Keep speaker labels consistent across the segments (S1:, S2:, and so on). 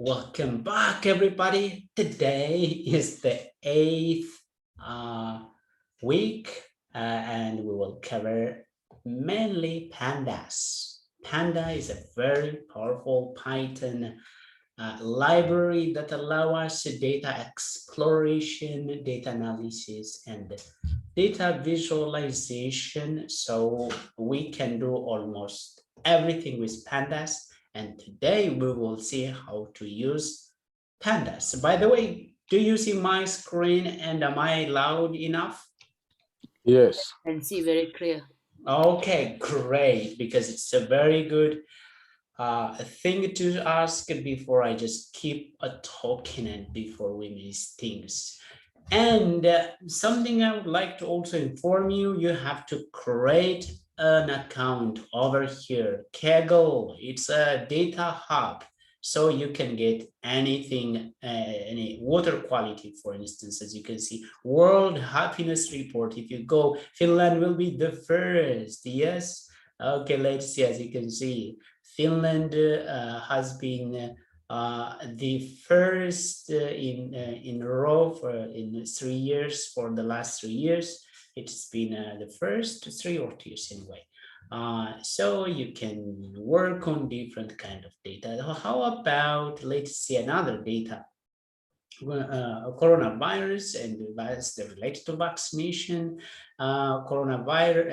S1: Welcome back, everybody. Today is the eighth week, and we will cover mainly pandas. Panda is a very powerful Python library that allow us data exploration, data analysis, and data visualization. So we can do almost everything with pandas. And today we will see how to use pandas. By the way, do you see my screen and am I loud enough?
S2: Yes.
S3: And see very clear.
S1: Okay, great, because it's a very good thing to ask before I just keep talking and before we miss things. And something I would like to also inform you, you have to create an account over here. Kaggle, it's a data hub. So you can get anything, any water quality, for instance, as you can see, World Happiness Report. If you go, Finland will be the first, yes? Okay, let's see, as you can see, Finland has been the first in a row for in 3 years. For the last 3 years, it's been the first 3 or 2 years anyway. So you can work on different kind of data. How about, let's see, another data, coronavirus and the virus related to vaccination, coronavirus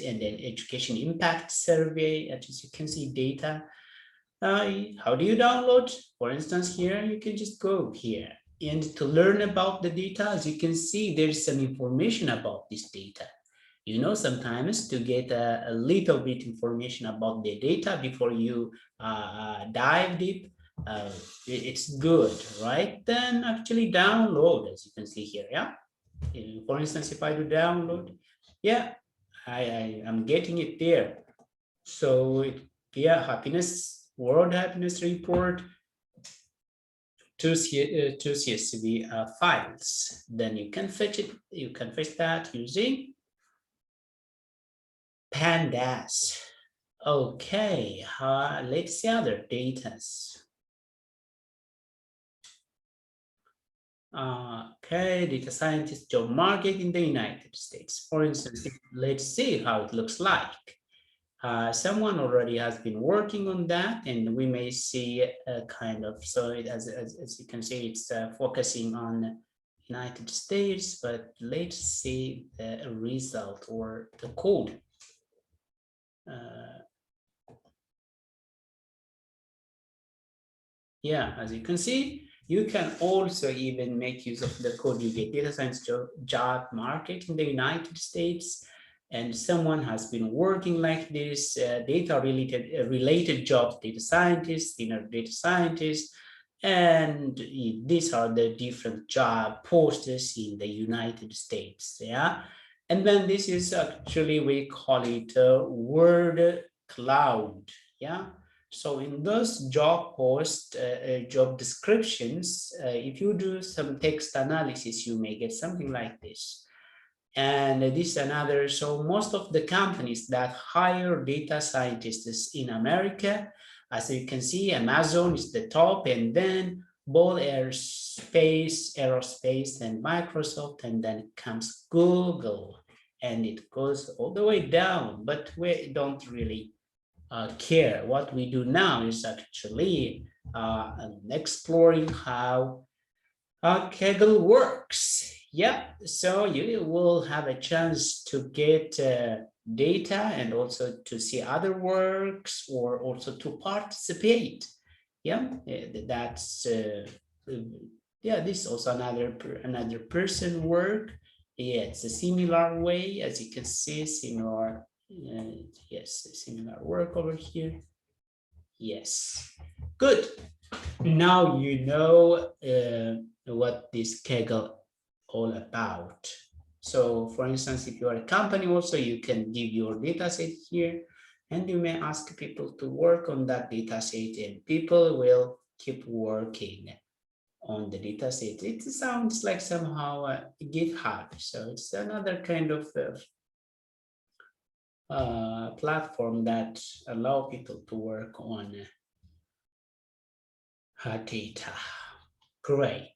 S1: and then education impact survey. As you can see, data. How do you download? For instance, here you can just go here, and to learn about the data, as you can see, there's some information about this data. You know, sometimes to get a little bit information about the data before you dive deep, it's good, right? Then actually download, as you can see here, yeah? For instance, if I do download, yeah, I am getting it there. So yeah, World Happiness Report, two CSV files. Then you can fetch it. You can fetch that using Pandas. Okay, let's see other datas. Okay, data scientist job market in the United States. For instance, let's see how it looks like. Someone already has been working on that, and we may see a kind of, so as you can see, it's focusing on United States, but let's see the result or the code. Yeah, as you can see, you can also even make use of the code. You get data science job market in the United States, and someone has been working like this, data related jobs, data scientists, senior data scientists, and these are the different job posters in the United States. Yeah, and then this is actually, we call it word cloud. Yeah. So in those job posts, job descriptions, if you do some text analysis, you may get something like this. And this another, so most of the companies that hire data scientists in America, as you can see, Amazon is the top, and then both Aerospace and Microsoft, and then comes Google, and it goes all the way down, but we don't really care. What we do now is actually exploring how Kaggle works. Yeah, so you will have a chance to get data and also to see other works, or also to participate. Yeah, that's yeah. This is also another person work. Yeah, it's a similar way, as you can see, similar. Yes, similar work over here. Yes, good. Now you know what this Kaggle all about. So for instance, if you are a company also, you can give your data set here, and you may ask people to work on that data set, and people will keep working on the data set. It sounds like somehow GitHub. So it's another kind of platform that allow people to work on data. Great.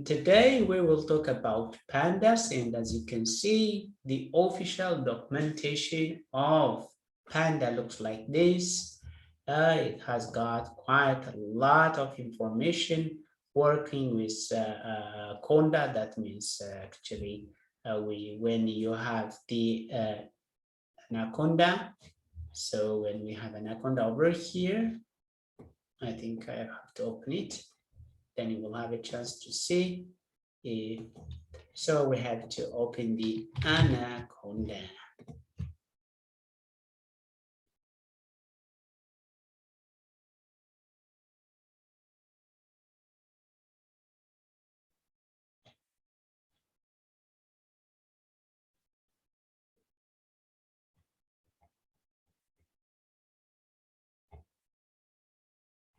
S1: Today we will talk about pandas, and as you can see, the official documentation of panda looks like this. It has got quite a lot of information working with conda. That means actually when you have the anaconda. So when we have anaconda over here, I think I have to open it. Then you will have a chance to see. So we have to open the anaconda.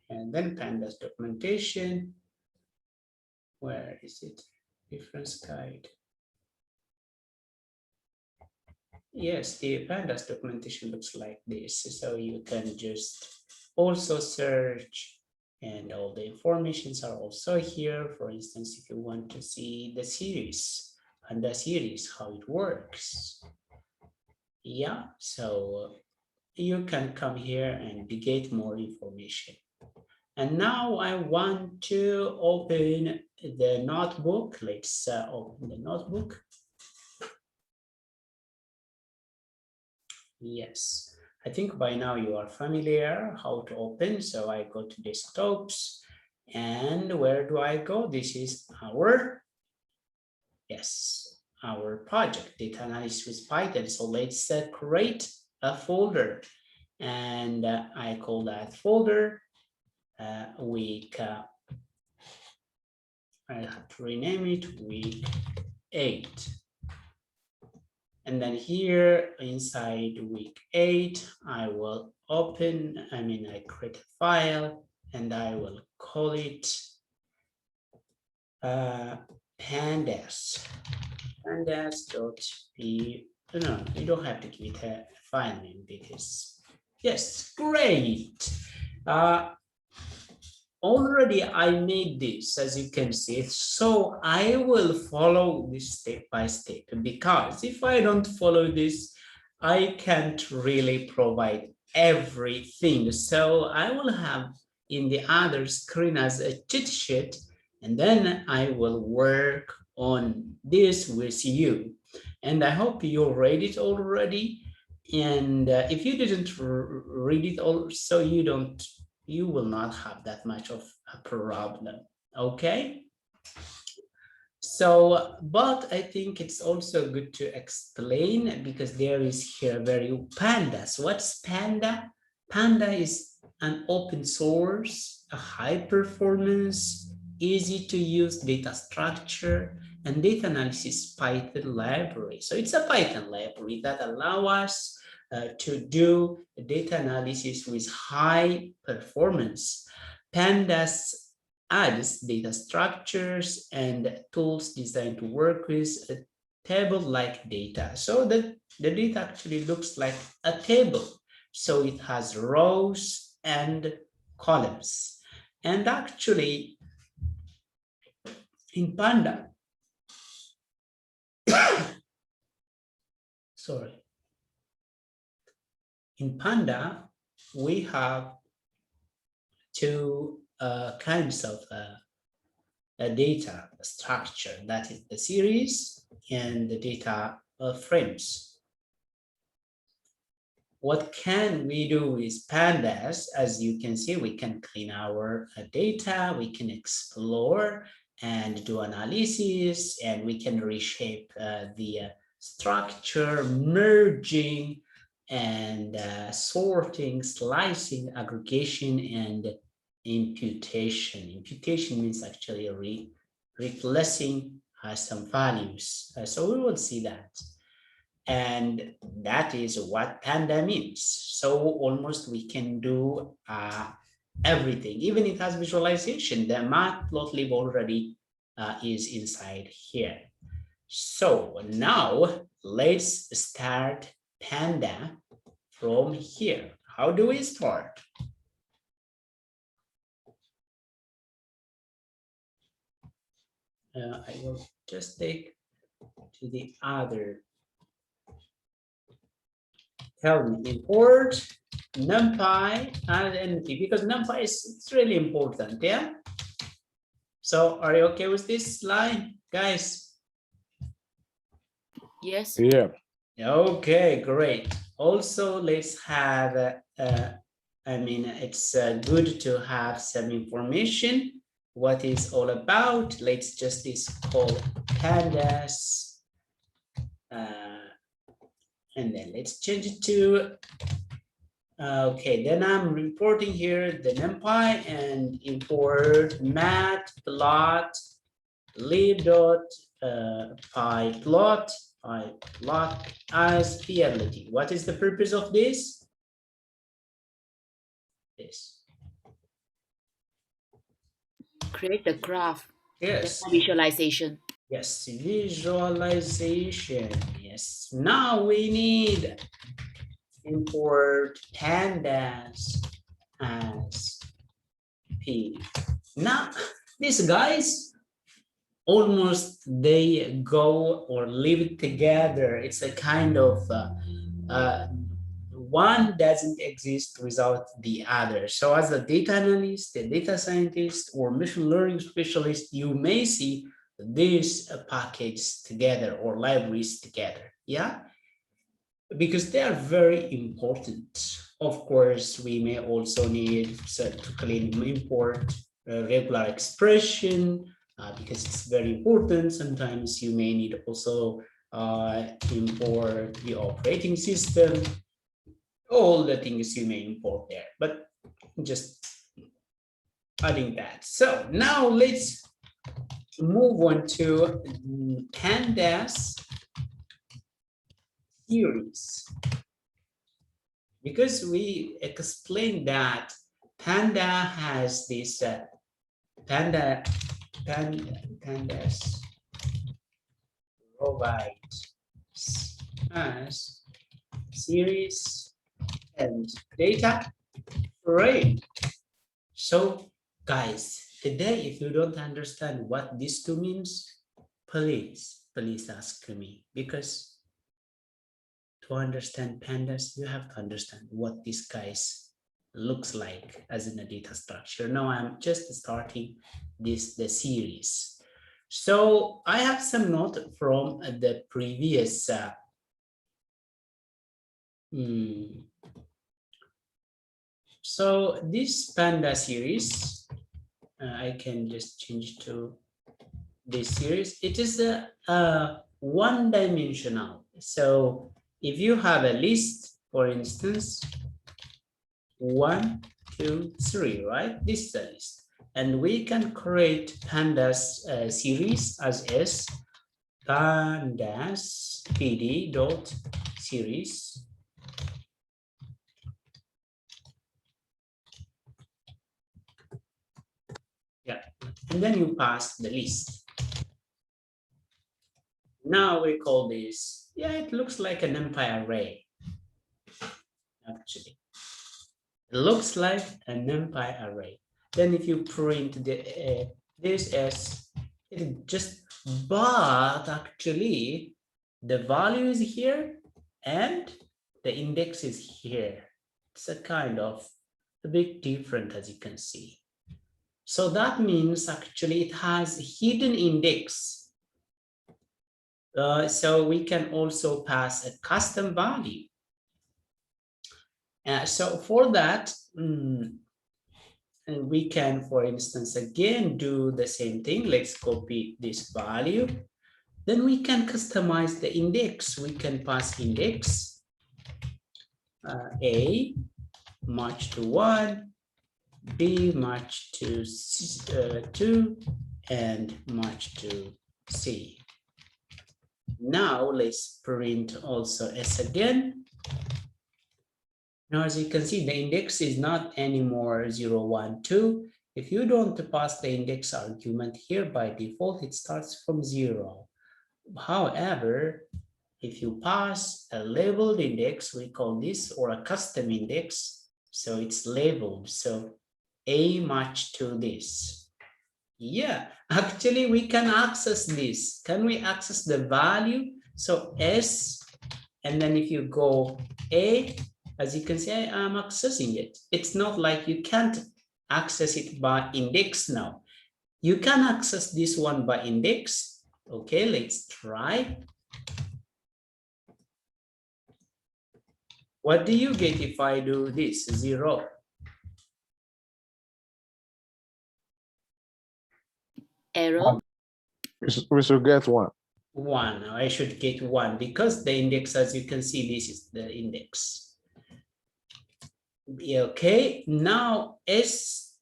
S1: And then pandas documentation. Where is it? Reference guide. Yes, the pandas documentation looks like this. So you can just also search, and all the informations are also here. For instance, if you want to see the series, panda series, how it works. Yeah, so you can come here and get more information. And now I want to open the notebook. Let's open the notebook. Yes, I think by now you are familiar how to open. So I go to desktops, and where do I go? This is our project, data analysis with Python. So let's create a folder, and I call that folder week. I have to rename it week 8. And then here inside week 8, I will I create a file, and I will call it pandas. Pandas.p. No, you don't have to give it a file name because, yes, great. Already I made this, as you can see, so I will follow this step by step, because if I don't follow this, I can't really provide everything. So I will have in the other screen as a cheat sheet, and then I will work on this with you. And I hope you read it already. And if you didn't read it also, you will not have that much of a problem. Okay, so but I think it's also good to explain, because there is here very pandas. What's panda? Panda is an open source, a high performance, easy to use data structure and data analysis Python library. So it's a Python library that allows us to do data analysis with high performance. Pandas adds data structures and tools designed to work with a table-like data. So the data actually looks like a table. So it has rows and columns. And actually, in Panda, sorry, in Panda, we have two kinds of data structure, that is the series and the data frames. What can we do with pandas? As you can see, we can clean our data, we can explore and do analysis, and we can reshape the structure, merging and sorting, slicing, aggregation, and imputation. Imputation means actually replacing some values. So we will see that. And that is what panda means. So almost we can do everything. Even it has visualization. The matplotlib already is inside here. So now let's start panda. From here, how do we start? I will just take to the other. Tell me import numpy and np, because numpy is it's really important. Yeah. So are you okay with this line, guys?
S3: Yes.
S2: Yeah.
S1: Okay, great. Also, let's have, I mean, it's good to have some information. What is all about? Let's just this call pandas. And then let's change it to, okay, then I'm importing here the numpy and import matplot lib.pyplot as plot. What is the purpose of this? This.
S3: Create the graph.
S1: Yes.
S3: Visualization.
S1: Yes, visualization. Yes. Now we need import pandas as p. Now, these guys almost they go or live together. It's a kind of one doesn't exist without the other. So as a data analyst, a data scientist, or machine learning specialist, you may see these packages together or libraries together. Yeah, because they are very important. Of course, we may also need to clean import regular expression because it's very important. Sometimes you may need also import the operating system, all the things you may import there, but just adding that. So now let's move on to pandas series, because we explained that panda has this pandas provides as series and data frame. So guys, today if you don't understand what these two means, please ask me, because to understand pandas, you have to understand what this guys looks like as in a data structure. Now I'm just starting the series. So I have some note from the previous so this panda series, I can just change to this series. It is a one-dimensional. So if you have a list, for instance, 1, 2, 3, right? This is a list. And we can create pandas series as s pandas pd dot series. Yeah, and then you pass the list. Now we call this, yeah, it looks like an NumPy array. Actually, it looks like a NumPy array. Then if you print the this as it just, but actually the value is here and the index is here. It's a kind of a bit different, as you can see. So that means actually it has hidden index. So we can also pass a custom value. So for that, we can, for instance, again, do the same thing. Let's copy this value. Then we can customize the index. We can pass index A match to 1, B match to 2, and match to C. Now let's print also S again. Now, as you can see, the index is not anymore 0, 1, 2. If you don't pass the index argument here, by default, it starts from 0. However, if you pass a labeled index, we call this, or a custom index, so it's labeled. So A match to this. Yeah, actually we can access this. Can we access the value? So S, and then if you go A, as you can see, I'm accessing it. It's not like you can't access it by index now. You can access this one by index. Okay, let's try. What do you get if I do this? 0.
S3: Error.
S2: We should get 1.
S1: 1. I should get 1 because the index, as you can see, this is the index. Okay, now S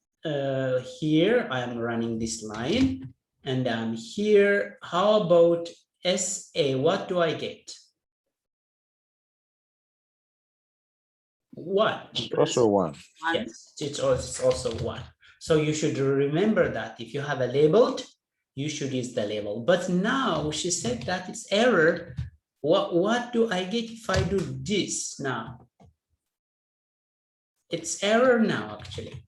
S1: here, I am running this line and I'm here. How about SA? What do I get? 1.
S2: Also 1.
S1: Yes, it's also 1. So you should remember that if you have a labeled, you should use the label. But now she said that it's error. What do I get if I do this now? It's error now, actually.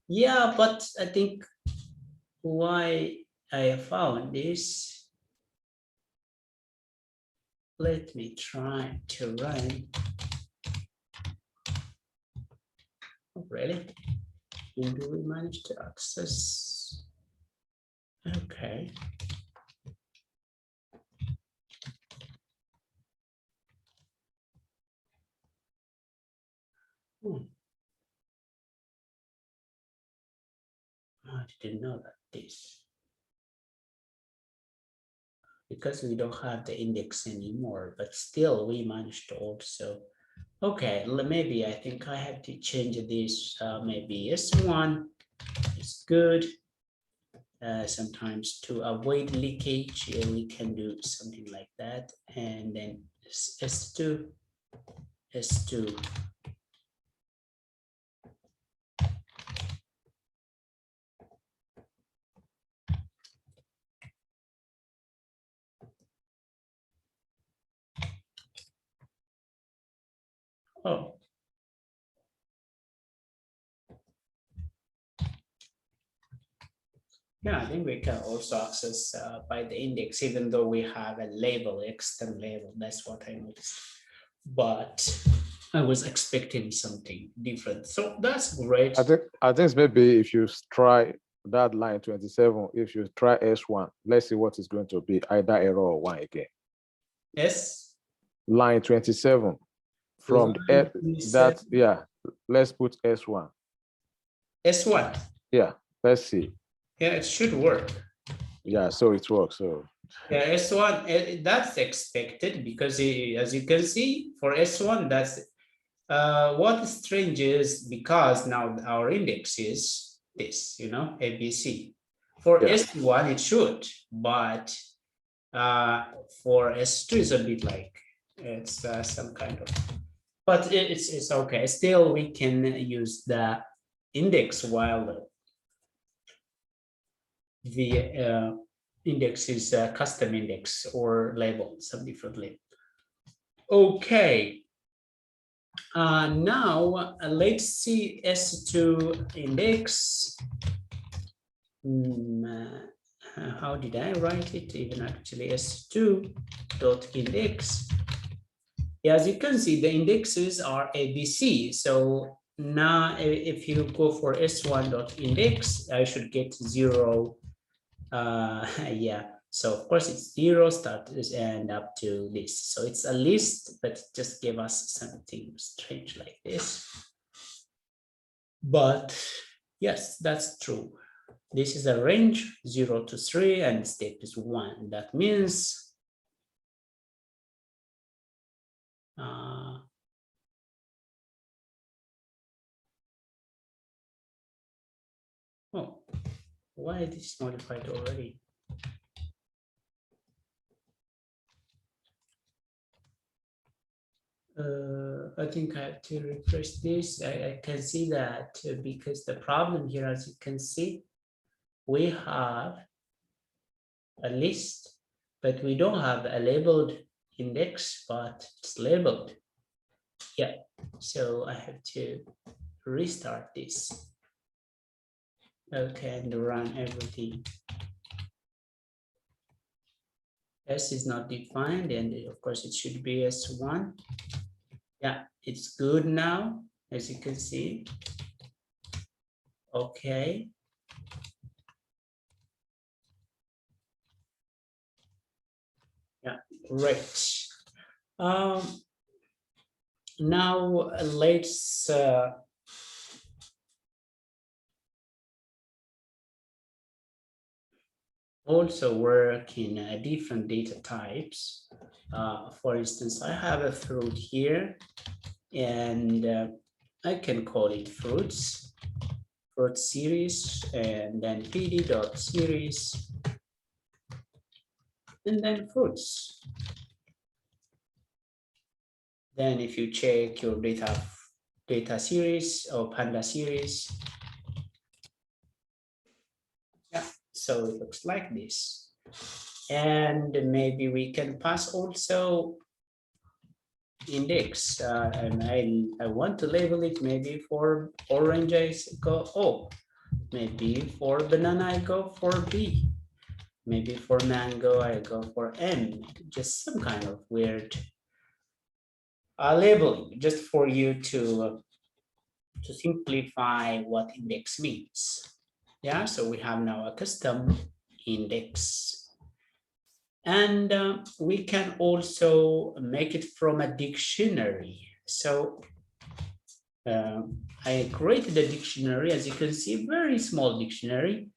S1: Yeah, but I think why I found this. Let me try to run. Oh, really? And do we manage to access? Okay. I didn't know that this. Because we don't have the index anymore, but still we managed to also. Okay, maybe I think I have to change this. Maybe S1 is good. Sometimes to avoid leakage, we can do something like that. And then S2, S2. Oh. Yeah, I think we can also access by the index, even though we have a label, external label. That's what I noticed. But I was expecting something different. So that's great.
S2: I think maybe if you try that line 27, if you try S1, let's see what is going to be, either error or 1 again.
S1: S.
S2: Line 27 from that, yeah, let's put S1.
S1: S1.
S2: Yeah, let's see.
S1: Yeah, it should work.
S2: Yeah, so it works. So
S1: yeah, S1, that's expected because as you can see for S1, that's what is strange is because now our index is this, ABC. For S1, it should, but for S2 is a bit like it's some kind of, but it's okay. Still, we can use the index while the index is a custom index or labeled some differently. Okay. Now let's see S2 index. How did I write it? Even actually S2 dot index. As you can see, the indexes are ABC. So now if you go for S1 dot index, I should get 0. Yeah, so of course it's 0 start and up to this. So it's a list, but just give us something strange like this. But yes, that's true. This is a range 0 to 3 and step is 1. That means oh, why is this modified already? I think I have to refresh this. I can see that because the problem here, as you can see, we have a list, but we don't have a labeled index, but it's labeled. Yeah, so I have to restart this. Okay, and run everything. S is not defined, and of course it should be S1. Yeah, it's good now, as you can see. Okay. Yeah, great. Now let's also work in different data types. For instance, I have a fruit here, and I can call it fruits, fruit series, and then pd.series, and then fruits. Then if you check your data series or Panda series, yeah, so it looks like this. And maybe we can pass also index, and I want to label it maybe for orange I go O, maybe for banana I go for B, maybe for mango I go for M, just some kind of weird labeling just for you to simplify what index means. Yeah, so we have now a custom index. And we can also make it from a dictionary. So I created a dictionary, as you can see, very small dictionary.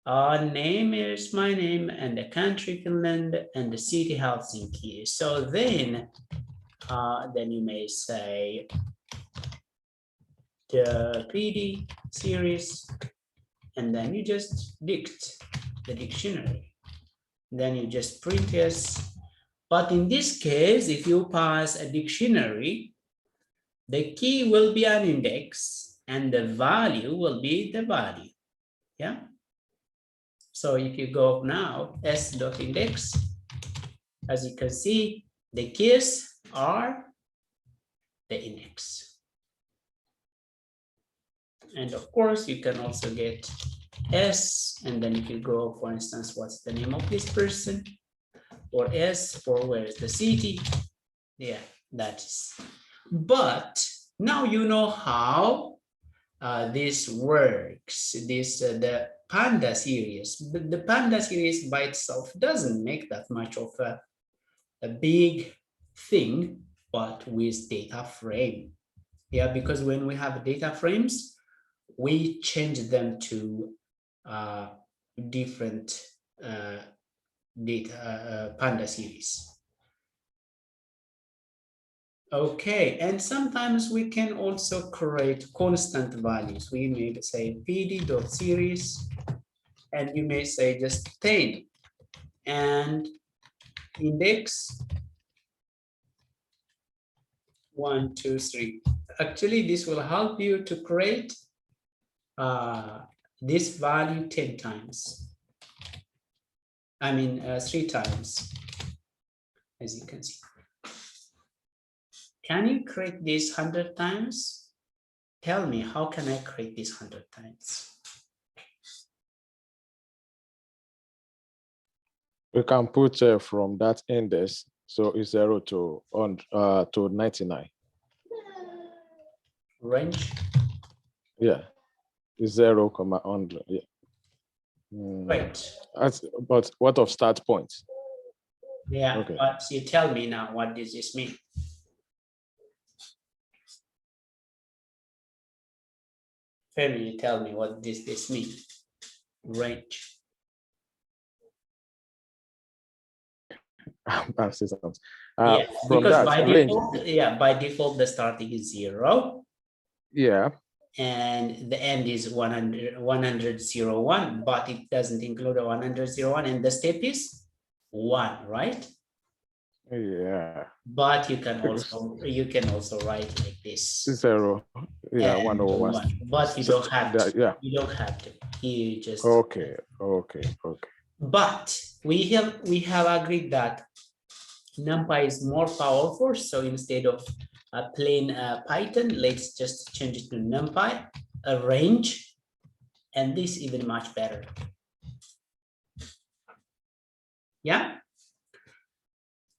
S1: Name is my name, and the country Finland, and the city Helsinki. So then you may say the PD series, and then you just dict the dictionary. Then you just print yes. But in this case, if you pass a dictionary, the key will be an index and the value will be the value. Yeah. So if you go now, s.index, as you can see, the keys are the index. And of course, you can also get S, and then if you go, for instance, what's the name of this person? Or S for where's the city? Yeah, that is. But now you know how this works. This the Panda series. But the Panda series by itself doesn't make that much of a big thing, but with data frame. Yeah, because when we have data frames, we change them to different data Panda series. Okay, and sometimes we can also create constant values. We may say pd.series, and you may say just 10 and index 1, 2, 3. Actually, this will help you to create this value 10 times. I mean, 3 times, as you can see. Can you create this 100 times? Tell me, how can I create this 100 times?
S2: We can put from that index, so it's 0 to 99.
S1: Range?
S2: Yeah, it's 0, 100. Yeah.
S1: Right.
S2: But what of start point?
S1: Yeah,
S2: okay.
S1: But you tell me now, what does this mean? Femi, you tell me what does this mean? Range.
S2: Yeah,
S1: because
S2: that
S1: by
S2: range,
S1: default, by default, the starting is 0.
S2: Yeah.
S1: And the end is 101, but it doesn't include a 101, and the step is 1, right?
S2: Yeah.
S1: But you can also write like this.
S2: 0. Yeah,
S1: 101. But you don't have to.
S2: Yeah.
S1: You don't have to. You just
S2: Okay.
S1: But we have agreed that NumPy is more powerful. So instead of a plain Python, let's just change it to NumPy, a range, And this even much better. Yeah,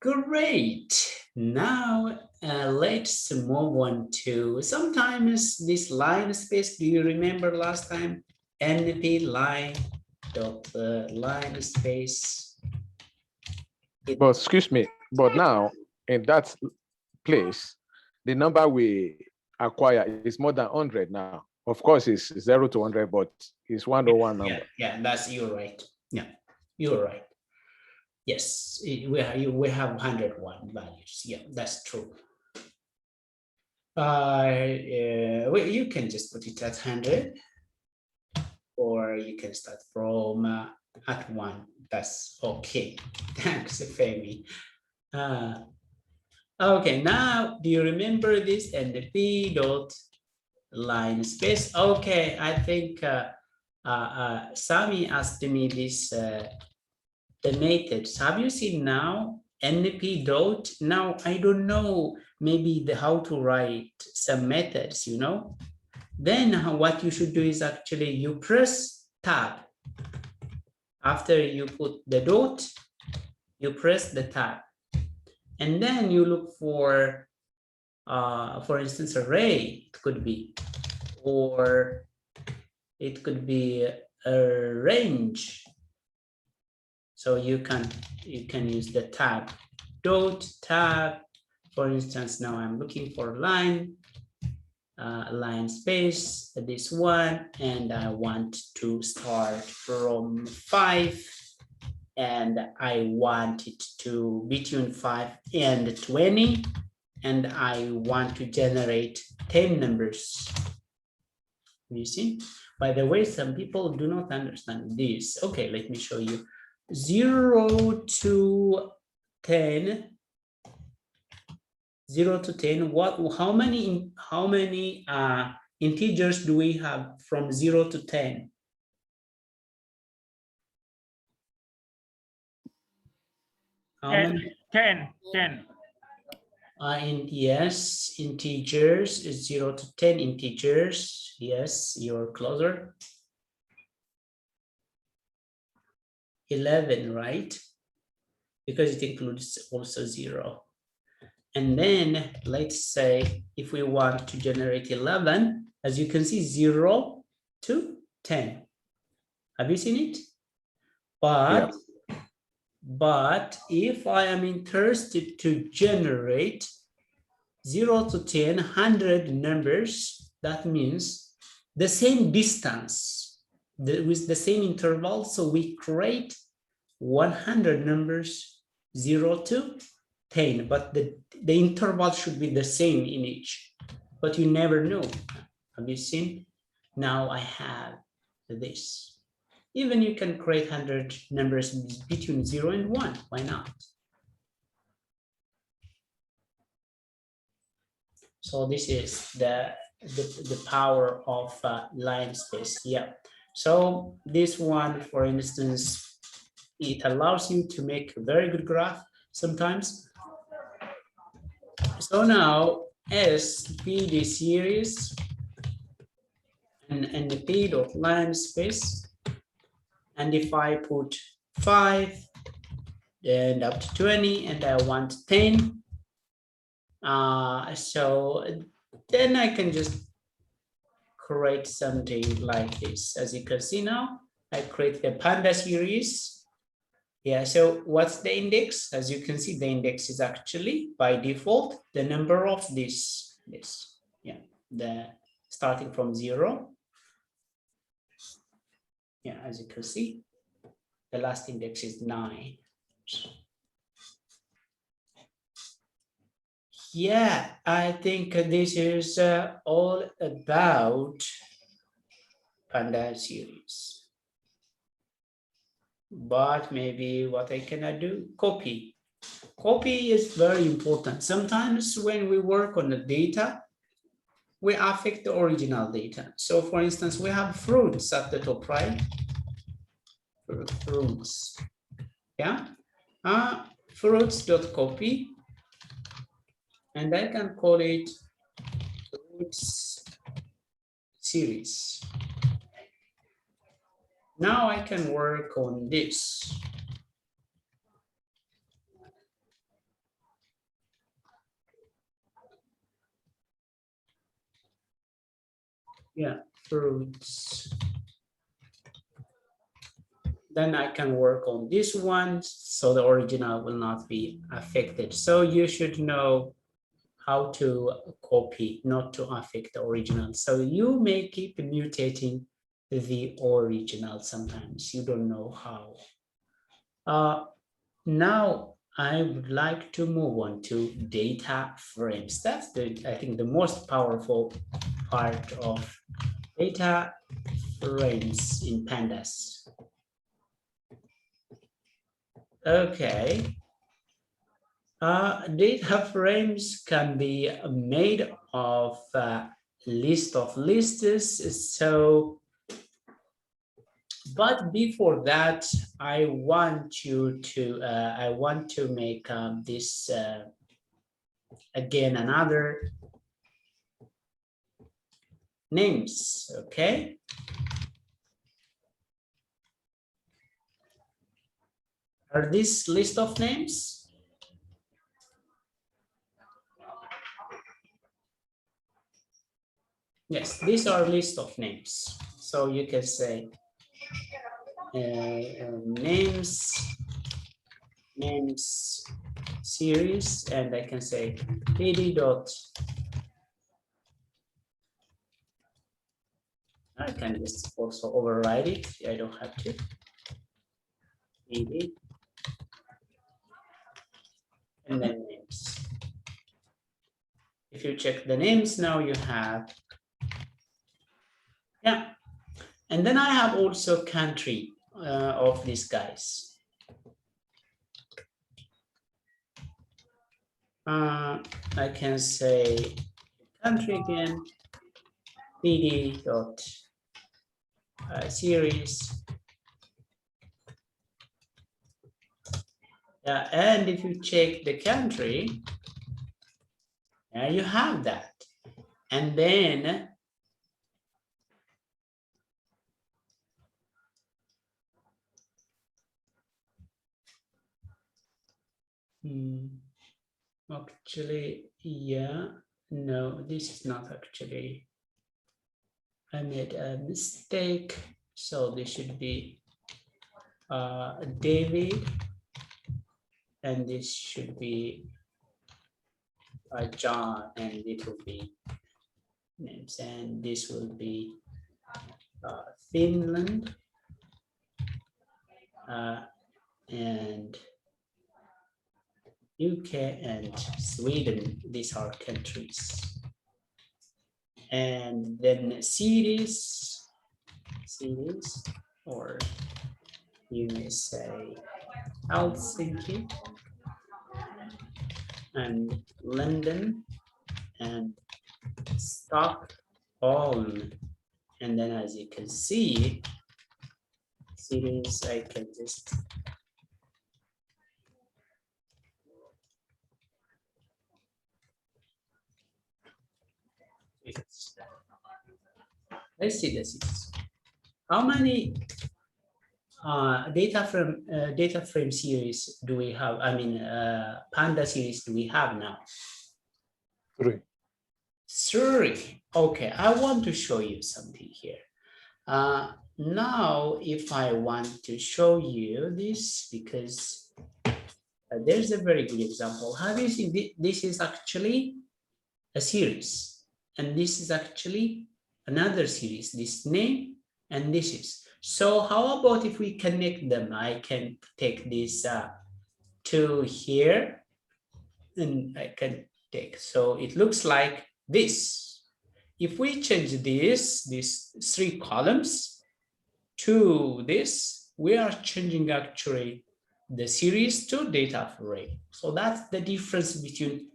S1: great. Now let's move on to, sometimes this line space, do you remember last time? NP line dot line space.
S2: But excuse me, but now in that place, the number we acquire is more than 100 now. Of course, it's 0 to 100, but it's 101 number.
S1: Yeah, that's, you're right. Yeah, you're right. Yes, we have 101 values. Yeah, that's true. Well, you can just put it at 100, or you can start from at 1. That's okay. Thanks, Femi. Okay, now do you remember this? And the p dot line space. Okay, I think Sami asked me this, the methods. Have you seen now NP dot? Now I don't know, maybe how to write some methods, you know. Then what you should do is actually you press tab. After you put the dot, you press the tab. And then you look for instance, array, it could be, or it could be a range. So you can use the tab, dot tab. For instance, now I'm looking for line space, this one, and I want to start from 5, and I want it to between 5 and 20, and I want to generate 10 numbers. You see? By the way, some people do not understand this. Okay, let me show you. 0 to 10. 0 to 10. How many integers do we have from 0 to 10? How many?
S4: 10.
S1: Yes, integers is 0 to 10 integers. Yes, you're closer. 11, right? Because it includes also 0. And then let's say if we want to generate 11, as you can see, 0 to 10. Have you seen it? But if I am interested to generate 0 to 10, 100 numbers, that means the same distance with the same interval. So we create 100 numbers, 0 to 10, but the interval should be the same in each, but you never know. Have you seen? Now I have this. Even you can create 100 numbers between 0 and 1. Why not? So this is the power of line space. Yeah. So this one, for instance, it allows you to make a very good graph sometimes. So now SPD series and the p dot line space. And if I put 5 and up to 20, and I want 10, so then I can just create something like this. As you can see now, I create the Panda series. Yeah, so what's the index? As you can see, the index is actually by default the number of this. Yeah, the starting from 0. Yeah, as you can see, the last index is 9. Yeah, I think this is all about Panda series. But maybe what I cannot do, copy. Copy is very important. Sometimes when we work on the data, we affect the original data. So for instance, we have fruits at the top right. Fruits. Yeah. Fruits.copy. And I can call it fruits series. Now I can work on this. Yeah, fruits. Then I can work on this one, so the original will not be affected. So you should know how to copy, not to affect the original. So you may keep mutating the original sometimes. You don't know how. Now I would like to move on to data frames. That's I think the most powerful part of data frames in Pandas. Okay. Data frames can be made of a list of lists. So, but before that, I want to make this again another names. Okay. Are this list of names? Yes, these are list of names. So you can say names series, and I can say pd dot. I can just also override it. I don't have to. Pd and then names. If you check the names now, you have, yeah. And then I have also country of these guys. I can say country again, pd dot series. And if you check the country, you have that. And then actually, yeah, no, this is not actually, I made a mistake. So this should be David, and this should be John, and it will be names, and this will be Finland, and UK and Sweden. These are countries. And then cities, or you may say Helsinki and London and Stockholm. And then as you can see, cities, I can just let's see the cities. How many data frame series do we have? I mean, Panda series do we have now?
S2: 3.
S1: 3. Okay, I want to show you something here. Now, if I want to show you this, because there's a very good example. Have you seen this is actually a series, and this is actually another series, this name, and this is. So how about if we connect them? I can take this 2 here, and I can take, so it looks like this. If we change these 3 columns to this, we are changing actually the series to data frame. So that's the difference between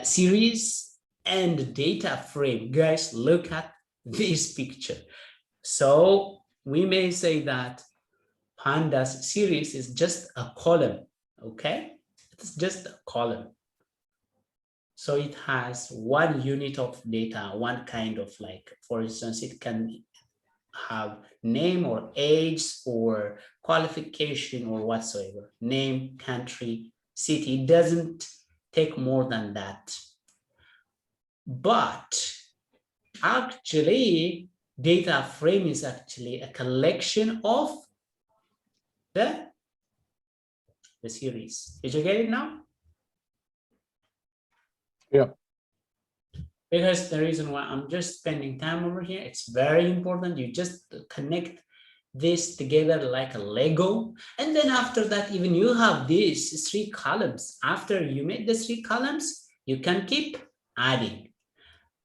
S1: series and data frame. Guys, look at this picture. So we may say that Pandas series is just a column, okay? It's just a column. So it has one unit of data, one kind of, like, for instance, it can have name or age or qualification or whatsoever. Name, country, city. It doesn't take more than that. But actually, data frame is actually a collection of the series. Did you get it now?
S2: Yeah.
S1: Because the reason why I'm just spending time over here, it's very important. You just connect this together like a Lego. And then after that, even you have these 3 columns. After you make the 3 columns, you can keep adding.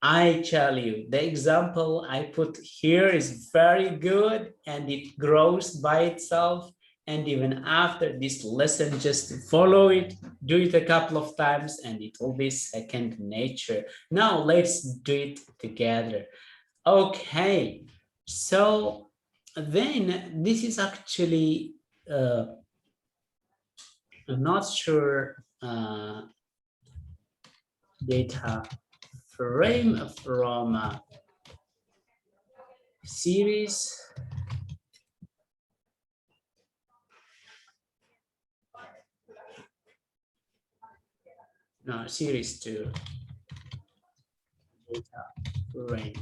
S1: I tell you, the example I put here is very good and it grows by itself. And even after this lesson, just follow it, do it a couple of times, and it will be second nature. Now let's do it together. Okay, so then this is actually, I'm not sure, data frame from series. No, series to data frame.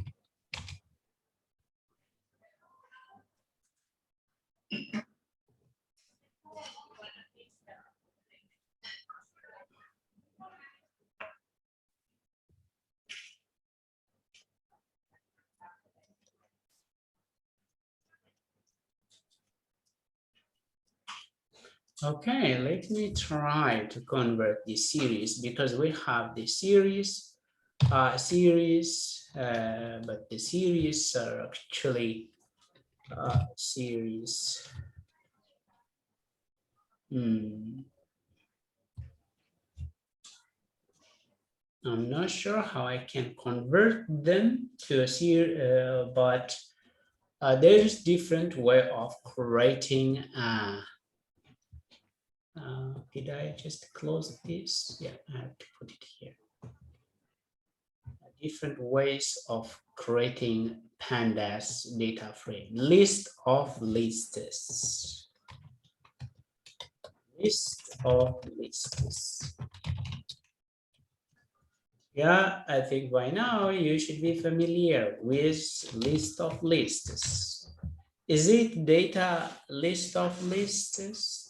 S1: Okay, let me try to convert this series because we have the series, but the series are actually series. I'm not sure how I can convert them to a series, but there's different way of creating. Did I just close this? Yeah, I have to put it here. Different ways of creating pandas data frame. List of lists. List of lists. Yeah, I think by now you should be familiar with list of lists. Is it data list of lists?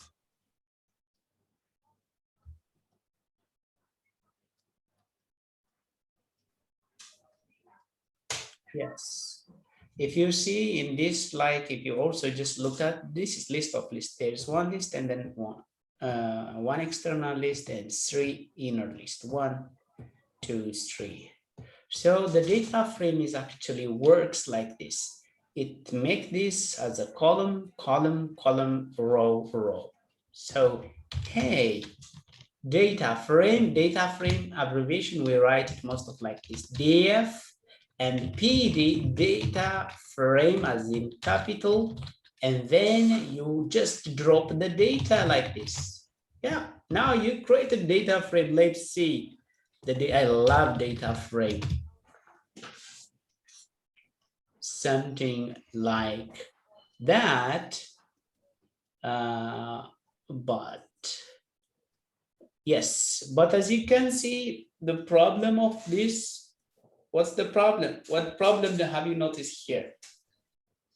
S1: Yes. If you see in this, like if you also just look at this is list of lists, there's one list and then one external list and 3 inner list, 1, 2, 3. So the data frame is actually works like this. It makes this as a column, column, column, row, row. So, hey, data frame abbreviation, we write it most of like this, DF and PD, data frame as in capital, and then you just drop the data like this. Yeah, now you create a data frame. Let's see. I love data frame. Something like that, but yes, but as you can see, the problem of this, what's the problem? What problem have you noticed here?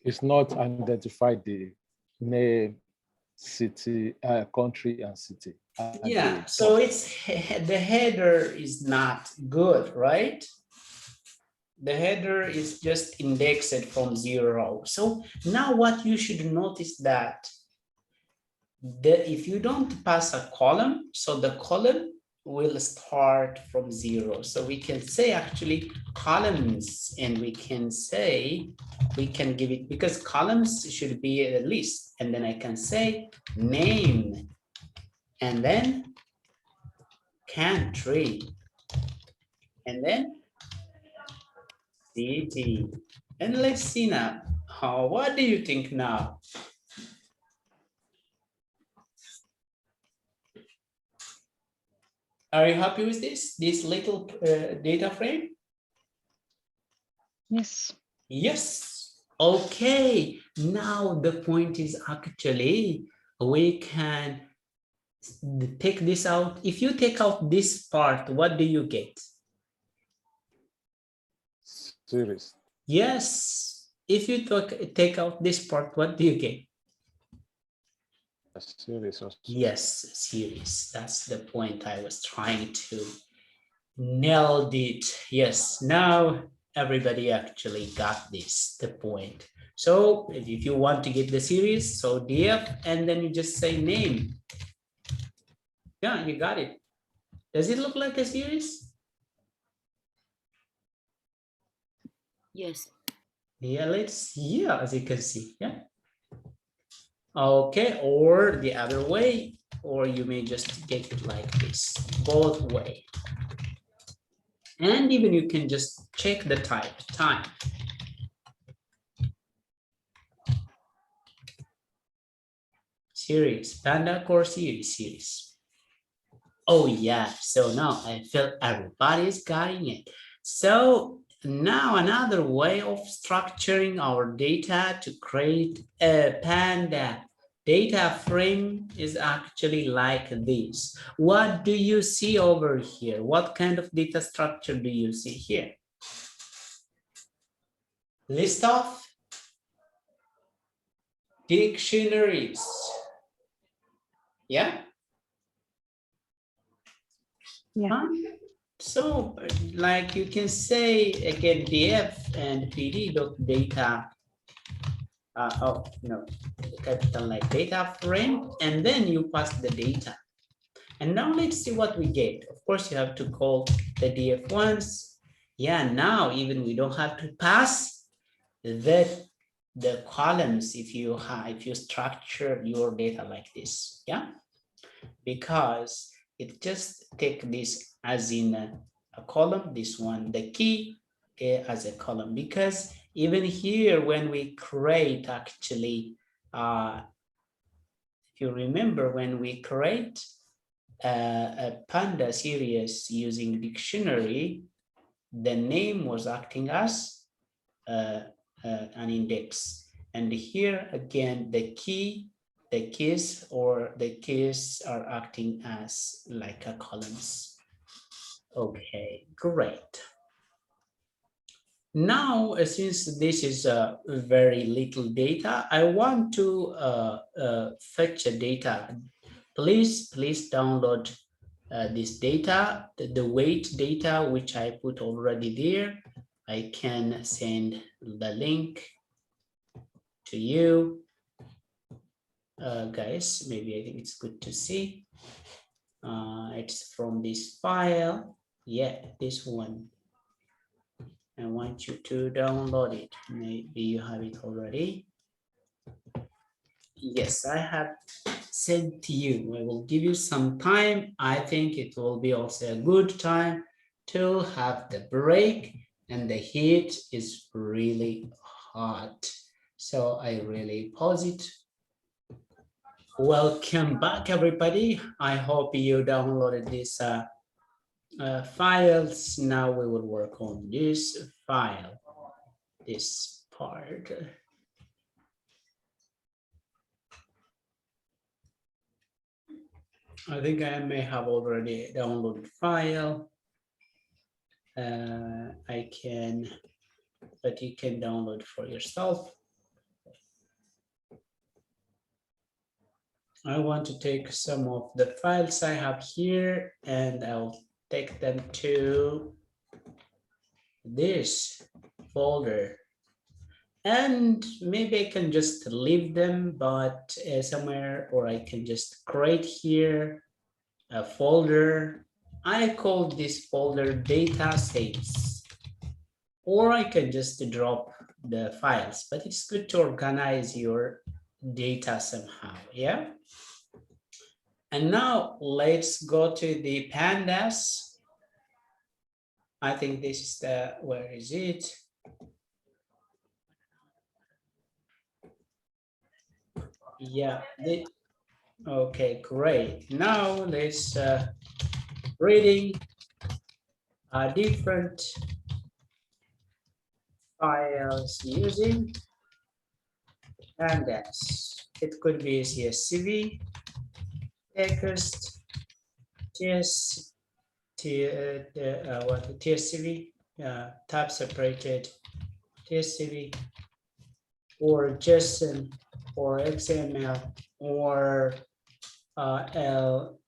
S2: It's not identified the name, city, country, and city.
S1: Yeah, so it's the header is not good, right? The header is just indexed from 0. So now what you should notice that if you don't pass a column, so the column will start from 0. So we can say actually columns, and we can say, we can give it, because columns should be a list, and then I can say name, and then country, and then city. And let's see now, what do you think now? Are you happy with this little data frame?
S4: Yes.
S1: Yes. Okay, now the point is actually we can take this out. If you take out this part, what do you get?
S2: Series.
S1: Yes, if you take out this part, what do you get?
S2: A series also.
S1: Yes, series. That's the point I was trying to nailed it. Yes, now everybody actually got this, the point. So if you want to get the series, so DF, and then you just say name. Yeah, you got it. Does it look like a series?
S3: Yes.
S1: Yeah, yeah, as you can see, yeah. Okay, or the other way, or you may just get it like this, both way. And even you can just check the time. Series, Panda core series. Oh yeah, so now I feel everybody's getting it. So now another way of structuring our data to create a Panda data frame is actually like this. What do you see over here? What kind of data structure do you see here? List of dictionaries. Yeah?
S4: Yeah.
S1: Huh? So like you can say again df and pd.data capital like data frame, and then you pass the data. And now let's see what we get. Of course you have to call the df once. Yeah, now even we don't have to pass the columns if you structure your data like this. Yeah, because it just take this as in a column, this one, the key as a column, because even here when we create actually, if you remember when we create a Panda series using dictionary, the name was acting as an index. And here again, the keys are acting as like a columns. Okay, great. Now, since this is very little data, I want to fetch a data. Please download this data, the weight data, which I put already there. I can send the link to you. Guys, maybe I think it's good to see. It's from this file. Yeah, this one. I want you to download it. Maybe you have it already. Yes, I have sent to you. I will give you some time. I think it will be also a good time to have the break, and the heat is really hot. So I really pause it. Welcome back, everybody. I hope you downloaded these files. Now we will work on this file, this part. I think I may have already downloaded file. I can, but you can download for yourself. I want to take some of the files I have here and I'll take them to this folder. And maybe I can just leave them, but somewhere, or I can just create here a folder. I call this folder data saves, or I can just drop the files, but it's good to organize your data somehow, yeah? And now let's go to the pandas. I think this is the, where is it? Yeah, okay, great. Now let's reading different files using Pandas. It could be CSV, text, TS, what TSCV, tab separated TSCV, or JSON, or XML, or Excel,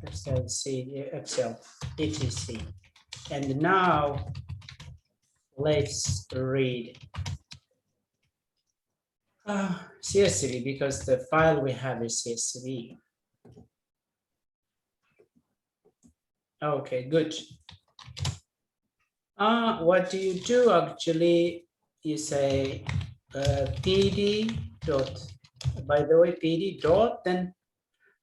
S1: etc. And now let's read CSV, because the file we have is CSV. Okay, good. What do you do actually? You say PD dot, by the way, PD dot, then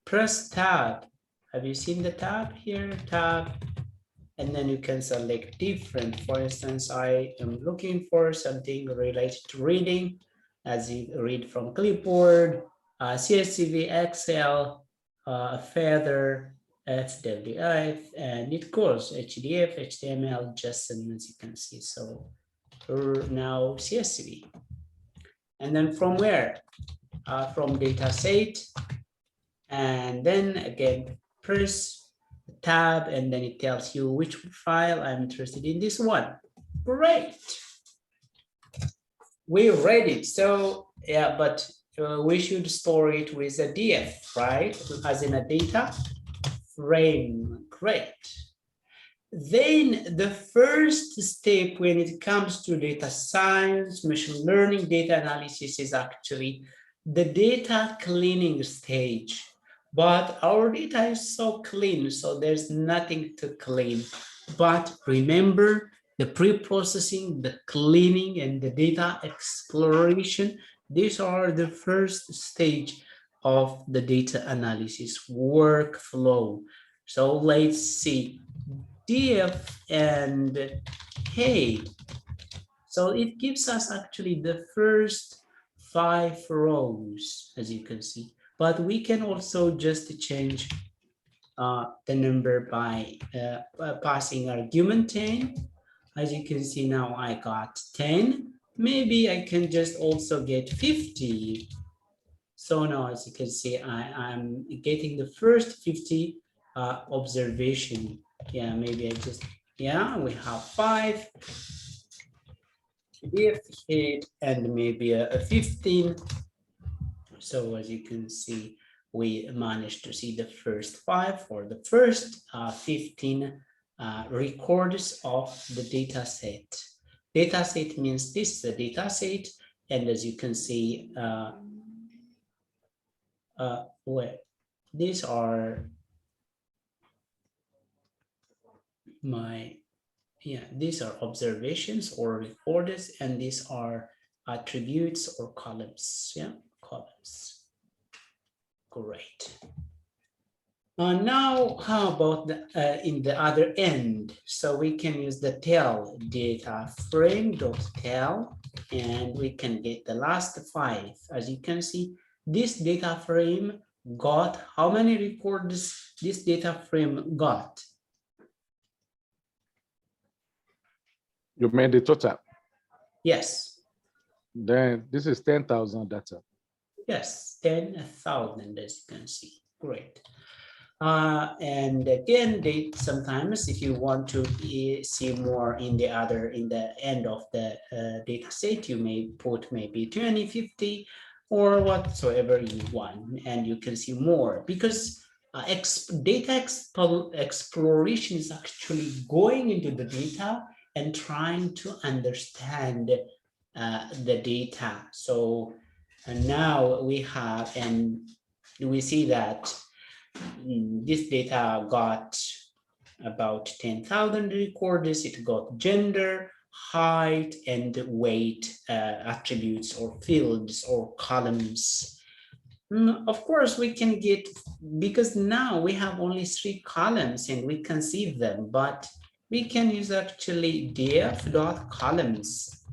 S1: press tab. Have you seen the tab here? Tab. And then you can select different. For instance, I am looking for something related to reading, as you read from clipboard, CSV, Excel, Feather, FWF, and it goes HDF, HTML, JSON, as you can see. So now CSV. And then from where? From dataset, and then again press tab, and then it tells you which file. I'm interested in this one. Great, we read it. So yeah, but we should store it with a DF, right, as in a data frame. Great. Then the first step when it comes to data science, machine learning, data analysis is actually the data cleaning stage. But our data is so clean, so there's nothing to clean. But remember, the pre-processing, the cleaning, and the data exploration, these are the first stage of the data analysis workflow. So let's see. Diff and hey, so it gives us actually the first 5 rows, as you can see, but we can also just change the number by passing argument 10. As you can see now, I got 10. Maybe I can just also get 50. So now, as you can see, I'm getting the first 50 observation. Yeah, maybe I just, yeah, we have 5 hit and maybe a 15. So as you can see, we managed to see the first 5 or the first 15 records of the data set. Data set means this is a data set, and as you can see, well, these are my, yeah, these are observations or recorders, and these are attributes or columns. Yeah, columns. Great. Now, how about the, in the other end? So we can use the tel data frame dot tel, and we can get the last 5. As you can see, this data frame got how many records? This data frame got.
S2: You made the total.
S1: Yes.
S2: Then this is 10,000 data.
S1: Yes, 10,000, as you can see. Great. And again, they sometimes, if you want to see more in the other, in the end of the data set, you may put maybe 20, 50, or whatsoever you want, and you can see more, because data exploration is actually going into the data and trying to understand the data. So now we have, and we see that this data got about 10,000 records. It got gender, height, and weight attributes or fields or columns. Of course, we can get, because now we have only 3 columns and we can see them, but we can use actually df.columns,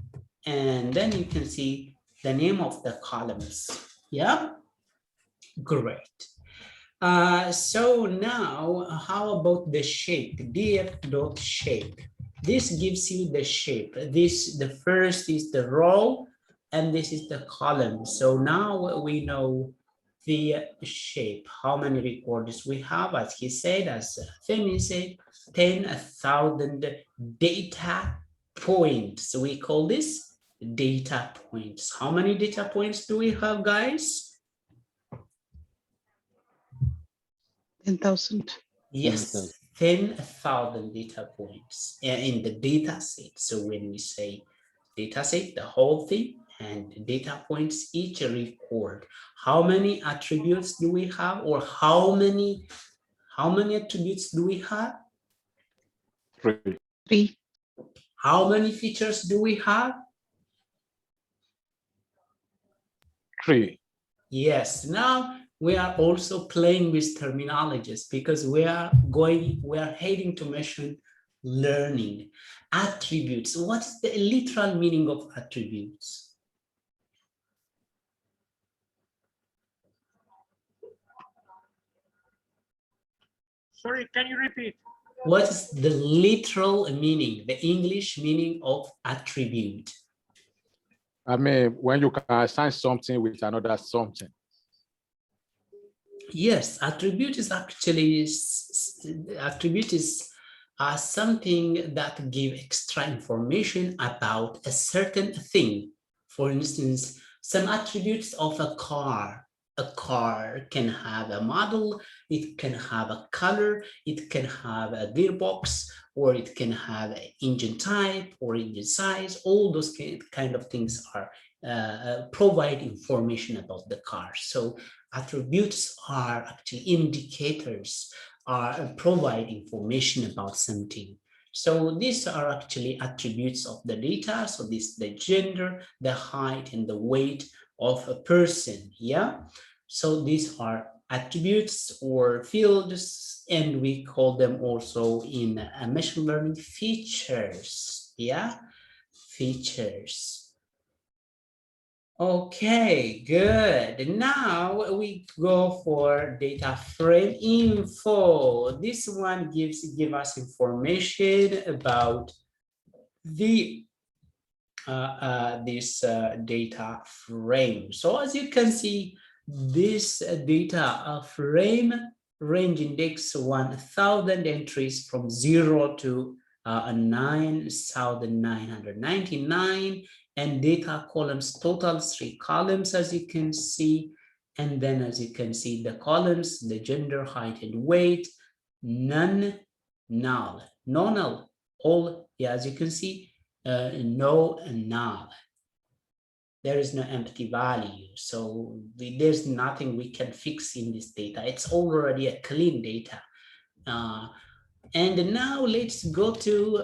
S1: and then you can see the name of the columns. Yeah, great. So now, how about the shape? df.shape. This gives you the shape. This, the first is the row, and this is the column. So now we know the shape, how many records we have, as he said, as Femi said, 10,000 data points. So we call this data points. How many data points do we have, guys?
S4: 10,000.
S1: Yes, 10,000 data points in the data set. So when we say data set, the whole thing, and data points, each record. How many attributes do we have, or how many attributes do we have?
S2: 3.
S4: 3.
S1: How many features do we have?
S2: 3.
S1: Yes, now we are also playing with terminologies because we are heading to machine learning. Attributes, what is the literal meaning of attributes?
S5: Sorry, can you repeat?
S1: What is the literal meaning, the English meaning of attribute?
S2: I mean, when you can assign something with another something.
S1: Yes, attribute is actually something that give extra information about a certain thing. For instance, some attributes of a car. A car can have a model, it can have a color, it can have a gearbox, or it can have an engine type or engine size. All those kind of things are provide information about the car. So attributes are actually indicators, are provide information about something. So these are actually attributes of the data. So this is the gender, the height, and the weight of a person. Yeah. So these are attributes or fields, and we call them also in machine learning features. Yeah, features. Okay, good. Now we go for data frame info. This one give us information about the this data frame. So as you can see, this data frame range index 1,000 entries from 0 to 9,999, and data columns total 3 columns, as you can see. And then as you can see, the columns, the gender, height, and weight, none, null, no null, all, yeah, as you can see, no and null. There is no empty value. So there's nothing we can fix in this data. It's already a clean data. And now let's go to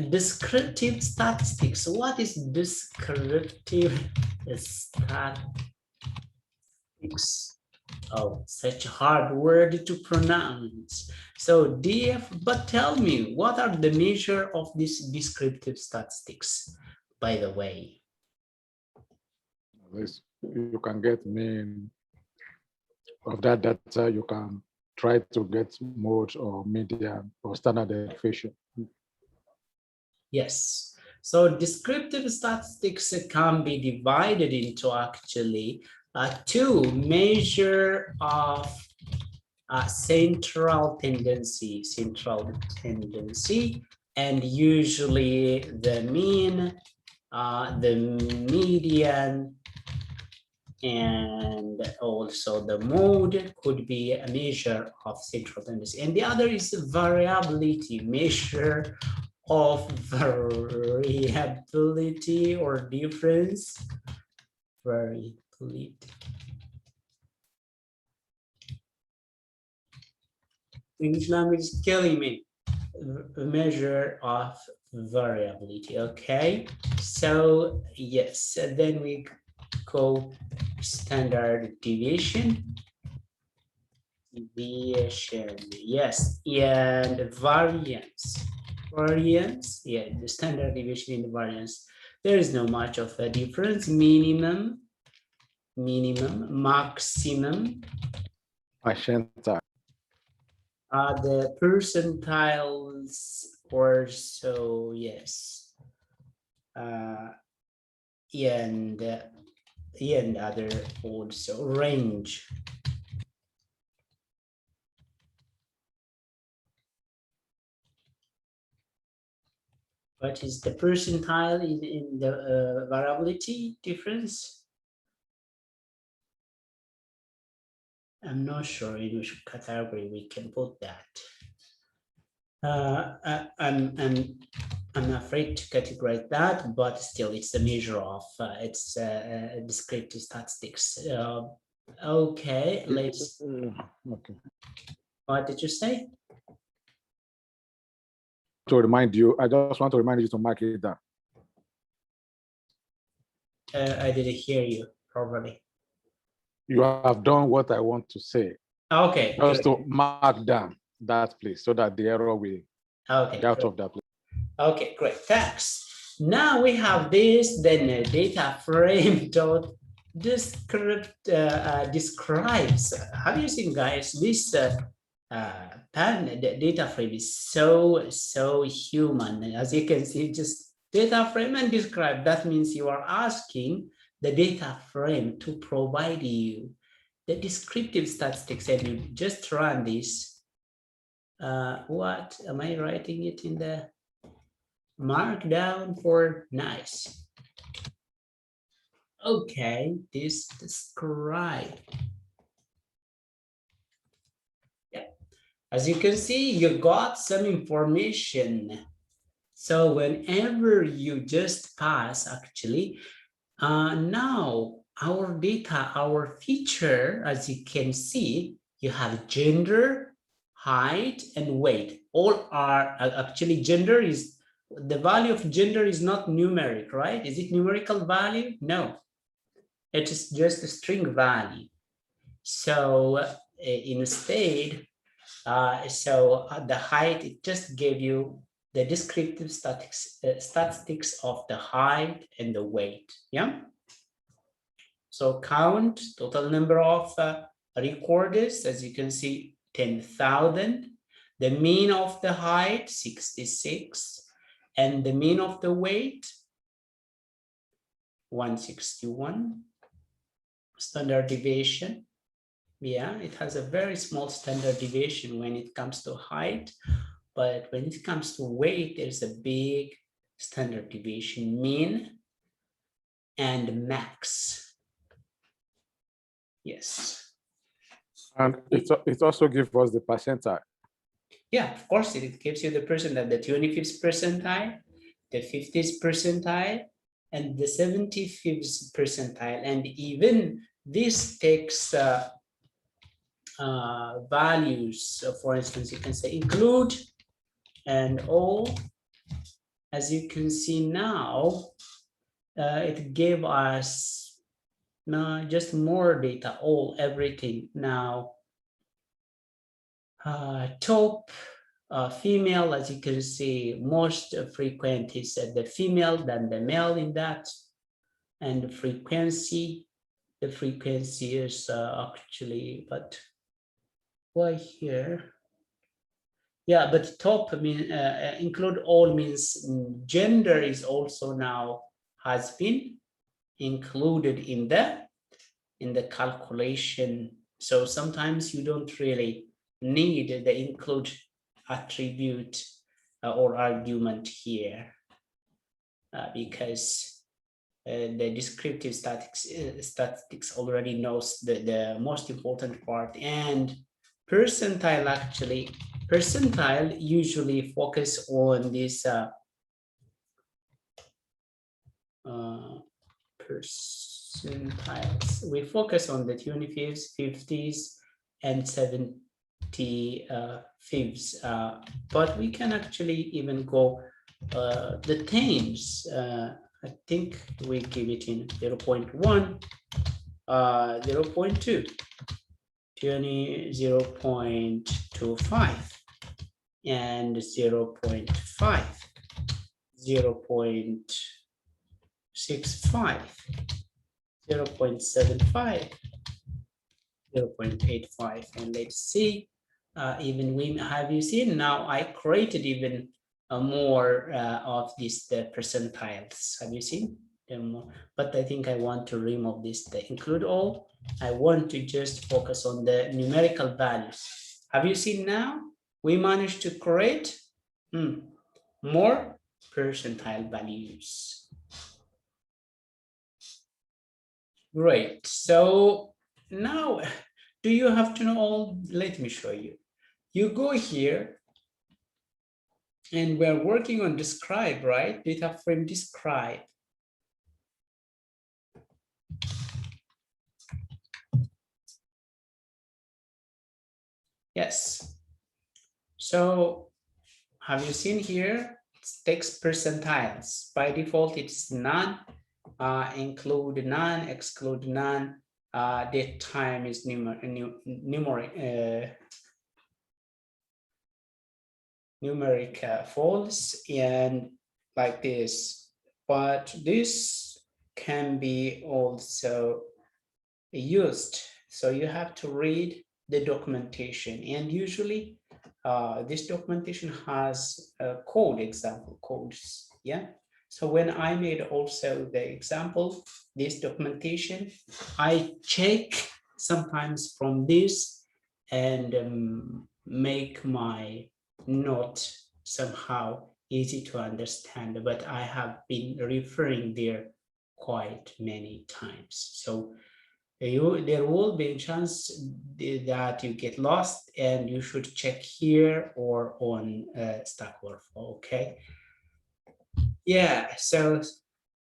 S1: descriptive statistics. What is descriptive statistics? Oh, such a hard word to pronounce. So DF, but tell me, what are the measure of this descriptive statistics, by the way?
S2: You can get mean of that data. You can try to get mode or median or standard deviation.
S1: Yes. So descriptive statistics can be divided into actually two measure of central tendency, and usually the mean, the median, and also the mode could be a measure of central tendency. And the other is variability, measure of variability or difference. Variability. English language is killing me. Measure of variability. Okay, so yes, then we go standard deviation. Yes, and variance. Yeah, the standard deviation and the variance. There is no much of a difference. Minimum, maximum. The percentiles, or so, yes. and other also range. What is the percentile in the variability difference? I'm not sure in which category we can put that. I'm afraid to categorize that, but still, it's a measure of its descriptive statistics. Okay, let's.
S2: Okay.
S1: What did you say?
S2: To remind you, I just want to remind you to mark it down.
S1: I didn't hear you properly.
S2: You have done what I want to say.
S1: Okay.
S2: Just
S1: Good.
S2: to mark down that place so that the error will
S1: Okay.
S2: get out
S1: Great.
S2: of that place.
S1: Okay, great. Thanks. Now we have this, then data frame dot describes. Have you seen, guys? This data frame is so human. As you can see, just data frame and describe. That means you are asking the data frame to provide you the descriptive statistics, and you just run this. What am I writing it in the markdown for? Nice. Okay, this describe. Yeah, as you can see, you got some information. So whenever you just pass, actually, now our data, our feature, as you can see, you have gender, height, and weight. All are actually gender is the value of gender is not numeric, right? Is it numerical value? No, it is just a string value. So instead, the height, it just gave you the descriptive statistics of the height and the weight. Yeah. So count total number of recorders, as you can see, 10,000. The mean of the height, 66, and the mean of the weight, 161. Standard deviation, yeah, it has a very small standard deviation when it comes to height, but when it comes to weight, there's a big standard deviation, mean and max. Yes.
S2: And it also gives us the percentile.
S1: Yeah, of course, it gives you the percentile, the 25th percentile, the 50th percentile, and the 75th percentile. And even this takes values. So for instance, you can say include and all. As you can see now, it gave us just more data, all, everything. Now, top female, as you can see, most frequent is the female than the male in that. And the frequency is actually, but why here? Yeah, but top mean include all means gender is also now has been included in the calculation. So sometimes you don't really need the include attribute or argument here because the descriptive statistics already knows the most important part. And percentile, actually, percentile usually focus on this percentiles. We focus on the 25th, 50s, and 75th, but we can actually even go the tens. I think we give it in 0.1, 0.2, 0.25, and 0.5, 0.65, 0.75, 0.85, and let's see, even we have you seen now I created even more of these the percentiles. Have you seen but I think I want to remove this, the include all. I want to just focus on the numerical values. Have you seen now? We managed to create more percentile values. Great. So now, do you have to know all? Let me show you. You go here, and we're working on describe, right? Data frame describe. Yes. So have you seen here? It's text percentiles. By default, it's none, include none, exclude none. Date time is numeric false, and like this. But this can be also used. So you have to read the documentation, and usually this documentation has code, example codes. Yeah. So when I made also the example, this documentation, I check sometimes from this and make my note somehow easy to understand, but I have been referring there quite many times. So there will be a chance that you get lost, and you should check here or on Stack Overflow. Okay. Yeah. So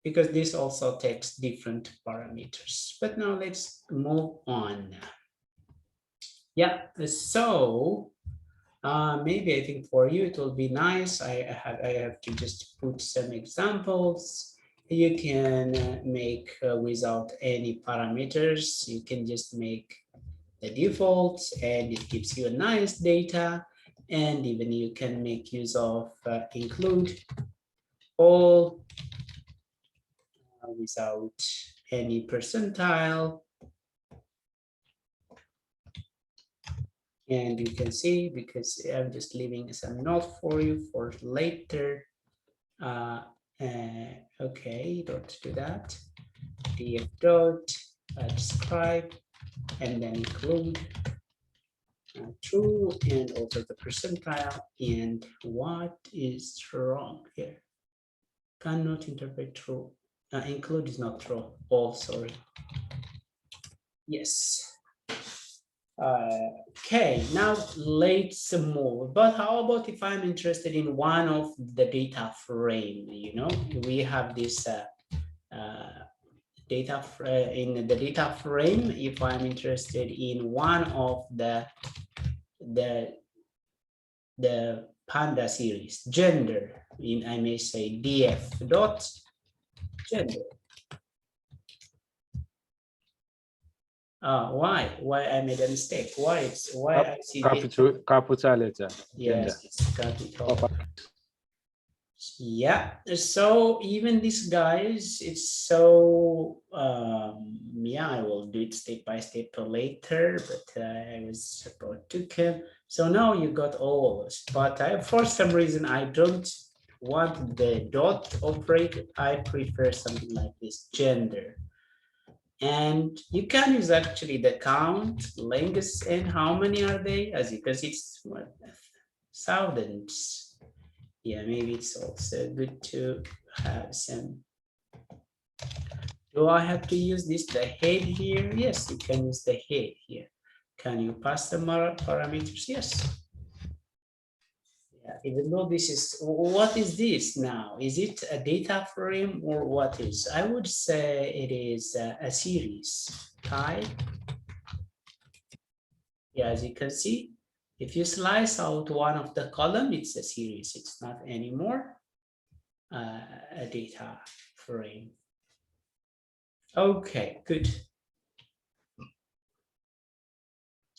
S1: because this also takes different parameters, but now let's move on. Yeah. So maybe I think for you it will be nice. I have to just put some examples. You can make without any parameters. You can just make the defaults, and it gives you a nice data. And even you can make use of include all without any percentile. And you can see, because I'm just leaving some note for you for later. Okay, don't do that. df dot describe, and then include true, and also the percentile. And what is wrong here? Cannot interpret true. Include is not true. Oh, sorry. Yes. Okay, now let's move. But how about if I'm interested in one of the data frame? You know, we have this data in the data frame. If I'm interested in one of the Panda series, gender, I may say df dot gender. Why I made a mistake? Why I see
S4: capital letter.
S1: Yes, it's capital. Yeah, so even these guys, it's so yeah, I will do it step by step later, but I was about to come. So now you got all, but for some reason I don't want the dot operator. I prefer something like this, gender. And you can use actually the count, lengths, and how many are they? As you can see, it's what, thousands. Yeah, maybe it's also good to have some. Do I have to use this, the head here? Yes, you can use the head here. Can you pass the parameters? Yes. Yeah, even though this is, what is this now? Is it a data frame or what is? I would say it is a series type. Yeah, as you can see, if you slice out one of the column, it's a series. It's not anymore a data frame. Okay, good.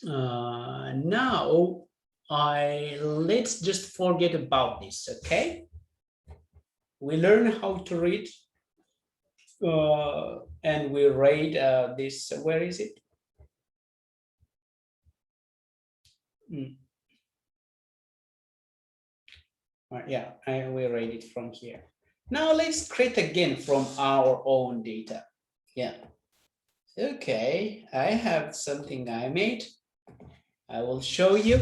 S1: Now let's just forget about this. Okay, we learn how to read and we read this. Where is it? Yeah, we read it from here. Now let's create again from our own data. Yeah. Okay, I have something I made. I will show you.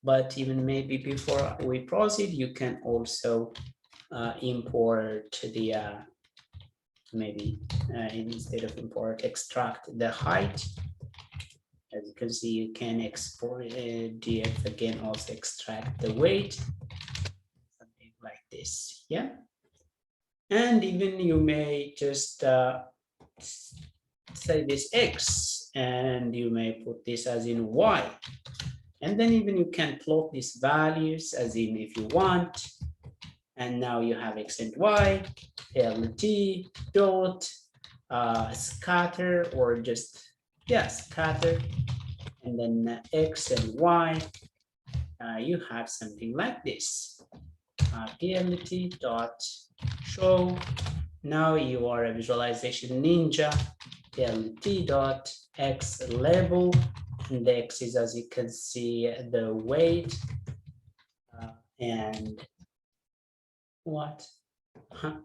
S1: But even maybe before we proceed, you can also import the maybe instead of import, extract the height. As you can see, you can export df again, also extract the weight, something like this. Yeah. And even you may just say this x, and you may put this as in y. And then even you can plot these values as in if you want. And now you have x and y, lt dot scatter, or just, yeah, scatter. And then x and y, you have something like this. plt dot show. Now you are a visualization ninja. plt dot x label. And the x is, as you can see, the weight. And what? Huh.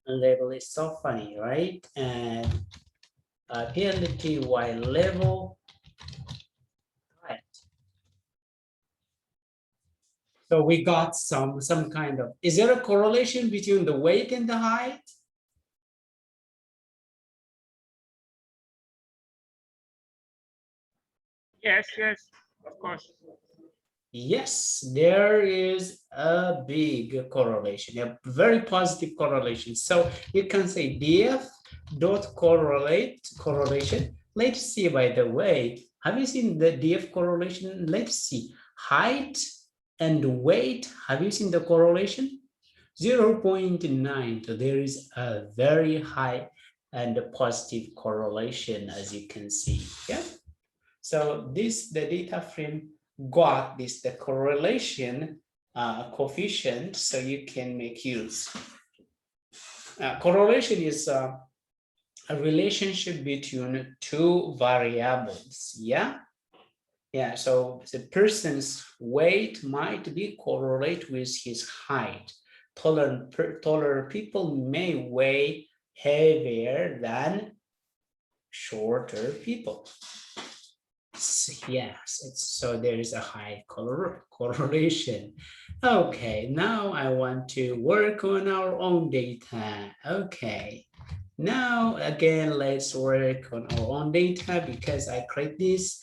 S1: Label is so funny, right? And plt y level. Right. So we got some kind of, is there a correlation between the weight and the height?
S5: Yes, yes, of course.
S1: Yes, there is a big correlation, a very positive correlation. So you can say df dot correlation. Let's see, by the way, have you seen the df correlation? Let's see, height and weight. Have you seen the correlation? 0.9. So there is a very high and a positive correlation, as you can see. Yeah. So this, the data frame got this, the correlation coefficient, so you can make use. Correlation is a relationship between two variables. Yeah. Yeah, so the person's weight might be correlate with his height. Taller people may weigh heavier than shorter people. Yes, so there is a high correlation. Okay, now I want to work on our own data. Okay, now again, let's work on our own data because I create this.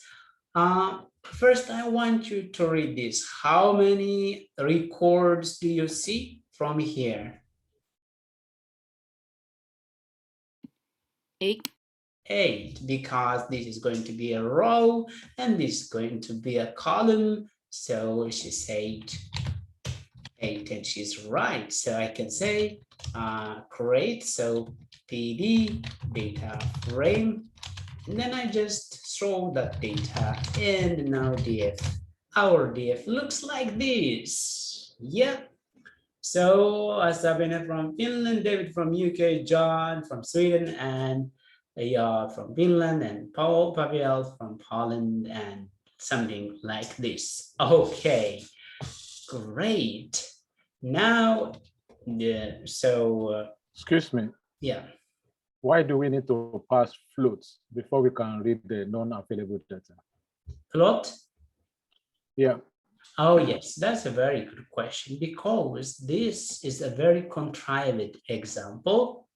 S1: First, I want you to read this. How many records do you see from here?
S3: 8.
S1: 8, because this is going to be a row and this is going to be a column. So she said 8, and she's right. So I can say create, so pd data frame, and then I just throw that data, and now df, our df looks like this. Yeah. So Sabine from Finland, David from UK, John from Sweden, and from Finland, and Pavel from Poland, and something like this. Okay, great. Now,
S4: Excuse me.
S1: yeah.
S4: Why do we need to pass floats before we can read the non-available data?
S1: Plot?
S4: Yeah.
S1: Oh, yes, that's a very good question, because this is a very contrived example.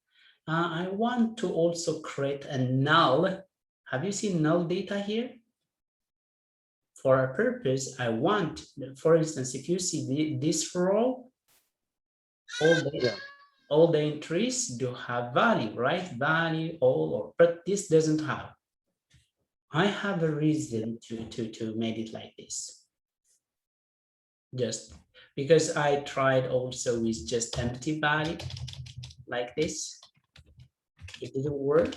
S1: I want to also create a null. Have you seen null data here? For a purpose, I want, for instance, if you see this row, all the entries do have value, right? Value, all, but this doesn't have. I have a reason to make it like this. Just because I tried also with just empty value like this. It didn't work.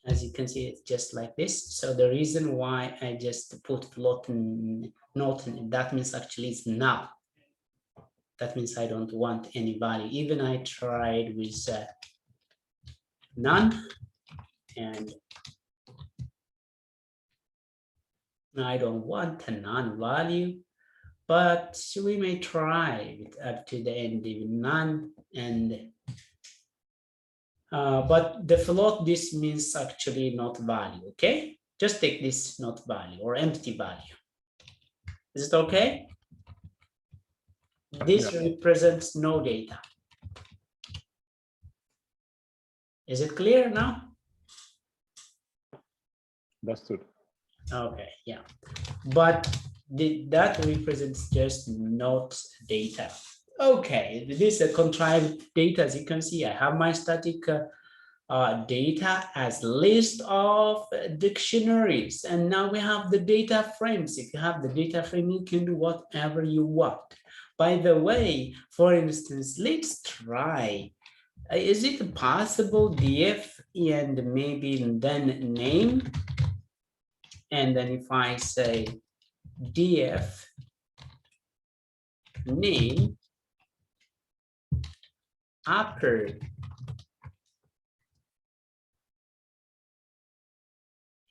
S1: As you can see, it's just like this. So the reason why I just put float not, that means actually it's null. That means I don't want any value. Even I tried with none, and I don't want a non-value. but we may try with up to the end even none. And but the float, this means actually not value. Okay, just take this not value or empty value. Is it okay? This represents no data. Is it clear now?
S4: Understood.
S1: Okay, yeah, but that represents just not data. Okay, this is a contrived data. As you can see, I have my static data as list of dictionaries, and now we have the data frames. If you have the data frame, you can do whatever you want. By the way, for instance, let's try. Is it possible df and maybe then name? And then if I say df name upper,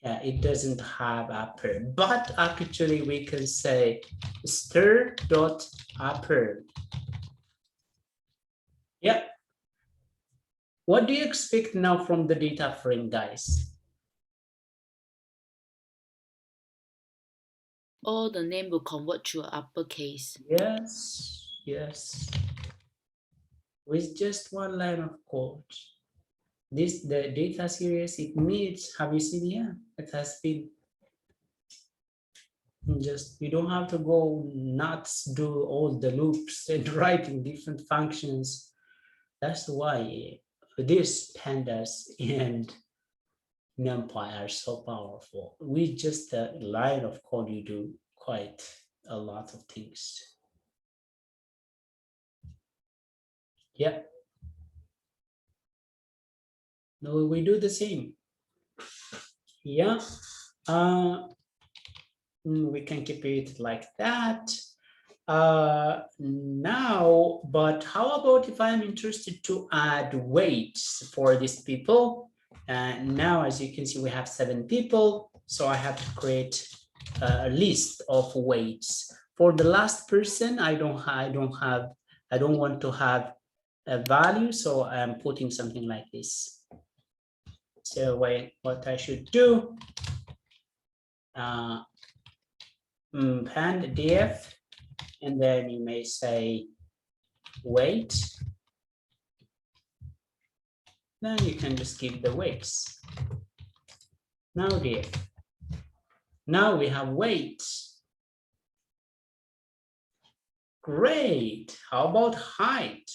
S1: yeah, it doesn't have upper, but actually we can say stir dot upper. Yeah. What do you expect now from the data frame, guys?
S3: All the name will convert to uppercase.
S1: Yes, yes. With just one line of code. This, the data series, it needs, have you seen here? It has been just, you don't have to go nuts, do all the loops and writing different functions. That's why these pandas and NumPy are so powerful. With just a line of code, you do quite a lot of things. Yeah. No, we do the same. Yeah. We can keep it like that. Now, but how about if I'm interested to add weights for these people? Now, as you can see, we have 7 people, so I have to create a list of weights. For the last person, I don't want to have a value, so I'm putting something like this. So what I should do, pand df, and then you may say weight. Then you can just give the weights. Now df. Now we have weights. Great. How about height?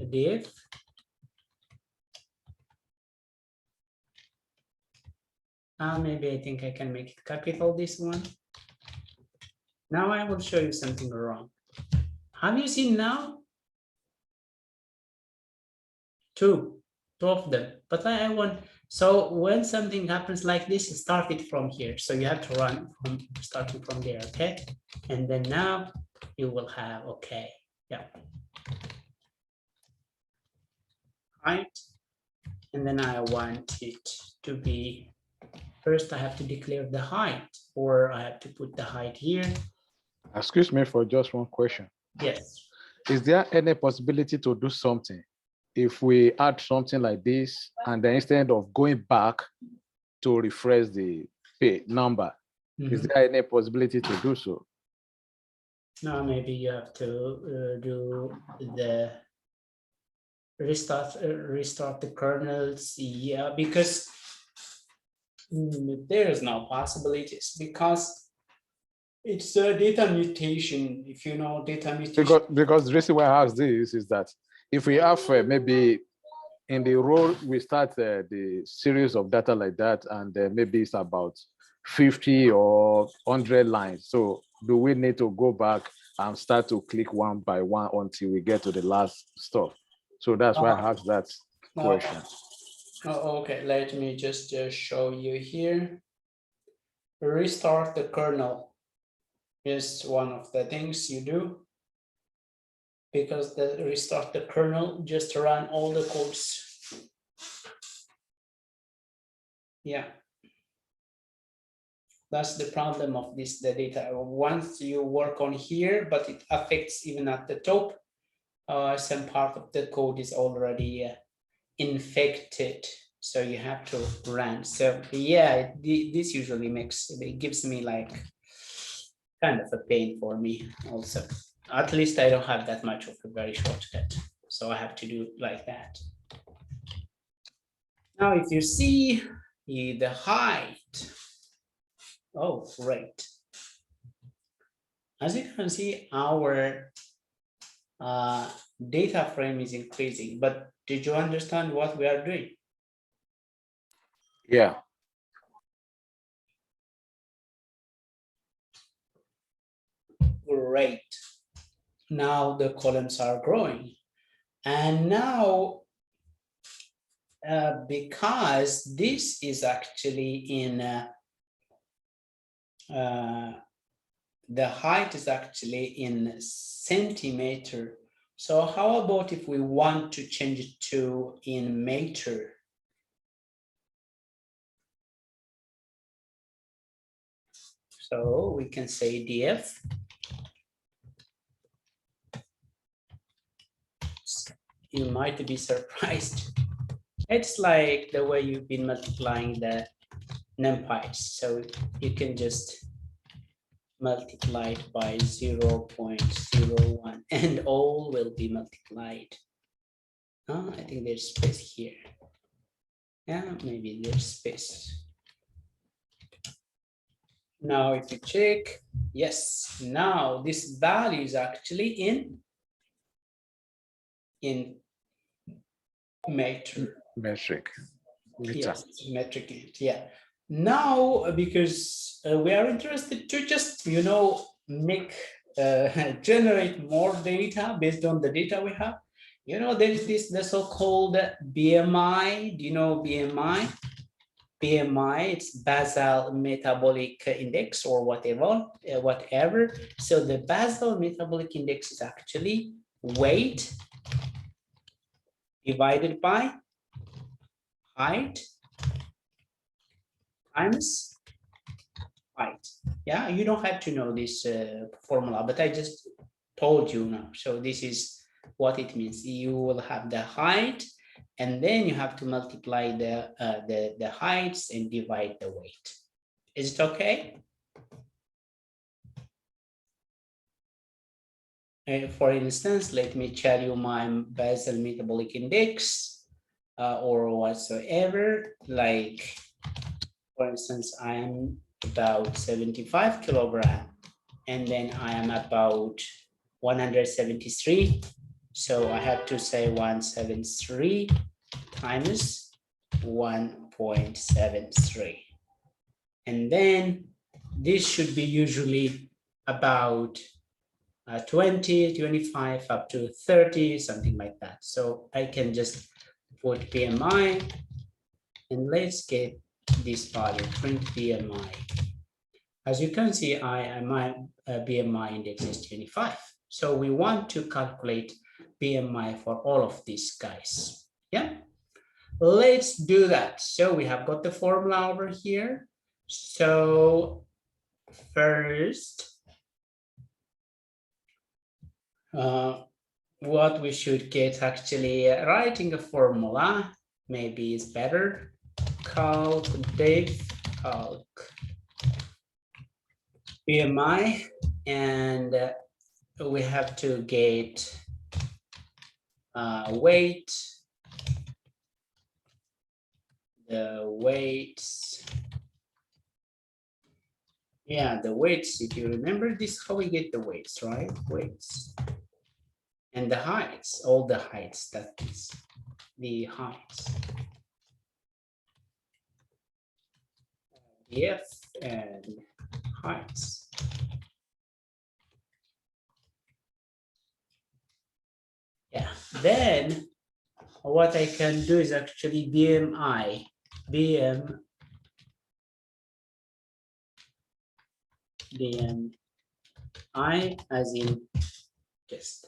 S1: Div. Maybe I think I can make it capital, this one. Now I will show you something wrong. Have you seen now? Two of them, but I want, so when something happens like this, start it from here. So you have to run from starting from there, okay? And then now you will have, okay, yeah. Height, and then I want it to be, first I have to declare the height, or I have to put the height here.
S2: Excuse me for just one question.
S1: Yes.
S2: Is there any possibility to do something if we add something like this and then instead of going back to refresh the number, is there any possibility to do so?
S1: Now maybe you have to do the restart the kernels, yeah, because there is no possibilities, because it's a data mutation. If you know data mutation,
S2: because the reason why I ask this is that if we have maybe in the row we start the series of data like that, and maybe it's about 50 or 100 lines, so do we need to go back and start to click one by one until we get to the last stuff? So that's why I asked that question.
S1: Oh, okay, let me just show you here. Restart the kernel is one of the things you do, because the restart the kernel just run all the codes. Yeah. That's the problem of this, the data. Once you work on here, but it affects even at the top, some part of the code is already infected. So you have to run. So yeah, this usually it gives me like kind of a pain for me also. At least I don't have that much of a very shortcut. So I have to do like that. Now, if you see the height, oh, great. As you can see, our data frame is increasing, but did you understand what we are doing?
S2: Yeah.
S1: Great. Now the columns are growing. And now, because this is actually in, the height is actually in centimeter. So how about if we want to change it to in meter? So we can say df. You might be surprised. It's like the way you've been multiplying the numpys. So you can just multiply it by 0.01 and all will be multiplied. Oh, I think there's space here. Yeah, maybe there's space. Now, if you check, yes, now this value is actually in meter.
S2: Metric. Meter.
S1: Yes, metric unit. Yeah. Now, because we are interested to just, make generate more data based on the data we have. There is the so-called BMI. Do you know BMI? BMI, it's basal metabolic index or whatever. So the basal metabolic index is actually weight divided by height times height. Yeah, you don't have to know this formula, but I just told you now. So this is what it means. You will have the height, and then you have to multiply the heights and divide the weight. Is it okay? For instance, let me tell you my basal metabolic index or whatsoever. Like, for instance, I am about 75 kilogram, and then I am about 173. So I have to say 173 times 1.73. And then this should be usually about 20, 25, up to 30, something like that. So I can just put BMI, and let's get this value, print BMI. As you can see, my BMI index is 25. So we want to calculate BMI for all of these guys. Yeah, let's do that. So we have got the formula over here. So first, what we should get, actually writing a formula maybe is better. Calc diff calc BMI, and we have to get weight, the weights. Yeah, the weights, if you remember this, how we get the weights, right? Weights. And the heights, all the heights, that is the heights. Df and heights. Yeah, then what I can do is actually BMI as in just.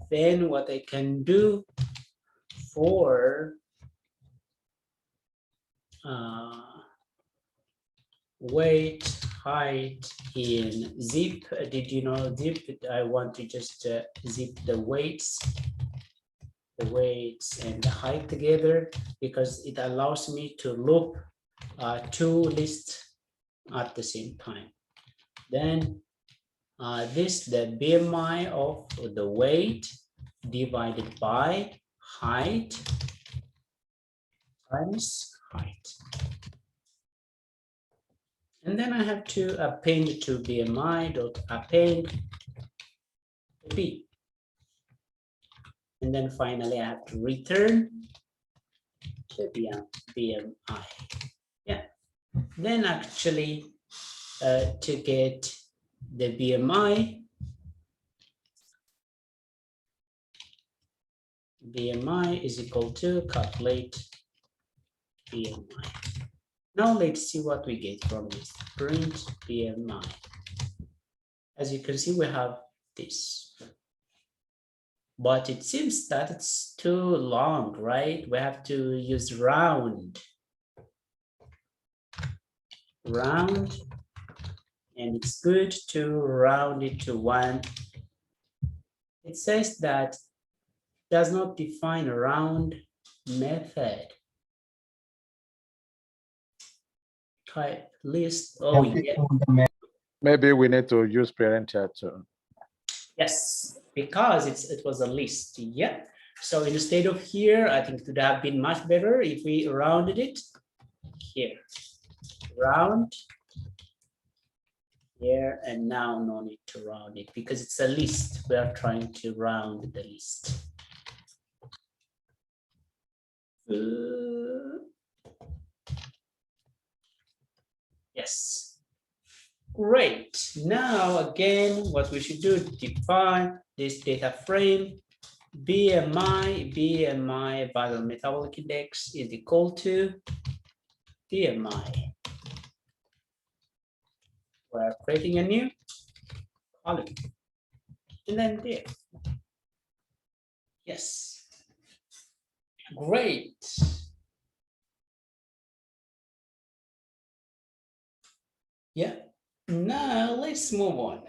S1: Then what I can do for weight, height in zip. Did you know zip? I want to just zip the weights and the height together, because it allows me to loop two lists at the same time. Then this, the BMI of the weight divided by height times height. And then I have to append to BMI dot append B. And then finally I have to return the BMI. Yeah. Then actually to get the BMI is equal to calculate BMI. Now let's see what we get from this. Print BMI. As you can see, we have this. But it seems that it's too long, right? We have to use round. Round. And it's good to round it to 1. It says that does not define a round method. Type list. Oh, yeah.
S2: Maybe we need to use parental too.
S1: Yes, because it was a list. Yeah. So instead of here, I think it would have been much better if we rounded it here. Round here, and now no need to round it because it's a list. We are trying to round the list. Yes. Great. Now again, what we should do, define this data frame. BMI basal metabolic index is equal to BMI. We're creating a new column. And then there. Yes. Great. Yeah. Now let's move on.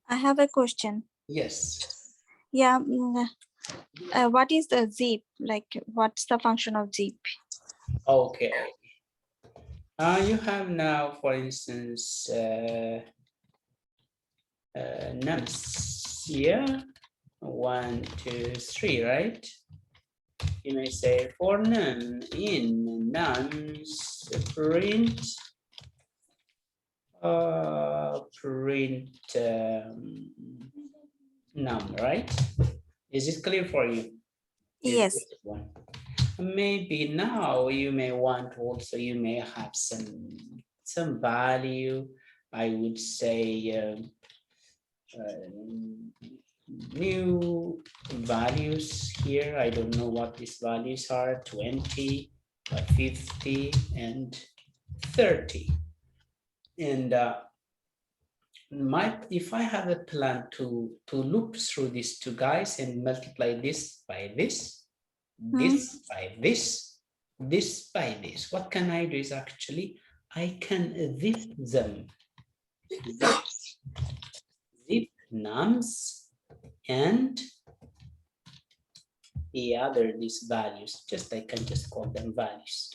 S6: I have a question.
S1: Yes.
S6: Yeah. What is the zip? Like, what's the function of zip?
S1: Okay. You have now, for instance, nums here, 1, 2, 3, right? You may say for num in nums print num, right? Is it clear for you?
S6: Yes.
S1: One. Maybe now you may want also, you may have some value. I would say new values here. I don't know what these values are, 20, 50, and 30. And if I have a plan to loop through these two guys and multiply this by this, this by this, this by this, what can I do is actually I can zip them. Zip nums and the other these values. Just I can just call them values.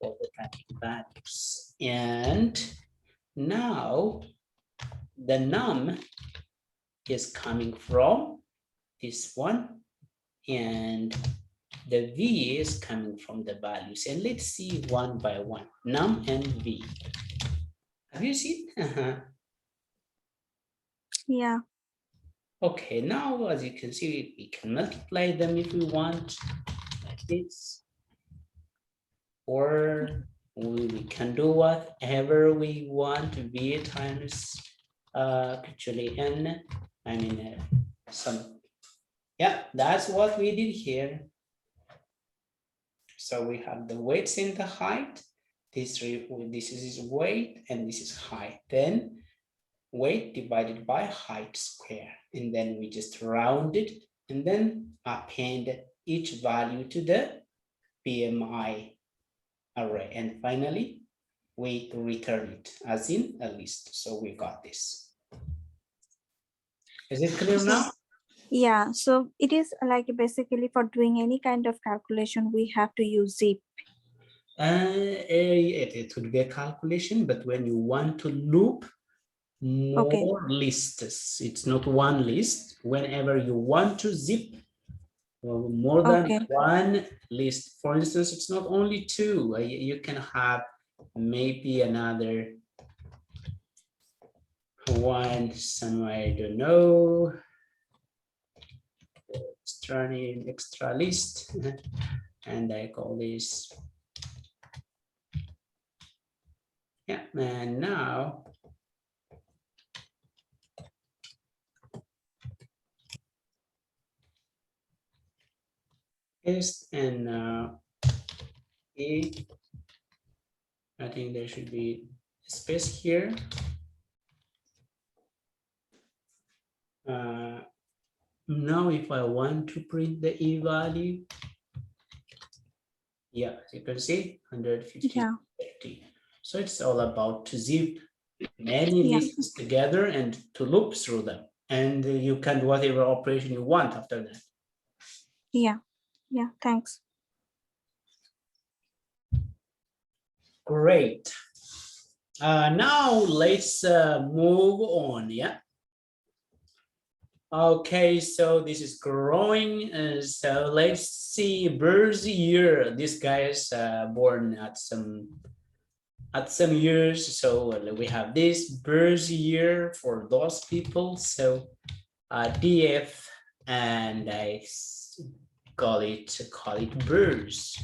S1: All the time values. And now the num is coming from this one, and the v is coming from the values. And let's see one by one, num and v. Have you seen?
S6: Yeah.
S1: Okay, now as you can see, we can multiply them if we want, like this. Or we can do whatever we want, v times actually n, I mean some. Yeah, that's what we did here. So we have the weights and the height. This is weight and this is height. Then weight divided by height square. And then we just round it and then append each value to the BMI array. And finally, we return it as in a list. So we got this. Is it clear now?
S6: Yeah, so it is like basically for doing any kind of calculation, we have to use zip.
S1: It would be a calculation, but when you want to loop more lists, it's not one list. Whenever you want to zip more than one list, for instance, it's not only two. You can have maybe another one somewhere, I don't know. Extra list, and I call this. Yeah, and now is and I think there should be space here. Now if I want to print the e value, yeah, as you can see 150.
S6: Yeah.
S1: So it's all about to zip many lists together and to loop through them, and you can do whatever operation you want after that.
S6: Yeah, thanks.
S1: Great. Now let's move on. Yeah. Okay, so this is growing. So let's see birth year. This guy is born at some years. So we have this birth year for those people. So DF, and I call it birth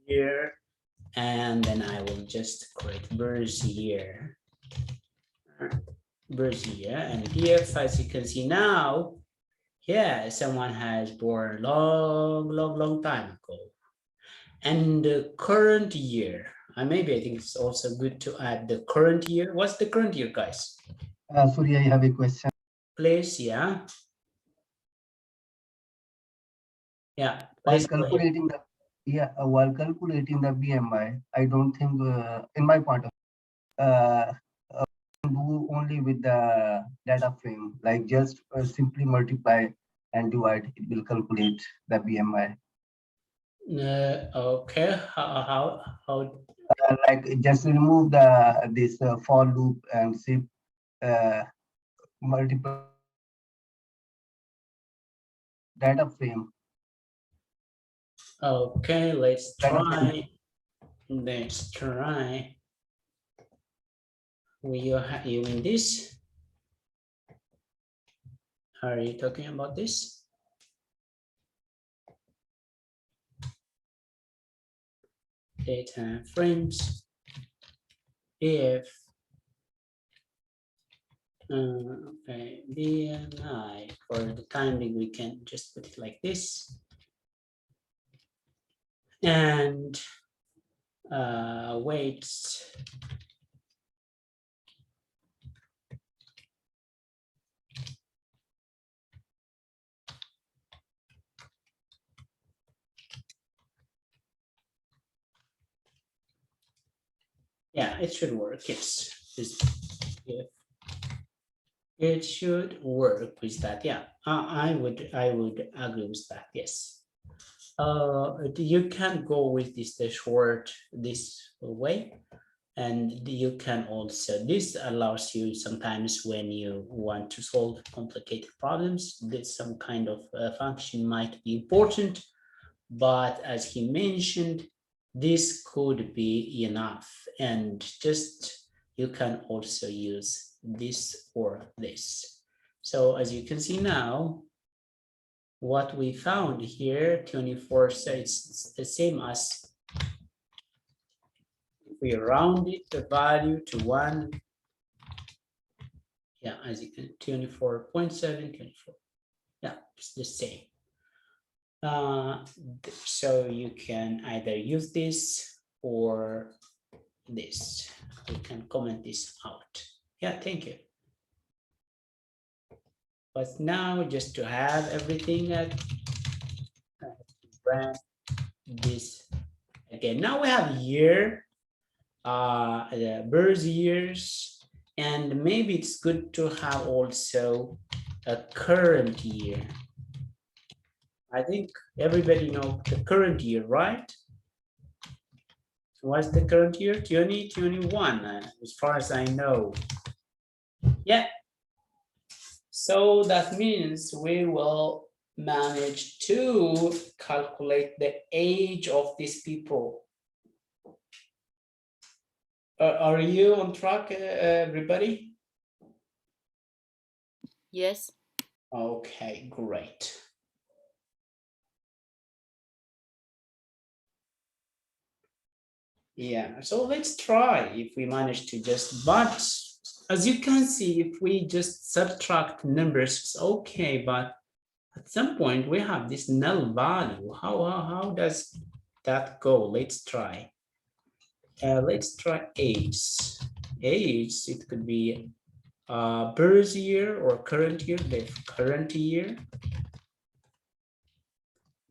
S1: year, and then I will just create birth year. And DF, as you can see now, yeah, someone has born long time ago. And the current year, maybe I think it's also good to add the current year. What's the current year, guys?
S7: Sorry, I have a question.
S1: Please, yeah. Yeah.
S7: While calculating the BMI, I don't think, in my point of do only with the data frame, like just simply multiply and divide, it will calculate the BMI.
S1: Okay, how?
S7: Like just remove this for loop and zip, multiply data frame.
S1: Okay, let's try. You mean this? Are you talking about this? Data frames. If okay, BMI, for the time being, we can just put it like this. And weights. Yeah, it should work. Yes, it should work with that. Yeah, I would agree with that. Yes. You can go with this way, and you can also, this allows you sometimes when you want to solve complicated problems, that some kind of function might be important, but as he mentioned, this could be enough, and just you can also use this or this. So as you can see now, what we found here, 24, so it's the same as if we rounded the value to 1. Yeah, as you can, 24.7, 24. Yeah, it's the same. So you can either use this or this. You can comment this out. Yeah, thank you. But now, just to have everything run this again. Now we have year, the birth years, and maybe it's good to have also a current year. I think everybody knows the current year, right? What's the current year? 2021, as far as I know. Yeah. So that means we will manage to calculate the age of these people. Are you on track, everybody?
S3: Yes.
S1: Okay, great. Yeah, so let's try if we manage to just, but as you can see, if we just subtract numbers, it's okay, but at some point we have this null value. How does that go? Let's try. Let's try age. Age, it could be birth year or current year, the current year,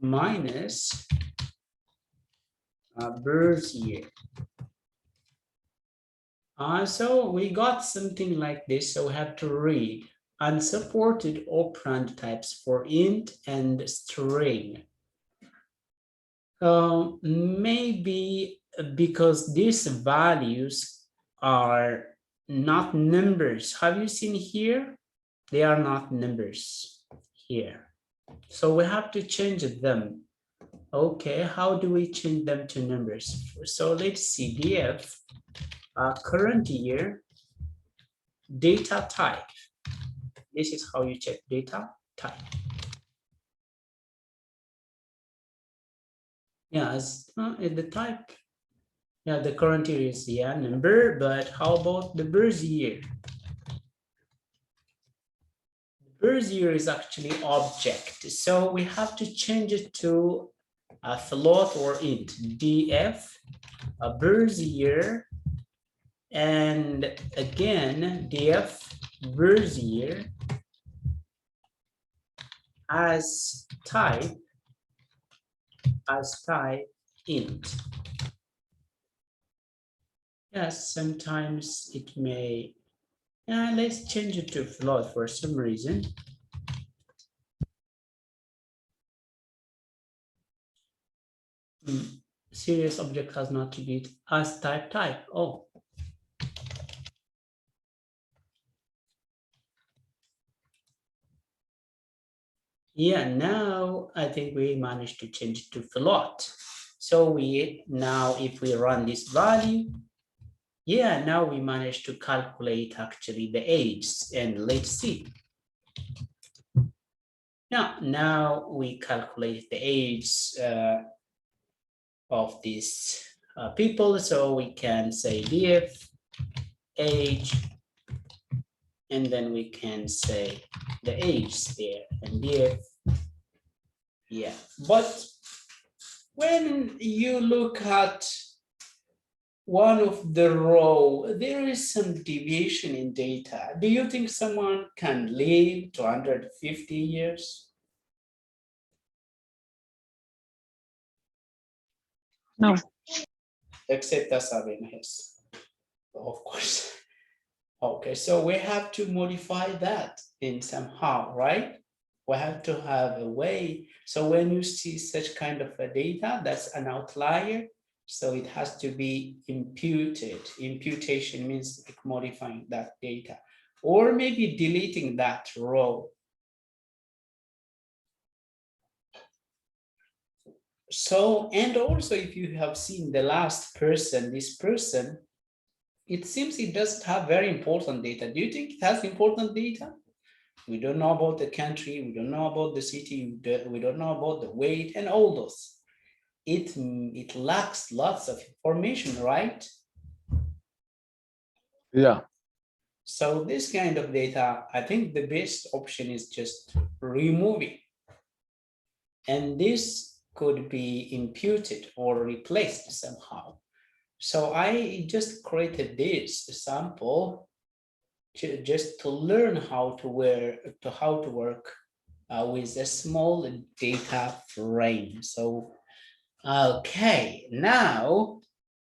S1: minus birth year. So we got something like this, so we have to read unsupported operand types for int and string. Maybe because these values are not numbers. Have you seen here? They are not numbers here. So we have to change them. Okay, how do we change them to numbers? So let's see, df current year data type. This is how you check data type. Yeah, as the type. Yeah, the current year is number, but how about the birth year? The birth year is actually object, so we have to change it to a float or int. Df a birth year, and again df birth year as type int. Yes, sometimes it may, let's change it to float for some reason. Serious object has not to be as type. Oh. Yeah, now I think we managed to change it to float. So we now, if we run this value, yeah, now we managed to calculate actually the age, and let's see. Now we calculate the age of these people, so we can say df age, and then we can say the age there, and df, yeah. But when you look at one of the row, there is some deviation in data. Do you think someone can live 250 years?
S8: No.
S1: Except Asabin, yes, of course. Okay, so we have to modify that in somehow, right? We have to have a way. So when you see such kind of a data, that's an outlier. So it has to be imputed. Imputation means like modifying that data, or maybe deleting that row. So, and also if you have seen the last person, this person, it seems it doesn't have very important data. Do you think it has important data? We don't know about the country, we don't know about the city, we don't know about the weight and all those. It lacks lots of information, right?
S2: Yeah.
S1: So this kind of data, I think the best option is just removing. And this could be imputed or replaced somehow. So I just created this sample just to learn how to work with a small data frame. So, okay, now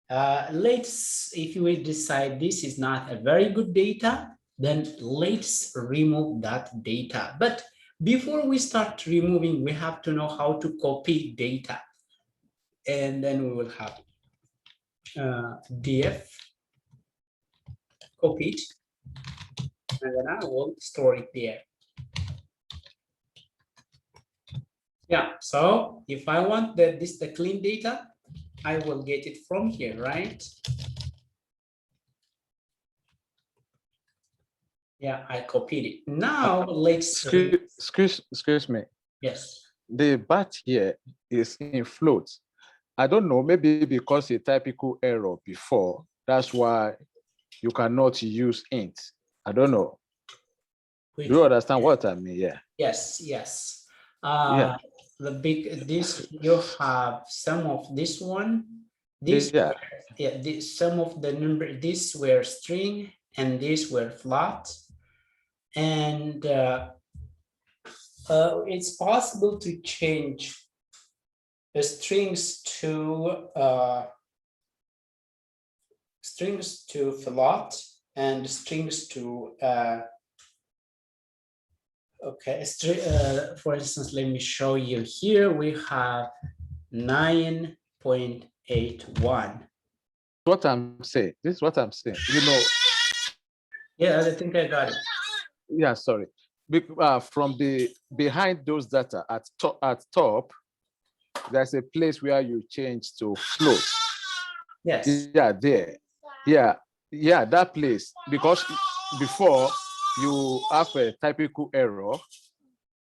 S1: if we decide this is not a very good data, then let's remove that data. But before we start removing, we have to know how to copy data. And then we will have df copy it, and then I will store it there. Yeah, so if I want the clean data, I will get it from here, right? Yeah, I copied it. Now let's
S2: Excuse me.
S1: yes.
S2: The bat here is in float. I don't know, maybe because a typical error before, that's why you cannot use int. I don't know. Do you understand what I mean? Yeah.
S1: Yes, yes.
S2: Yeah.
S1: This you have some of this one. This
S2: Yeah.
S1: some of the number. These were string and these were float, and it's possible to change the strings to float and strings to okay, for instance, let me show you here. We have 9.81.
S2: What I'm saying. This is what I'm saying. You know.
S1: Yeah, I think I got it.
S2: Yeah, sorry. From the behind those data at top, there's a place where you change to float.
S1: Yes.
S2: Yeah, there. Yeah, that place. Because before you have a typical error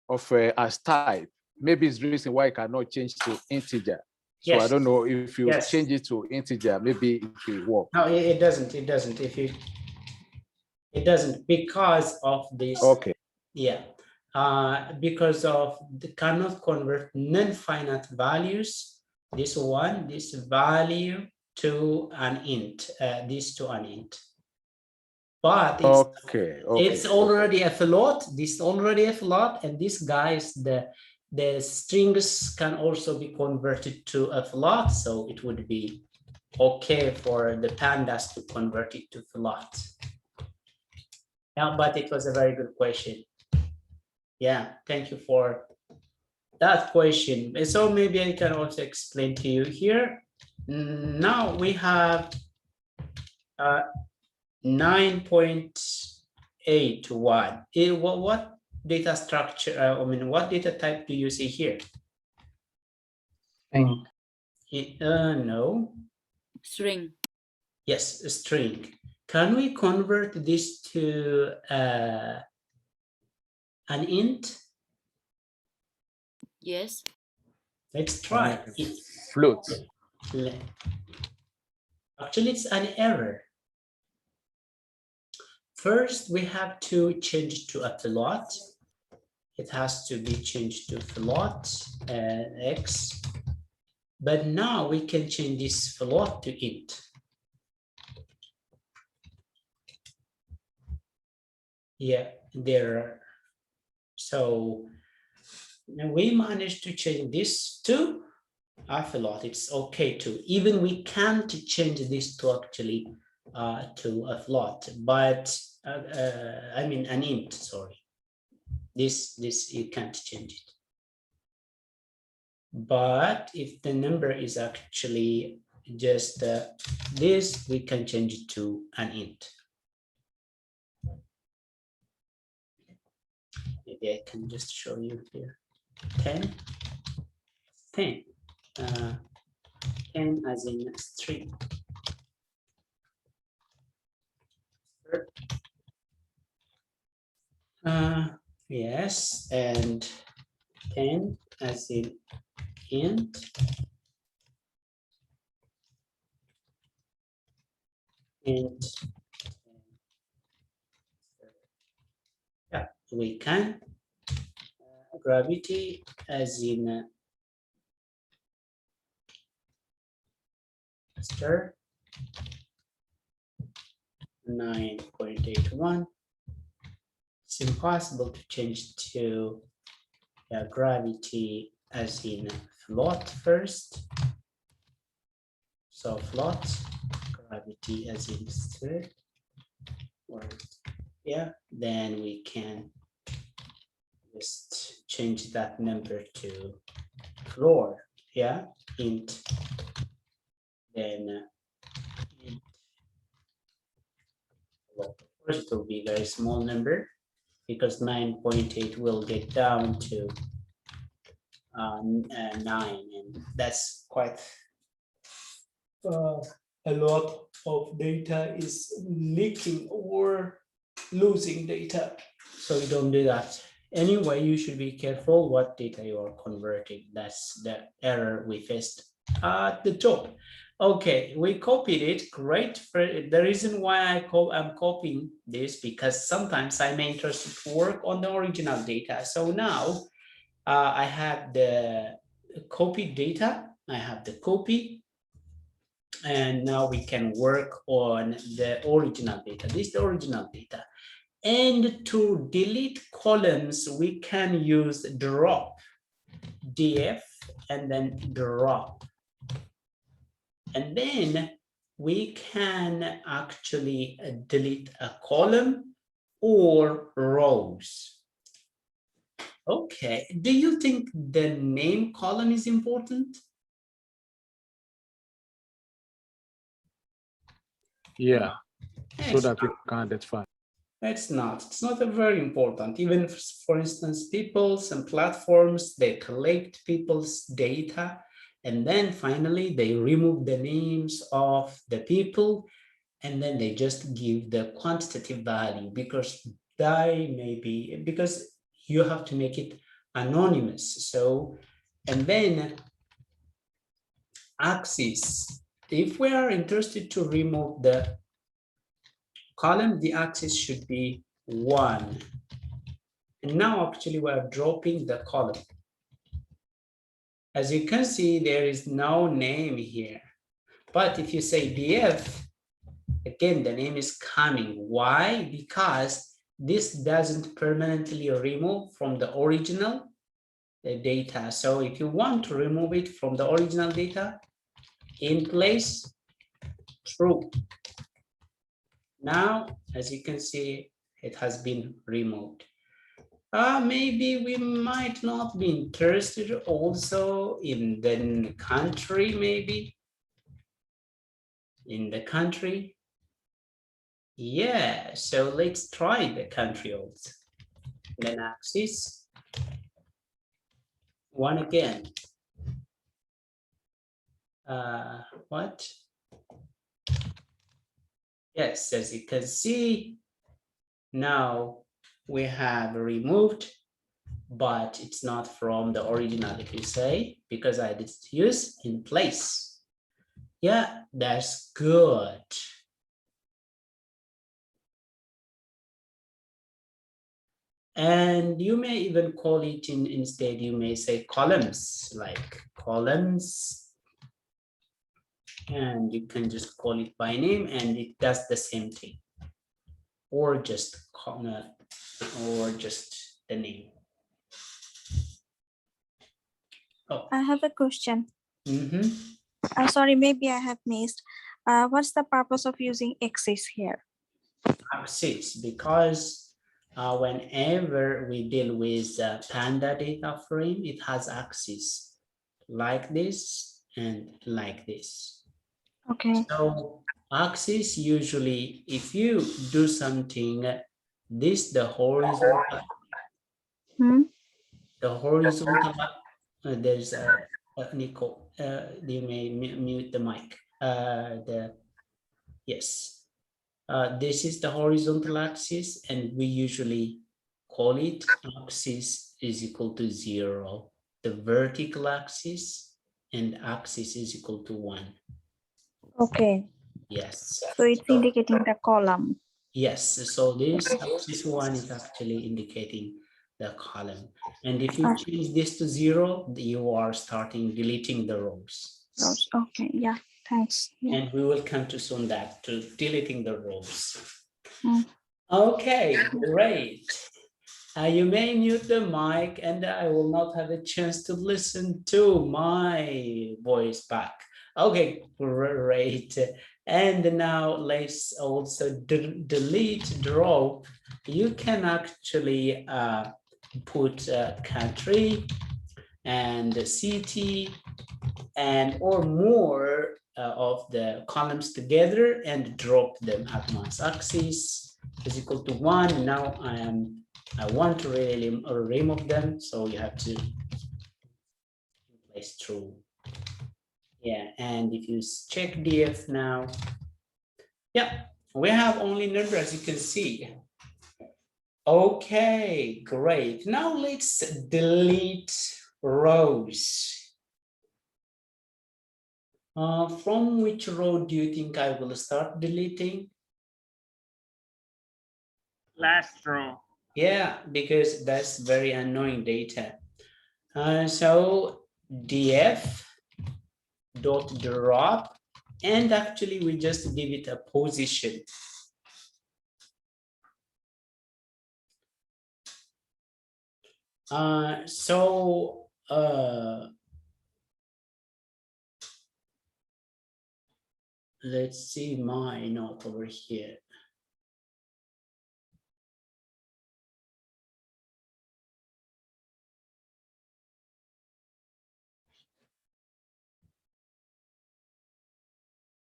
S2: of as type. Maybe it's the reason why I cannot change to integer. So
S1: Yes.
S2: I don't know if you
S1: Yes.
S2: change it to integer, maybe it will work.
S1: No, it doesn't. It doesn't. It doesn't because of this.
S2: Okay.
S1: Yeah. Because of the cannot convert non-finite values. This value to an int. This to an int. But it's already a float. This is already a float, and this guys the strings can also be converted to a float, so it would be okay for the pandas to convert it to float. Yeah, but it was a very good question. Yeah, thank you for that question. So maybe I can also explain to you here. Now we have 9.81. What data structure, what data type do you see here?
S7: String.
S1: No.
S3: String.
S1: Yes, a string. Can we convert this to an int?
S3: Yes.
S1: Let's try.
S4: Float.
S1: Actually, it's an error. First, we have to change to a float. It has to be changed to float x. But now we can change this float to int. Yeah, there. So we managed to change this to a float. It's okay too. Even we can't change this to actually to a float, but I mean an int. Sorry, this you can't change it. But if the number is actually just this, we can change it to an int. Maybe I can just show you here. 10 as in string. Yes, and 10 as in int. Int. Yeah, we can. Gravity as in star 9.81. It's impossible to change to gravity as in float first. So float, gravity as in stir, or yeah, then we can just change that number to floor, yeah, int, then int. Well, of course it will be a very small number because 9.8 will get down to 9, and that's quite a lot of data is leaking or losing data. So you don't do that. Anyway, you should be careful what data you are converting. That's the error we faced at the top. Okay, we copied it. Great. The reason why I'm copying this because sometimes I'm interested to work on the original data. So now I have the copied data. I have the copy. And now we can work on the original data. This is the original data. And to delete columns, we can use drop, df, and then drop. And then we can actually delete a column or rows. Okay, do you think the name column is important?
S4: Yeah, so
S1: It's
S4: that we can identify.
S1: It's not a very important. Even for instance, people, some platforms, they collect people's data and then finally they remove the names of the people and then they just give the quantitative value because because you have to make it anonymous. So, and then axis, if we are interested to remove the column, the axis should be 1. And now actually we are dropping the column. As you can see, there is no name here. But if you say df, again, the name is coming. Why? Because this doesn't permanently remove from the original data. So if you want to remove it from the original data, in place, true. Now, as you can see, it has been removed. Maybe we might not be interested also in the country, maybe. In the country. Yeah, so let's try the country also. Then axis. 1 again. What? Yes, as you can see, now we have removed, but it's not from the original, if you say, because I did use in place. Yeah, that's good. And you may even call it instead, you may say columns, like columns. And you can just call it by name and it does the same thing. Or just the name. Oh.
S6: I have a question.
S1: Mm-hmm.
S6: Sorry, maybe I have missed. What's the purpose of using axis here?
S1: Axis, because whenever we deal with Panda data frame, it has axis like this and like this.
S6: Okay.
S1: So axis usually, if you do something, the horizontal, the horizontal, there's a Nico, you may mute the mic. Yes, this is the horizontal axis, and we usually call it axis is equal to 0. The vertical axis and axis is equal to 1.
S6: Okay.
S1: Yes.
S6: So it's indicating the column.
S1: Yes, so this axis 1 is actually indicating the column. And if you change this to 0, you are starting deleting the rows.
S6: Okay, yeah, thanks. Yeah.
S1: And we will come to soon that to deleting the rows. Okay, great. You may mute the mic and I will not have a chance to listen to my voice back. Okay, great. And now let's also delete draw. You can actually put country and city and or more of the columns together and drop them at once. Axis is equal to 1. Now I want to really remove them, so you have to place true. Yeah, and if you check df now, yeah, we have only number, as you can see. Okay, great. Now let's delete rows. From which row do you think I will start deleting?
S5: Last row.
S1: Yeah, because that's very annoying data. So df dot drop, and actually we just give it a position. Let's see my note over here.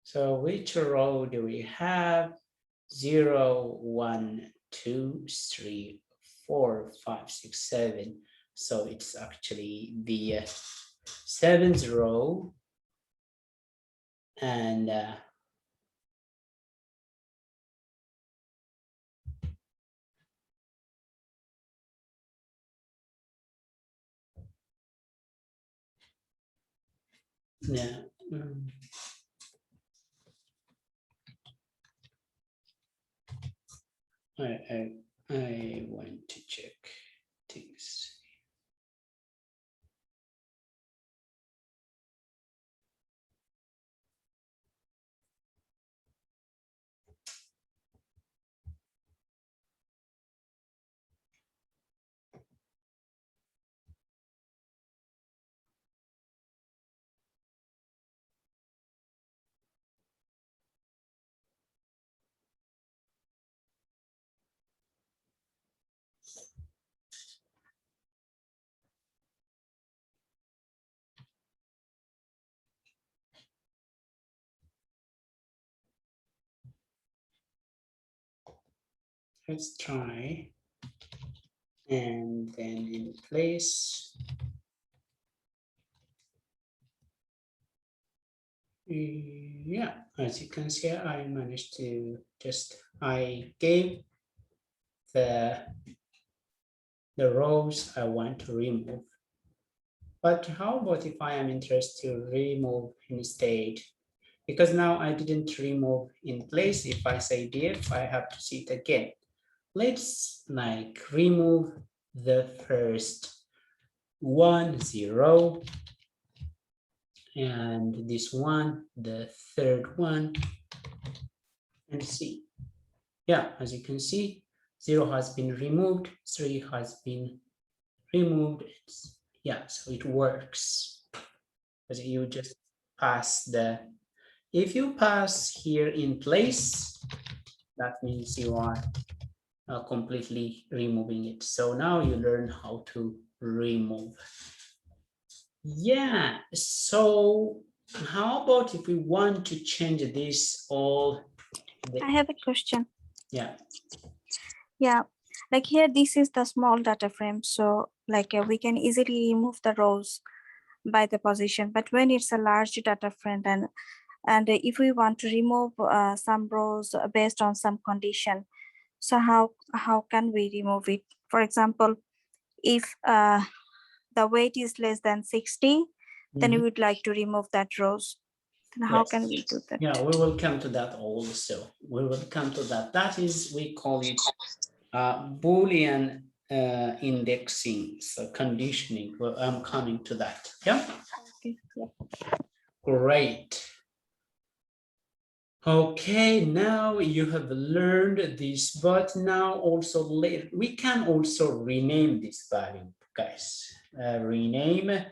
S1: So which row do we have? 0, 1, 2, 3, 4, 5, 6, 7. So it's actually the 7th row. And yeah. I want to check things. Let's try. And then in place. Yeah, as you can see, I managed to I gave the rows I want to remove. But how about if I am interested to remove instead? Because now I didn't remove in place. If I say div, I have to see it again. Let's like remove the first 1, 0, and this one, the third one, and see. Yeah, as you can see, 0 has been removed, 3 has been removed. Yeah, so it works. Because you just pass if you pass here in place, that means you are completely removing it. So now you learn how to remove. Yeah, so how about if we want to change this all?
S6: I have a question.
S1: Yeah.
S6: Yeah, like here, this is the small data frame. So like we can easily remove the rows by the position, but when it's a large data frame and if we want to remove some rows based on some condition, so how can we remove it? For example, if the weight is less than 60, then we would like to remove that rows. Then how can we do that?
S1: Yeah, we will come to that also. We will come to that. That is, we call it Boolean indexing, so conditioning. Well, I'm coming to that. Yeah.
S6: Okay. Yeah.
S1: Great. Okay, now you have learned this, but now also later we can also rename this value, guys. Rename,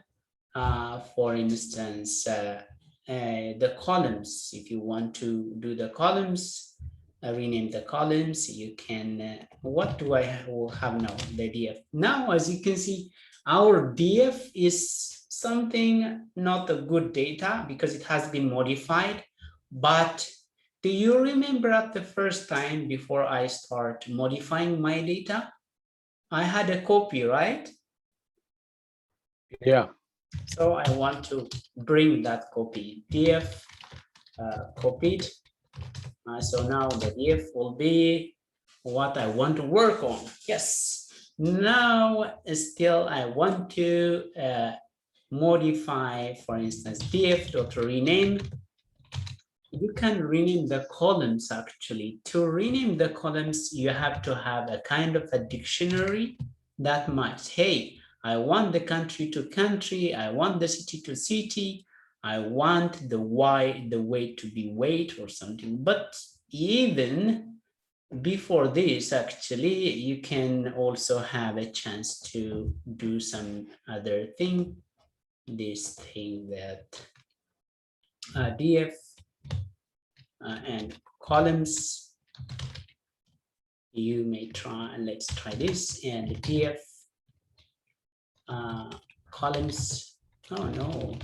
S1: for instance, the columns. If you want to do the columns, rename the columns, you can, what do I have now? The DF. Now, as you can see, our DF is something not a good data because it has been modified. But do you remember at the first time before I start modifying my data, I had a copy, right?
S2: Yeah.
S1: So I want to bring that copy, df copied. So now the df will be what I want to work on. Yes. Now still I want to modify, for instance, df.rename. You can rename the columns actually. To rename the columns, you have to have a kind of a dictionary that might, hey, I want the country to country, I want the city to city, I want the weight to be weight or something. But even before this, actually, you can also have a chance to do some other thing. This thing that df and columns, you may try, and let's try this, and df columns. Oh no,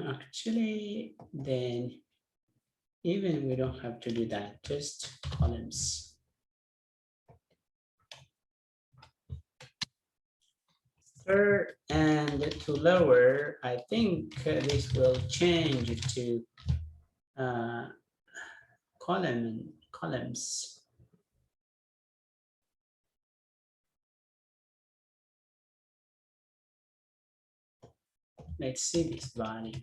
S1: actually then even we don't have to do that, just columns. Third and to lower, I think this will change to columns. Let's see this value.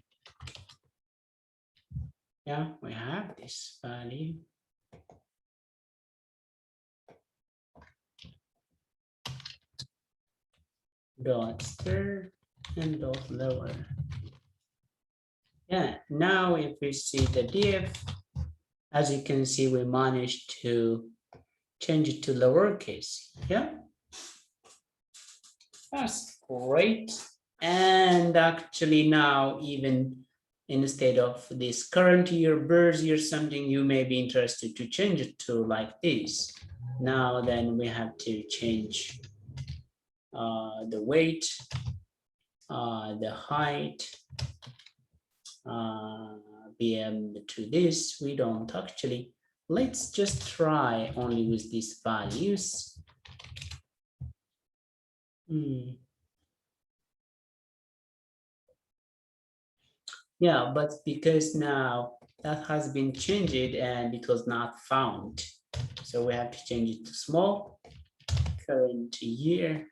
S1: Yeah, we have this value. Dot third and dot lower. Yeah, now if we see the div, as you can see, we managed to change it to lowercase. Yeah, that's great. And actually now, even instead of this current year, birth year, something you may be interested to change it to like this. Now then we have to change the weight, the height, BM to this. We don't actually. Let's just try only with these values. Yeah, but because now that has been changed and it was not found, so we have to change it to small. Current year.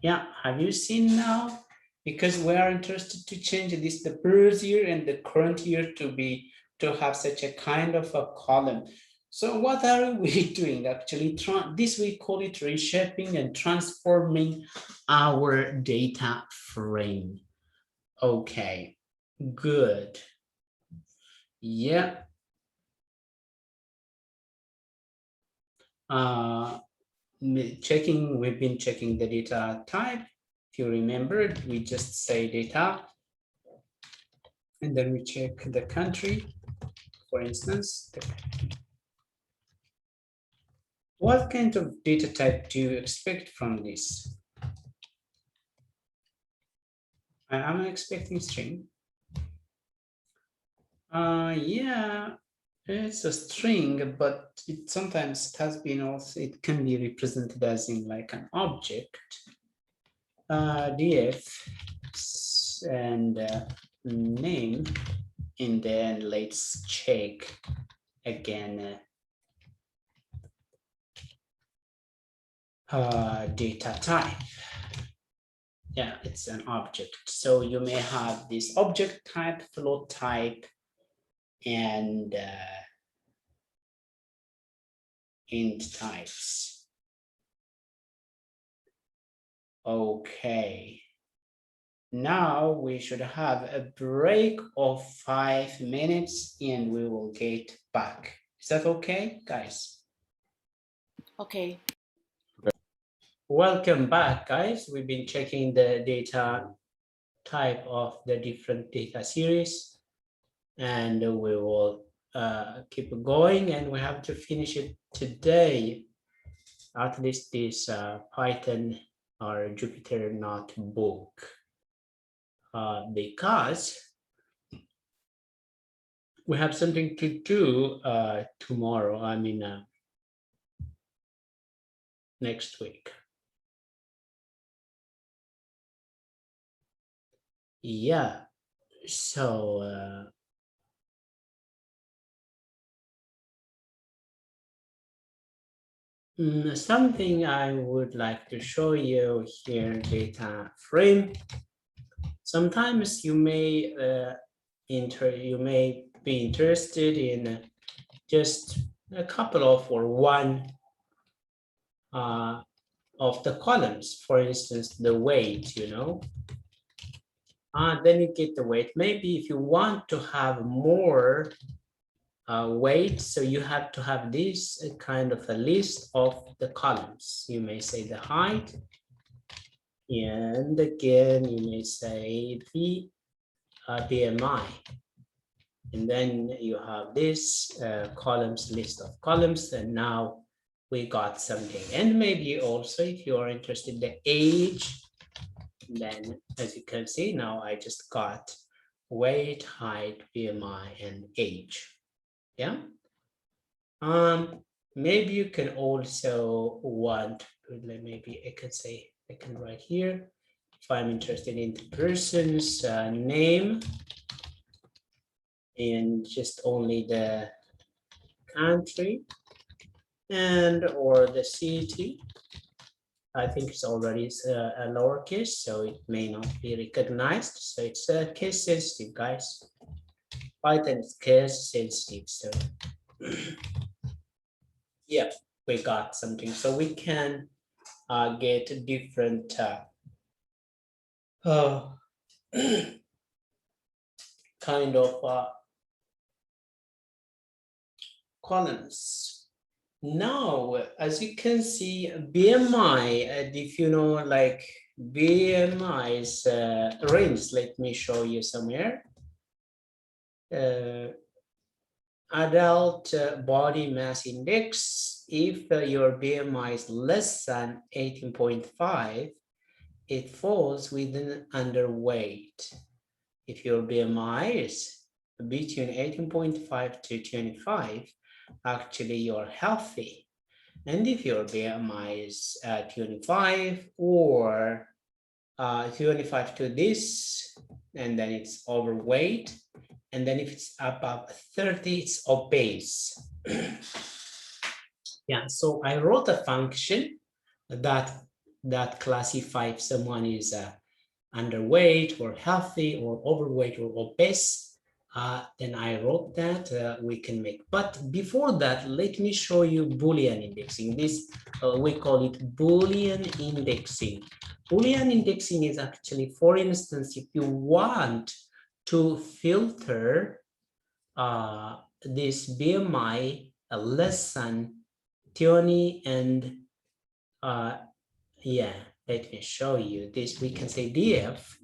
S1: Yeah, have you seen now? Because we are interested to change this, the birth year and the current year to have such a kind of a column. So what are we doing actually? This we call it reshaping and transforming our data frame. Okay, good. Yeah. We've been checking the data type. If you remember, we just say data, and then we check the country, for instance. What kind of data type do you expect from this? I'm expecting string. Yeah, it's a string, but it sometimes has been also, it can be represented as in like an object. df and name, and then let's check again data type. Yeah, it's an object. So you may have this object type, float type, and int types. Okay. Now we should have a break of 5 minutes and we will get back. Is that okay, guys?
S3: Okay.
S1: Welcome back, guys. We've been checking the data type of the different data series, and we will keep going, and we have to finish it today, at least this Python or Jupyter notebook, because we have something to do tomorrow, I mean next week. Yeah, so something I would like to show you here, data frame. Sometimes you may be interested in just a couple of or one of the columns, for instance, the weight, you know. Then you get the weight. Maybe if you want to have more weight, so you have to have this kind of a list of the columns. You may say the height, and again, you may say the BMI. And then you have this columns, list of columns, and now we got something. And maybe also if you are interested in the age, then as you can see now, I just got weight, height, BMI, and age. Yeah. Maybe you can also want, maybe I could say, I can write here, if I'm interested in the person's name, and just only the country and or the city. I think it's already a lowercase, so it may not be recognized. So it's case sensitive, guys. Python is case sensitive. So yeah, we got something. So we can get different kind of columns. Now, as you can see, BMI, if you know, like BMI's range, let me show you somewhere. Adult body mass index, if your BMI is less than 18.5, it falls within underweight. If your BMI is between 18.5 to 25, actually you're healthy. And if your BMI is 25 or 25 to this, and then it's overweight, and then if it's above 30, it's obese. Yeah, so I wrote a function that classifies if someone is underweight or healthy or overweight or obese. Then I wrote that we can make. But before that, let me show you Boolean indexing. This we call it Boolean indexing. Boolean indexing is actually, for instance, if you want to filter this BMI less than 20 and yeah, let me show you this. We can say df,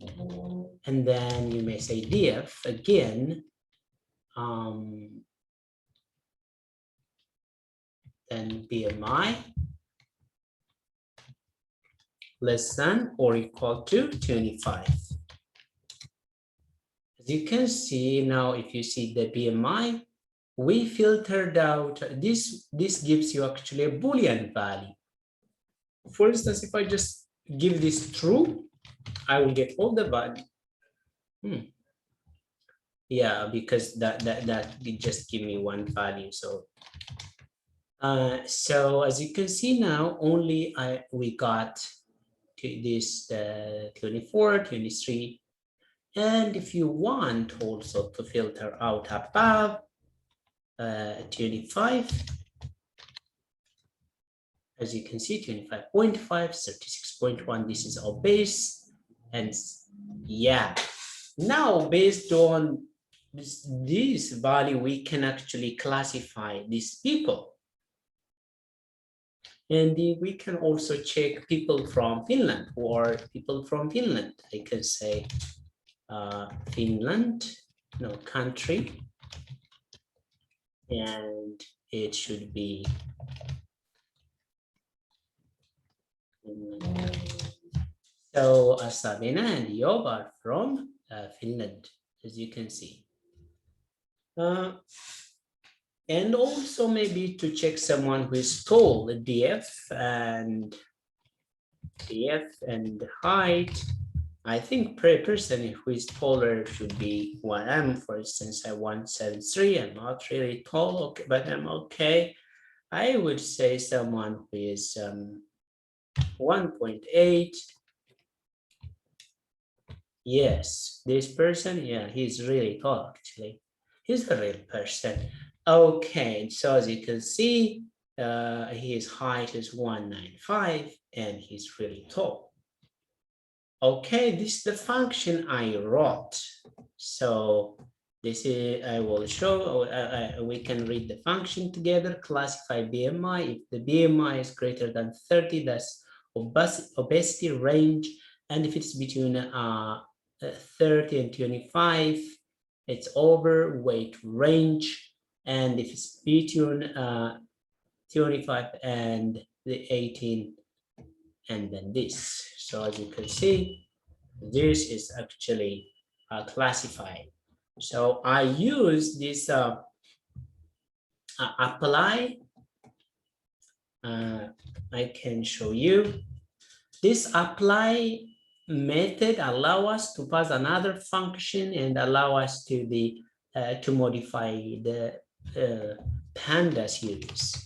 S1: and then you may say df again. Then BMI less than or equal to 25. As you can see now, if you see the BMI, we filtered out this. This gives you actually a Boolean value. For instance, if I just give this true, I will get all the value. Yeah, because that just give me one value. So so as you can see now, only we got to this 24, 23. And if you want also to filter out above 25, As you can see, 25.5, 36.1, this is our base. And yeah, now based on this value, we can actually classify these people. And we can also check people from Finland or people from Finland. I can say Finland, no, country. And it should be so Sabina and Job are from Finland, as you can see. And also maybe to check someone who is tall, DF and height. I think per person who is taller should be 1M. For instance, I 173. I'm not really tall, okay, but I'm okay. I would say someone who is 1.8. Yes, this person, yeah, he's really tall actually. He's a real person. Okay, so as you can see, his height is 195 and he's really tall. Okay, this is the function I wrote. So this is, I will show, we can read the function together, classify BMI. If the BMI is greater than 30, that's obesity range. And if it's between 30 and 25, it's overweight range. And if it's between 25 and the 18, and then this. So as you can see, this is actually classified. So I use this apply. I can show you. This apply method allow us to pass another function and allow us to modify the pandas use.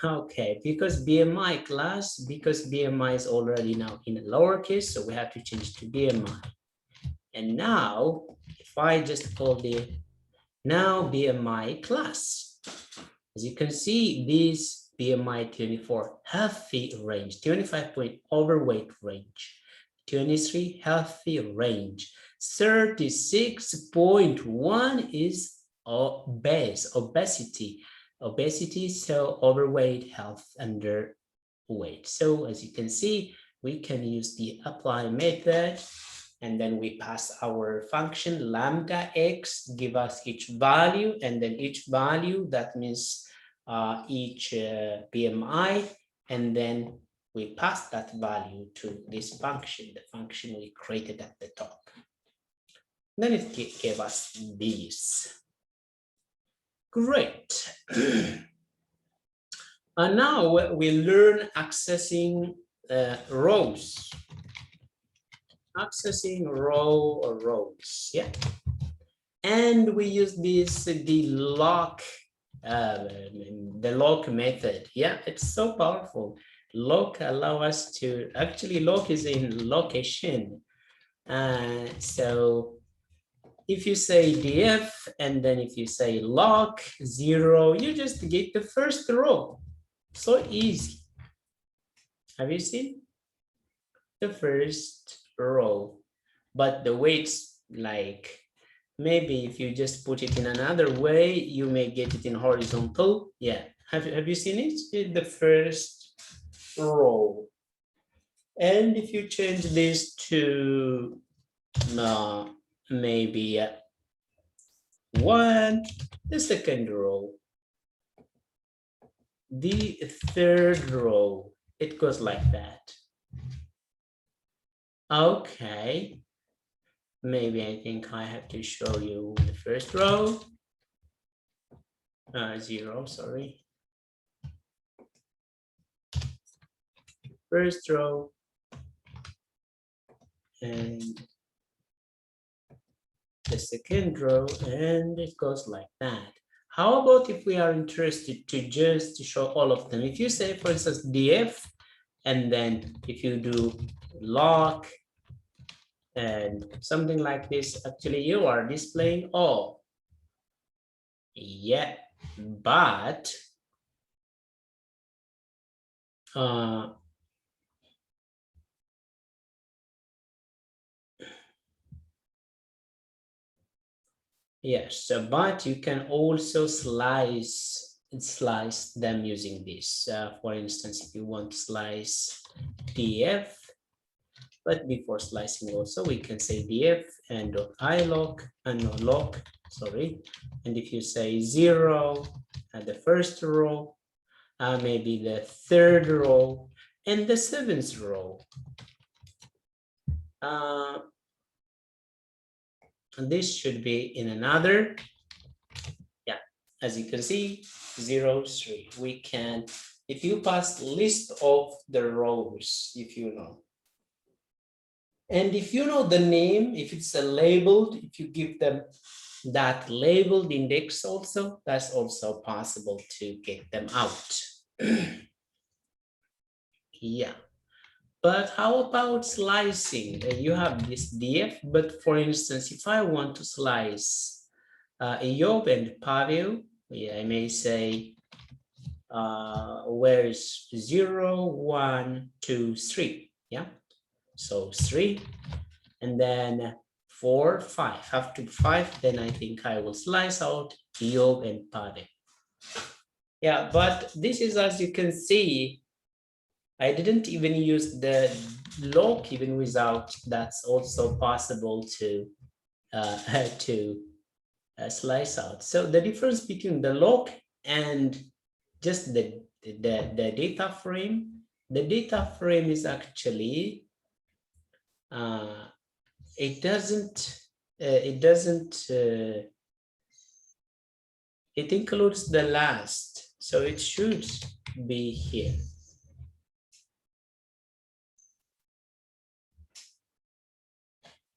S1: Okay, because BMI class, because BMI is already now in a lowercase, so we have to change to BMI. And now, if I just call the now BMI class, as you can see, this BMI 24 healthy range, 25 point overweight range, 23 healthy range, 36.1 is obesity, so overweight, health, underweight. So as you can see, we can use the apply method, and then we pass our function lambda x, give us each value, and then each value, that means each BMI, and then we pass that value to this function, the function we created at the top. Then it gave us this. Great. And now we learn accessing rows. Accessing row or rows, yeah. And we use this, the lock method. Yeah, it's so powerful. Lock allow us to, actually lock is in location. So if you say df and then if you say lock 0, you just get the first row. So easy. Have you seen the first row? But the weights, like maybe if you just put it in another way, you may get it in horizontal. Yeah, have you seen it? The first row. And if you change this to maybe 1, the second row, the third row, it goes like that. Okay, maybe I think I have to show you the first row. 0, sorry. First row and the second row, and it goes like that. How about if we are interested to just show all of them? If you say, for instance, df, and then if you do lock and something like this, actually you are displaying all. Yeah, but Yes, but you can also slice them using this. For instance, if you want to slice df, but before slicing also we can say df and .iloc and no loc, sorry. And if you say 0 at the first row, maybe the third row and the 7th row, and this should be in another, yeah, as you can see, 0, 3. We can, if you pass list of the rows, if you know, and if you know the name, if it's a labeled, if you give them that labeled index also, that's also possible to get them out. Yeah. But how about slicing? You have this df, but for instance, if I want to slice Eyob and Pavel, yeah, I may say, where is 0, 1, 2, 3, yeah? So 3, and then 4, 5, up to 5, then I think I will slice out Eyob and Pavel. Yeah, but this is, as you can see, I didn't even use the loc even without, that's also possible to slice out. So the difference between the loc and just the data frame, the data frame is actually, it includes the last, so it should be here.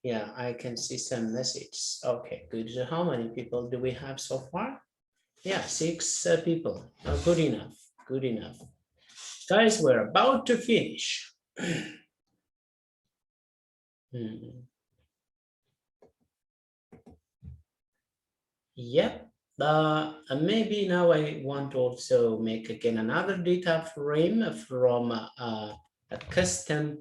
S1: Yeah, I can see some messages. Okay, good. So how many people do we have so far? Yeah, 6 people. Oh, good enough. Good enough. Guys, we're about to finish. Yep. Maybe now I want to also make again another data frame from a custom.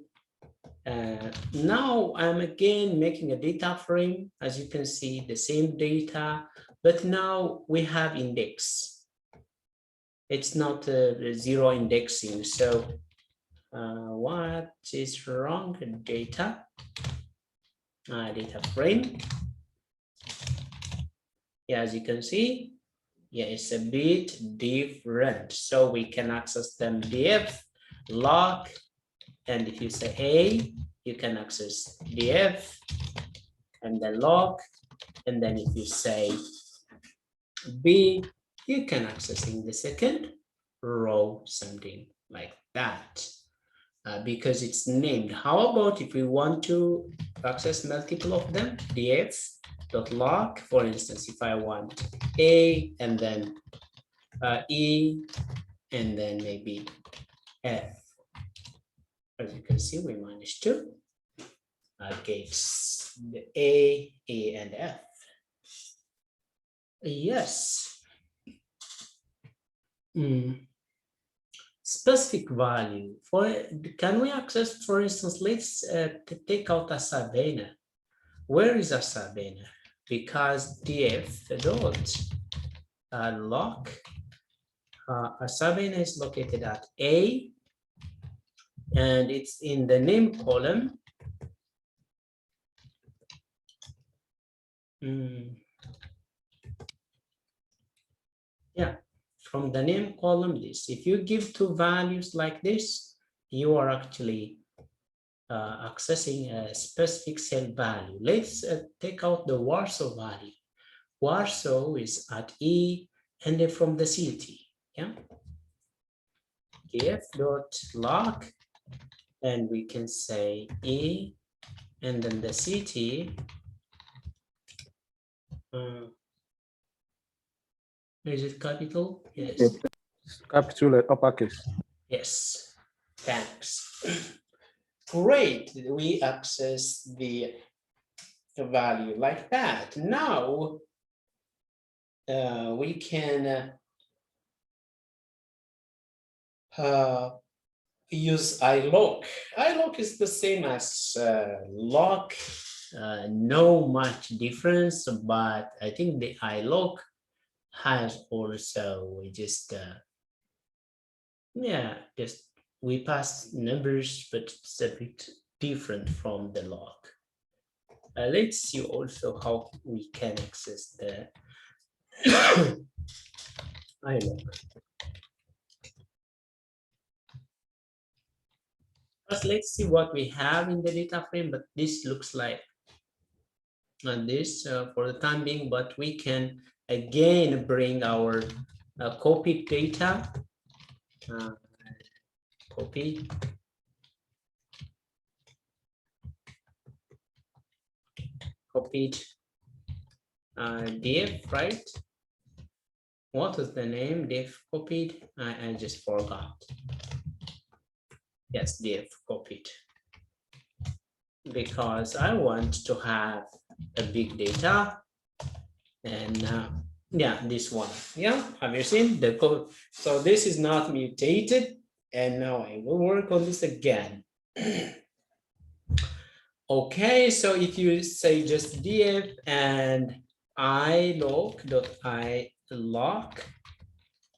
S1: Now I'm again making a data frame. As you can see, the same data, but now we have index. It's not 0 indexing. So what is wrong? Data, data frame. Yeah, as you can see, yeah, it's a bit different. So we can access them df, loc, and if you say A, you can access df and then loc, and then if you say B, you can access in the second row, something like that, because it's named. How about if we want to access multiple of them, df.loc, for instance, if I want A and then E and then maybe F. As you can see, we managed to get the A, and F. Yes. Specific value. Can we access, for instance, let's take out a Sabena. Where is a Sabena? Because df dot loc, a Sabena is located at A, and it's in the name column. Yeah, from the name column list. If you give 2 values like this, you are actually accessing a specific cell value. Let's take out the Warsaw value. Warsaw is at E, and then from the city, yeah. df.loc, and we can say E, and then the city. Is it capital? Yes.
S2: Capital uppercase.
S1: Yes. Thanks. Great. We access the value like that. Now we can use iLock. iLock is the same as lock. No much difference, but I think the iLock has also just just we pass numbers, but it's a bit different from the lock. Let's see also how we can access the iLock. First, let's see what we have in the data frame, but this looks like this for the time being, but we can again bring our copied data, copy, copied div, right? What is the name? Div copied. I just forgot. Yes, div copied. Because I want to have a big data, and yeah, this one. Yeah, have you seen the code? So this is not mutated, and now I will work on this again. Okay, so if you say just div and iLock,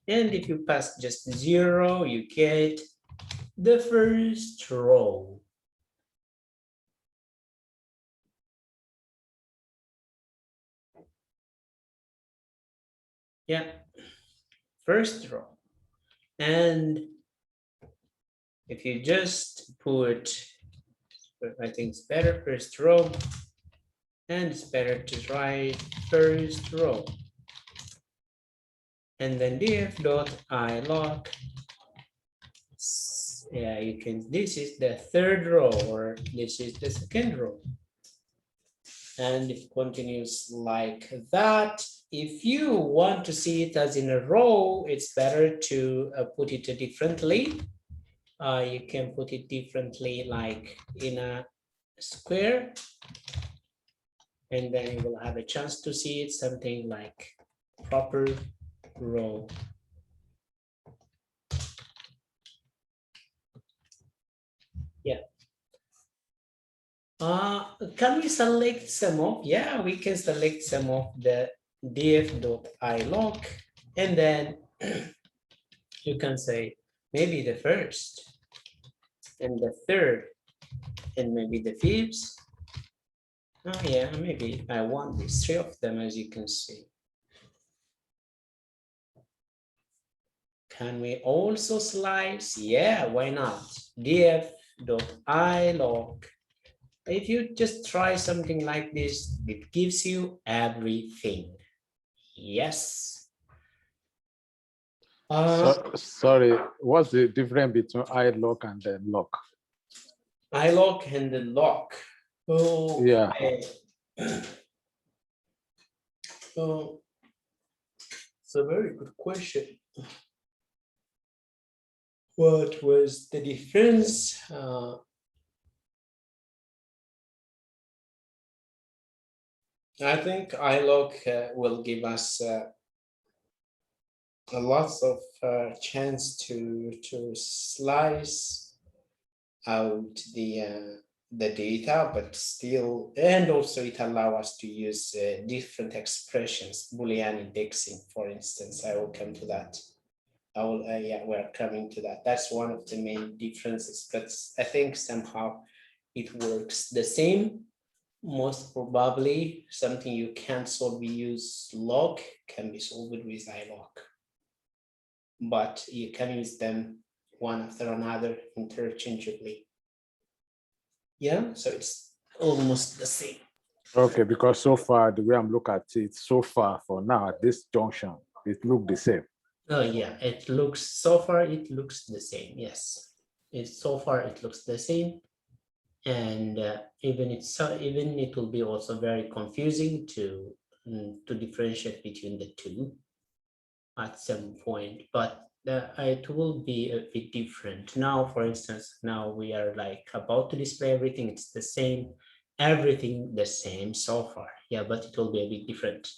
S1: and if you pass just 0, you get the first row. Yeah, first row. And if you just put, I think it's better, first row, and it's better to write first row. And then div.iLock. Yeah, you can, this is the third row, or this is the second row. And it continues like that. If you want to see it as in a row, it's better to put it differently. You can put it differently, like in a square, and then you will have a chance to see it something like proper row. Yeah. Can we select some of? Yeah, we can select some of the div.iLock, and then you can say maybe the first and the third and maybe the fifth. Oh yeah, maybe I want these 3 of them, as you can see. Can we also slice? Yeah, why not? div.iLock. If you just try something like this, it gives you everything. Yes.
S2: Sorry, what's the difference between iLock and then lock?
S1: iLock and the lock. Oh,
S2: Yeah.
S1: Oh, it's a very good question. What was the difference? I think iLock will give us a lots of chance to slice out the data, but still, and also it allows us to use different expressions, Boolean indexing, for instance. I will come to that. I will, yeah, we're coming to that. That's one of the main differences, but I think somehow it works the same. Most probably something you can't solve, we use lock, can be solved with iLock. But you can use them one after another interchangeably. Yeah, so it's almost the same.
S2: Okay, because so far, the way I'm looking at it, so far for now, at this junction, it looks the same.
S1: Oh yeah, it looks, so far it looks the same, yes. It's so far it looks the same. And even it will be also very confusing to differentiate between the two at some point, but it will be a bit different. Now, for instance, now we are like about to display everything, it's the same, everything the same so far. Yeah, but it will be a bit different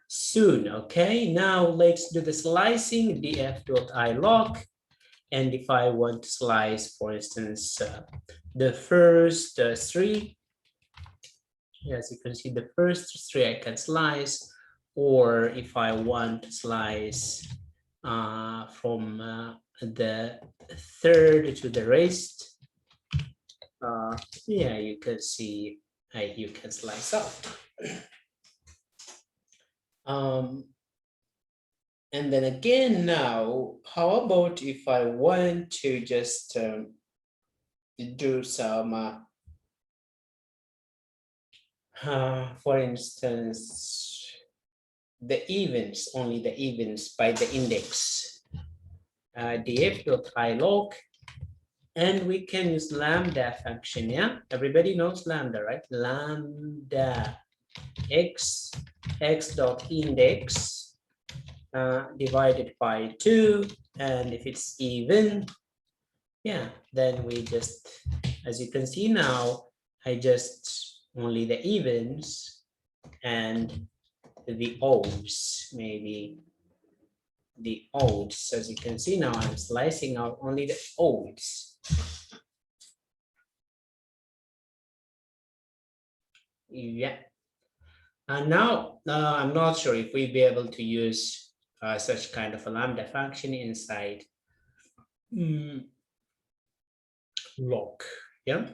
S1: soon. Okay, now let's do the slicing, df.iLock. And if I want to slice, for instance, the first three, as you can see, the first three I can slice, or if I want to slice from the third to the rest, yeah, you can see you can slice up. And then again, now, how about if I want to just do some, for instance, the events, only the events by the index, df.ilog, and we can use lambda function, yeah? Everybody knows lambda, right? Lambda x dot index divided by 2, and if it's even, yeah, then we just, as you can see now, I just only the evens and the odds, maybe the odds. As you can see now, I'm slicing out only the odds. Yeah. And now I'm not sure if we'll be able to use such kind of a lambda function inside log. Yeah,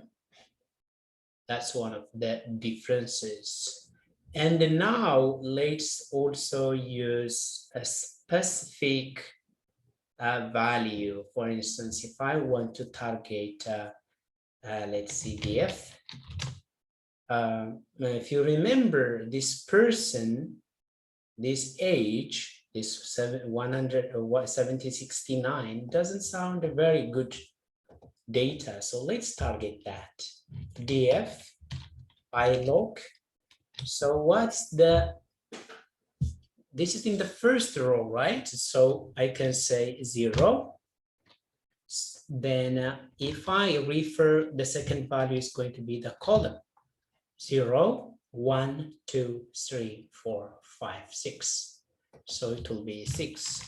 S1: that's one of the differences. And now let's also use a specific value. For instance, if I want to target, let's see, df. If you remember this person, this age, this 17069 doesn't sound a very good data. So let's target that. df ilog. So what's the, this is in the first row, right? So I can say 0. Then if I refer, the second value is going to be the column. 0, 1, 2, 3, 4, 5, 6. So it will be 6.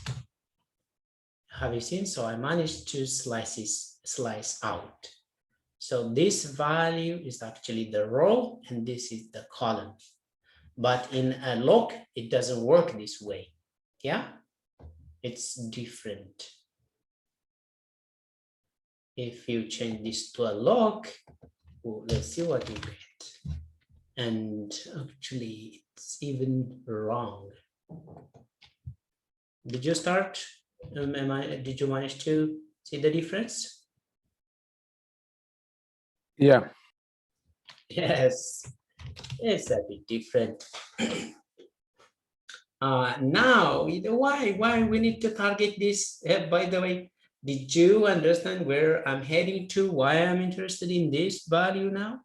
S1: Have you seen? So I managed to slice out. So this value is actually the row and this is the column. But in a log, it doesn't work this way. Yeah, it's different. If you change this to a log, well, let's see what you get. And actually, it's even wrong. Did you start? Did you manage to see the difference?
S2: Yeah.
S1: Yes, it's a bit different. Now, why we need to target this? By the way, did you understand where I'm heading to? Why I'm interested in this value now?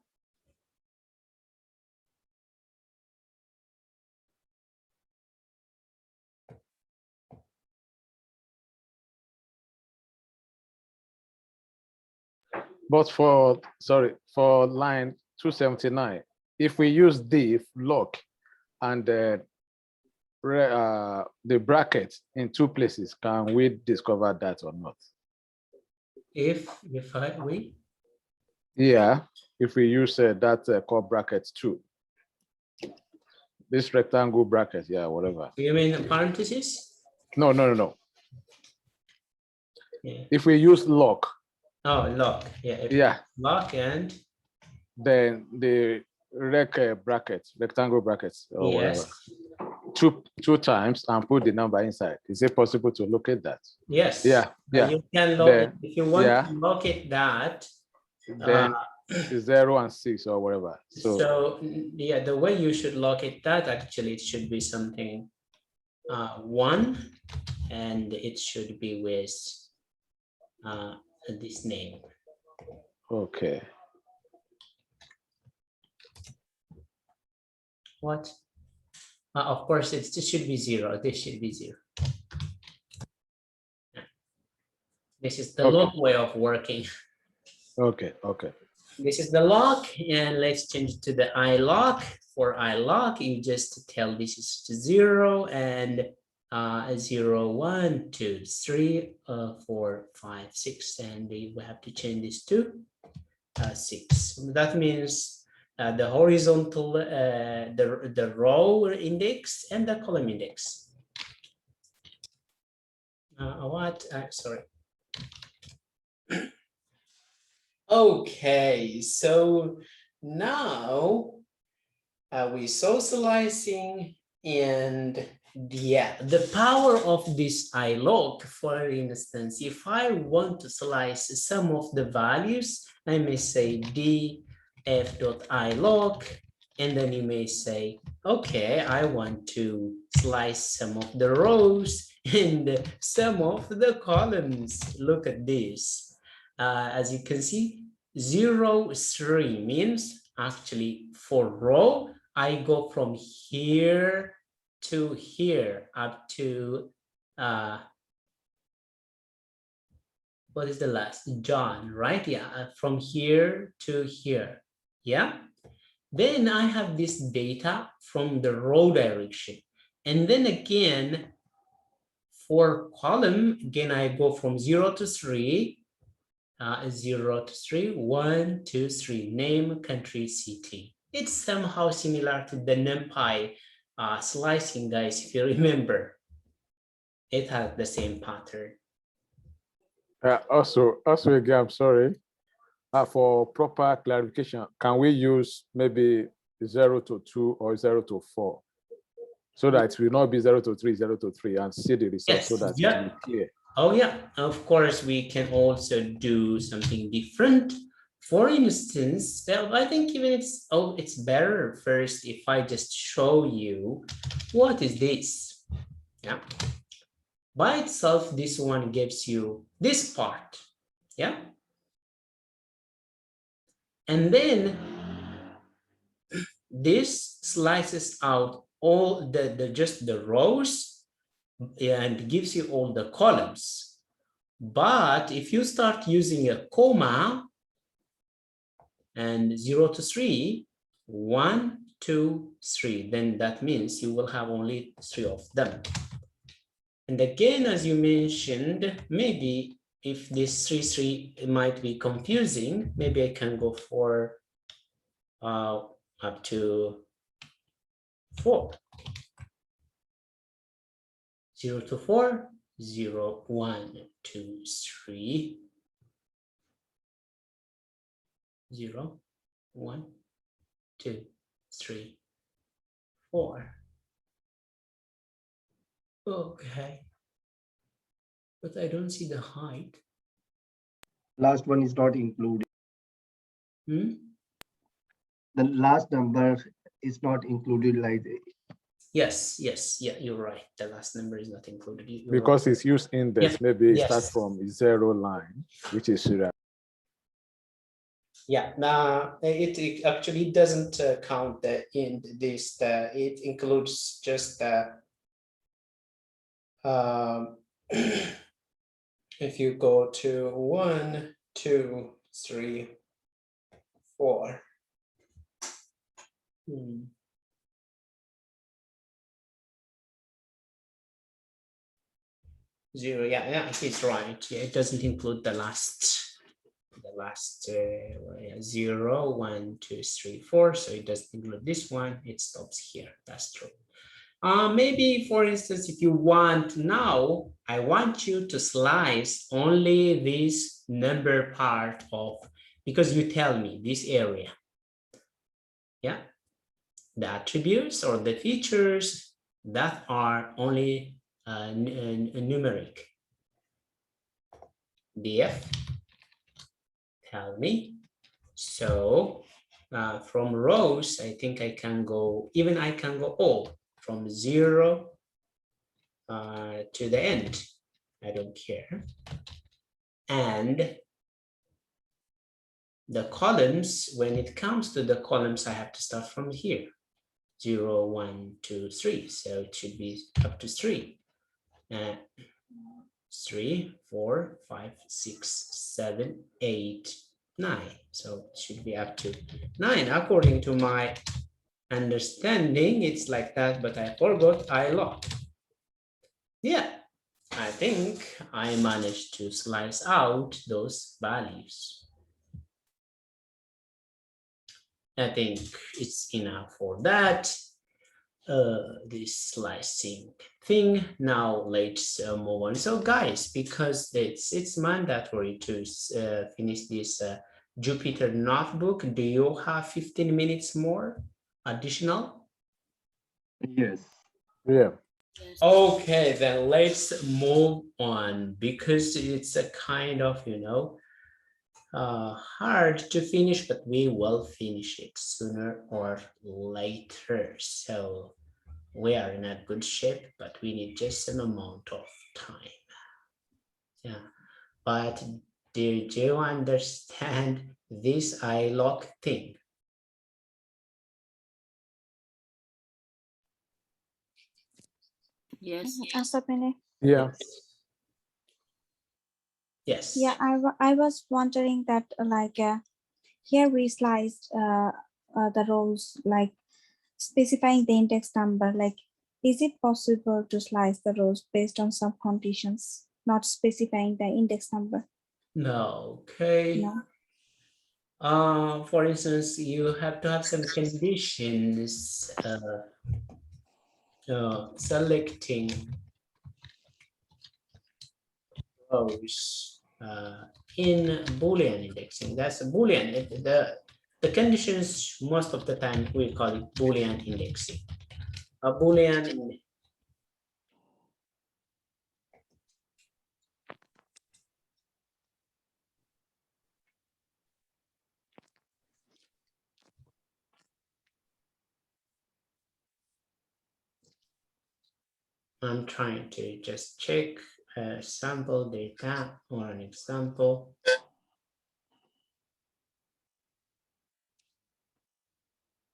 S2: But for line 279, if we use div log and the bracket in two places, can we discover that or not?
S1: We
S2: Yeah, if we use that core bracket too. This rectangle bracket, yeah, whatever.
S1: you mean parentheses?
S2: No.
S1: Yeah.
S2: If we use log.
S1: Oh, log. Yeah. Log and
S2: then the rectangle brackets or
S1: yes.
S2: whatever. Two times and put the number inside. Is it possible to locate that?
S1: Yes.
S2: Yeah.
S1: You can locate if you want to locate that.
S2: Then it's 0 and 6 or whatever.
S1: So yeah, the way you should locate that, actually it should be something 1, and it should be with this name.
S2: Okay.
S1: What? Of course, it should be 0. This should be 0. This is the log way of working.
S2: Okay.
S1: This is the log, and let's change it to the ilog. For ilog, you just tell this is 0, and 0, 1, 2, 3, 4, 5, 6, and we have to change this to 6. That means the horizontal, the row index and the column index. Sorry. Okay, so now we socializing, and yeah, the power of this ilog, for instance, if I want to slice some of the values, I may say df.ilog, and then you may say, okay, I want to slice some of the rows and some of the columns. Look at this. As you can see, 0, 3 means actually for row, I go from here to here up to what is the last? John, right? Yeah, from here to here. Yeah. Then I have this data from the row direction. And then again, for column, again, I go from 0 to 3. 0 to 3, 1, 2, 3, name, country, city. It's somehow similar to the NumPy slicing, guys, if you remember. It has the same pattern.
S2: Also again, I'm sorry. For proper clarification, can we use maybe 0 to 2 or 0 to 4? So that it will not be 0 to 3, 0 to 3, and see the result,
S1: Yes,
S2: so that
S1: yeah.
S2: it will be clear.
S1: Oh yeah, of course, we can also do something different. For instance, I think even it's better first if I just show you what is this. Yeah. By itself, this one gives you this part. Yeah. And then this slices out all just the rows and gives you all the columns. But if you start using a comma and 0 to 3, 1, 2, 3, then that means you will have only 3 of them. And again, as you mentioned, maybe if this 3, 3 might be confusing, maybe I can go for up to 4. 0 to 4, 0, 1, 2, 3, 0, 1, 2, 3, 4. Okay. But I don't see the height.
S7: Last one is not included.
S1: Hmm?
S7: The last number is not included like
S1: Yes, yeah, you're right. The last number is not included. You're
S2: Because
S1: right.
S2: it's used index,
S1: Yeah.
S2: maybe it
S1: Yes.
S2: starts from 0 line, which is serial.
S1: Yeah, now it actually doesn't count the in this. It includes just if you go to 1, 2, 3, 4. 0, yeah, he's right. Yeah, it doesn't include the last 0, 1, 2, 3, 4. So it doesn't include this one. It stops here. That's true. Maybe, for instance, if you want now, I want you to slice only this number part of, because you tell me this area. Yeah, the attributes or the features that are only numeric. df, tell me. So from rows, I think I can go, even I can go all from 0 to the end. I don't care. And the columns, when it comes to the columns, I have to start from here. 0, 1, 2, 3. So it should be up to 3. 3, 4, 5, 6, 7, 8, 9. So it should be up to 9. According to my understanding, it's like that, but I forgot ilog. Yeah, I think I managed to slice out those values. I think it's enough for that. This slicing thing. Now let's move on. So guys, because it's mandatory to finish this Jupyter notebook, do you have 15 minutes more additional?
S7: Yes.
S4: Yeah.
S3: Yes.
S1: Okay, then let's move on because it's a kind of, hard to finish, but we will finish it sooner or later. So we are in a good shape, but we need just some amount of time. Yeah, but did you understand this iLock thing?
S3: Yes.
S6: Asapene.
S4: Yeah.
S1: Yes.
S6: Yeah, I was wondering that here we sliced the rows, like specifying the index number. Like, is it possible to slice the rows based on some conditions, not specifying the index number?
S1: No. Okay.
S6: No.
S1: For instance, you have to have some conditions selecting rows in Boolean indexing. That's a Boolean. The conditions most of the time we call it Boolean indexing. A Boolean I'm trying to just check sample data or an example.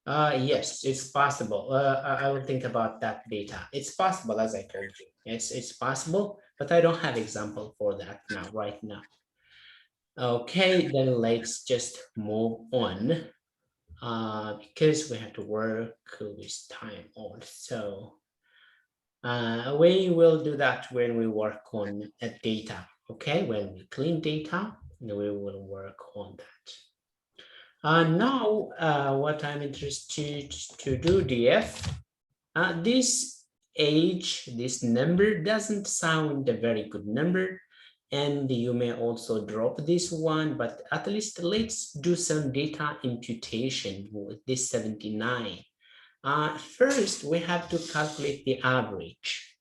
S1: Yes, it's possible. I will think about that data. It's possible, as I told you. It's possible, but I don't have example for that now, right now. Okay, then let's just move on because we have to work with time also. We will do that when we work on data. Okay, when we clean data, we will work on that. Now, what I'm interested to do, DF, this age, this number doesn't sound a very good number, and you may also drop this one, but at least let's do some data imputation with this 79. First, we have to calculate the average.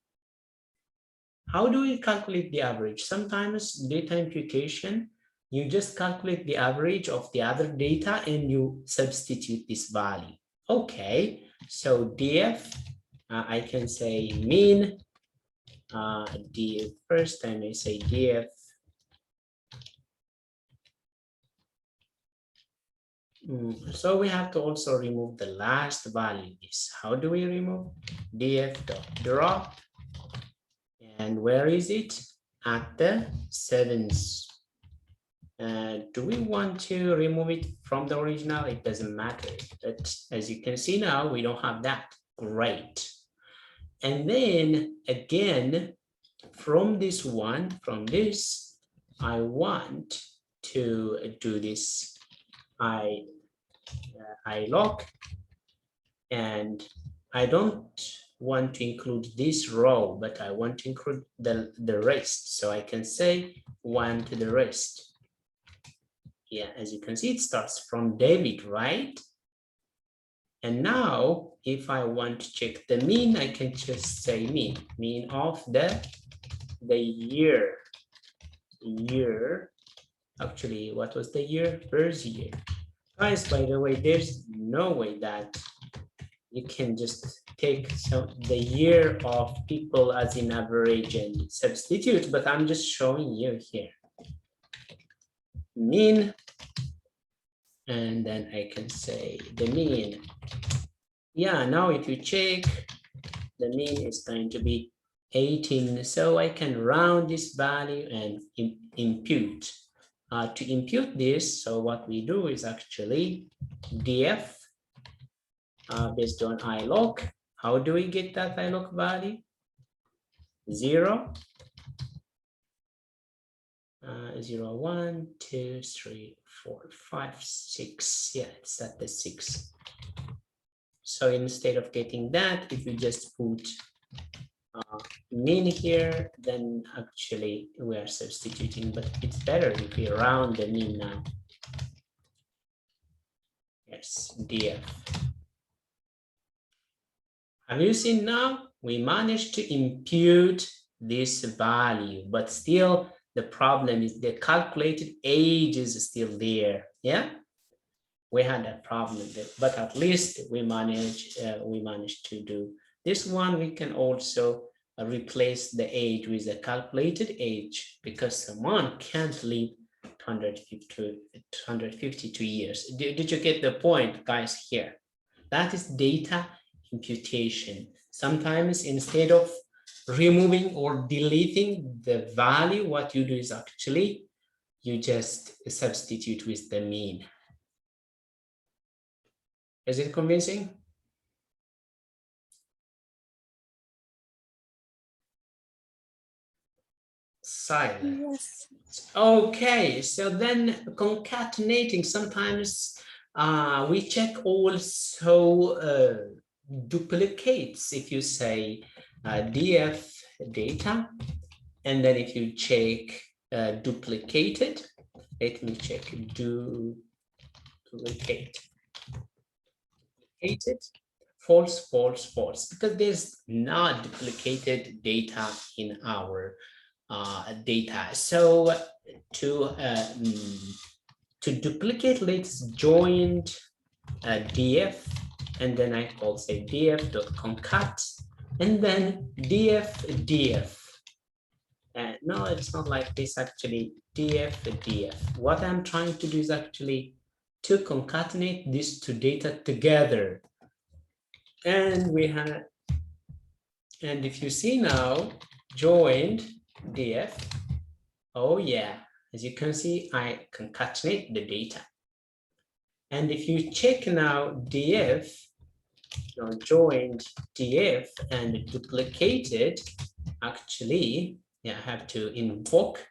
S1: How do we calculate the average? Sometimes data imputation, you just calculate the average of the other data and you substitute this value. Okay, so df, I can say mean, first time I say df, so we have to also remove the last value. How do we remove? Df dot drop, and where is it? At the sevens. Do we want to remove it from the original? It doesn't matter, but as you can see now, we don't have that. Great. And then again, from this one, from this, I want to do this iLock, and I don't want to include this row, but I want to include the rest. So I can say 1 to the rest. Yeah, as you can see, it starts from David, right? And now, if I want to check the mean, I can just say mean of the year. Actually, what was the year? First year. Guys, by the way, there's no way that you can just take the year of people as in average and substitute, but I'm just showing you here. Mean, and then I can say the mean. Yeah, now if you check, the mean is going to be 18. So I can round this value and impute. To impute this, so what we do is actually df based on iLock. How do we get that iLock value? 0, 0, 1, 2, 3, 4, 5, 6. Yeah, it's at the 6. So instead of getting that, if you just put mean here, then actually we are substituting, but it's better if we round the mean now. Yes, df. Have you seen now? We managed to impute this value, but still the problem is the calculated age is still there. Yeah, we had that problem there, but at least we managed to do this one. We can also replace the age with a calculated age, because someone can't live 252 years. Did you get the point, guys? Here, that is data imputation. Sometimes instead of removing or deleting the value, what you do is actually you just substitute with the mean. Is it convincing? Silent.
S6: Yes.
S1: Okay, so then concatenating, sometimes we check also duplicates. If you say df data, and then if you check duplicated, let me check duplicate. False, false, false, because there's not duplicated data in our data. So to duplicate, let's join df, and then I call say df.concat, and then df. No, it's not like this actually. df. What I'm trying to do is actually to concatenate these two data together. And we have, and if you see now, joined df, oh yeah, as you can see, I concatenate the data. And if you check now df, joined df and duplicated, actually, yeah, I have to invoke.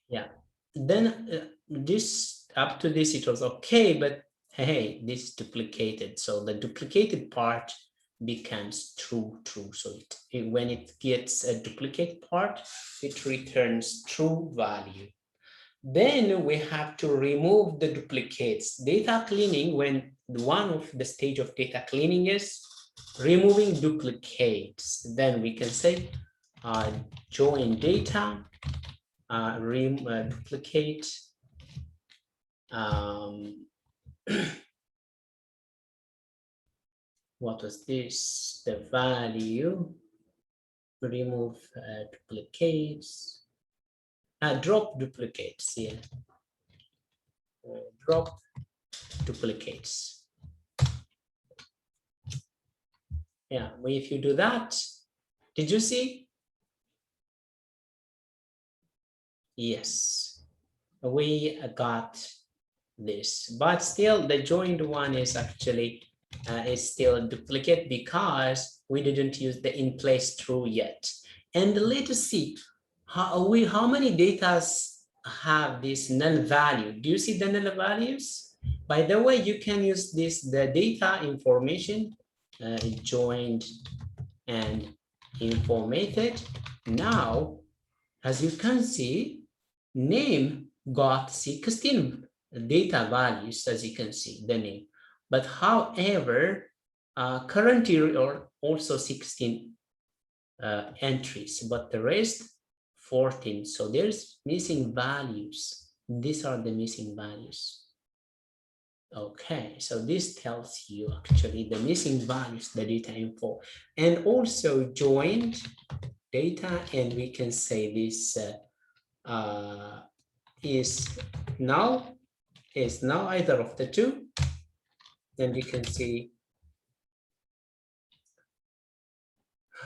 S1: Yeah, then this, up to this, it was okay, but hey, this duplicated. So the duplicated part becomes true. So when it gets a duplicate part, it returns true value. Then we have to remove the duplicates. Data cleaning, when one of the stage of data cleaning is removing duplicates, then we can say join data, duplicate, what was this? The value, remove duplicates, drop duplicates, yeah. Drop duplicates. Yeah, if you do that, did you see? Yes, we got this, but still the joined one is actually is still a duplicate because we didn't use the in place true yet. And let us see how many data have this null value. Do you see the null values? By the way, you can use this, the data information joined and informated. Now, as you can see, name got 16 data values, as you can see, the name. But however, current year are also 16 entries, but the rest 14. So there's missing values. These are the missing values. Okay, so this tells you actually the missing values, the data info, and also joined data, and we can say this is null either of the two. Then we can see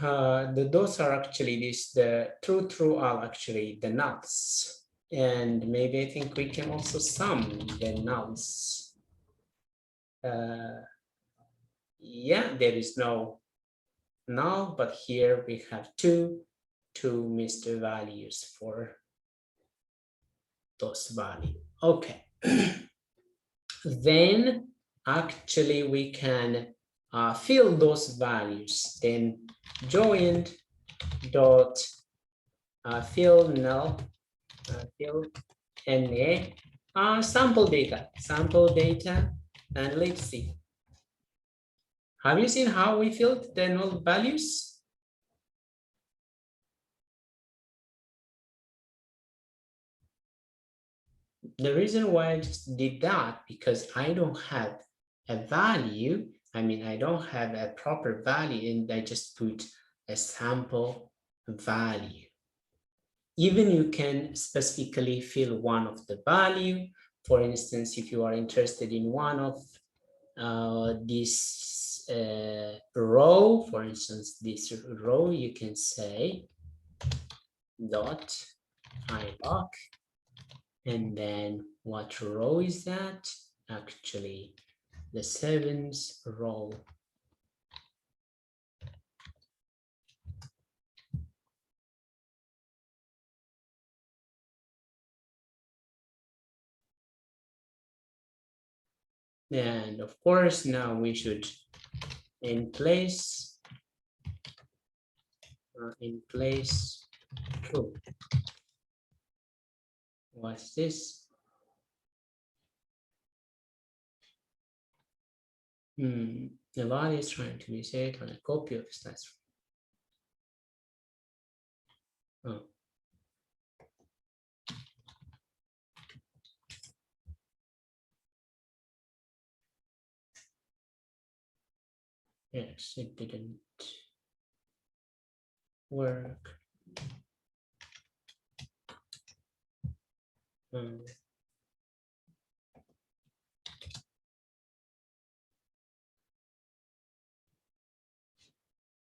S1: those are actually the true are actually the nulls, and maybe I think we can also sum the nulls. Yeah, there is no null, but here we have two missed values for those values. Okay. Then actually we can fill those values. Then joined dot fill null fill na sample data, and let's see. Have you seen how we filled the null values? The reason why I just did that, because I don't have a value. I mean, I don't have a proper value, and I just put a sample value. Even you can specifically fill one of the value. For instance, if you are interested in one of this row, for instance, this row, you can say dot iloc, and then what row is that? Actually, the 7th row. And of course, now we should in place true. What's this? The value is trying to be set on a copy of stats. Oh. Yes, it didn't work.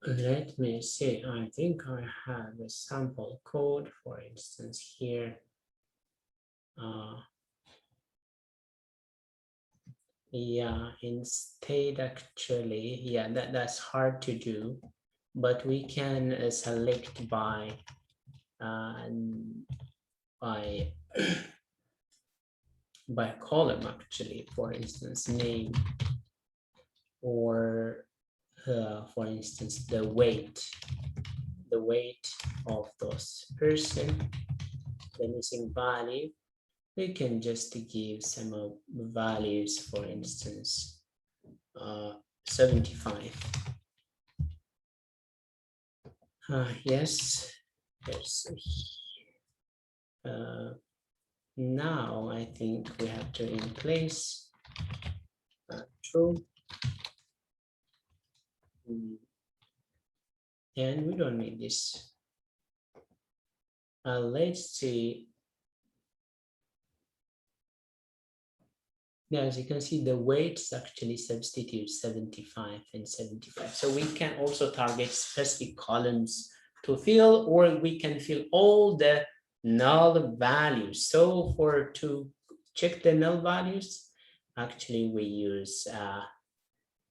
S1: Let me see. I think I have a sample code, for instance, here. Yeah, instead, actually, yeah, that's hard to do, but we can select by by column, actually, for instance, name, or for instance, the weight of those person, the missing value. We can just give some values, for instance, 75. Yes. Now I think we have to in place true. And we don't need this. Let's see. Now, as you can see, the weights actually substitute 75 and 75. So we can also target specific columns to fill, or we can fill all the null values. So to check the null values, actually we use,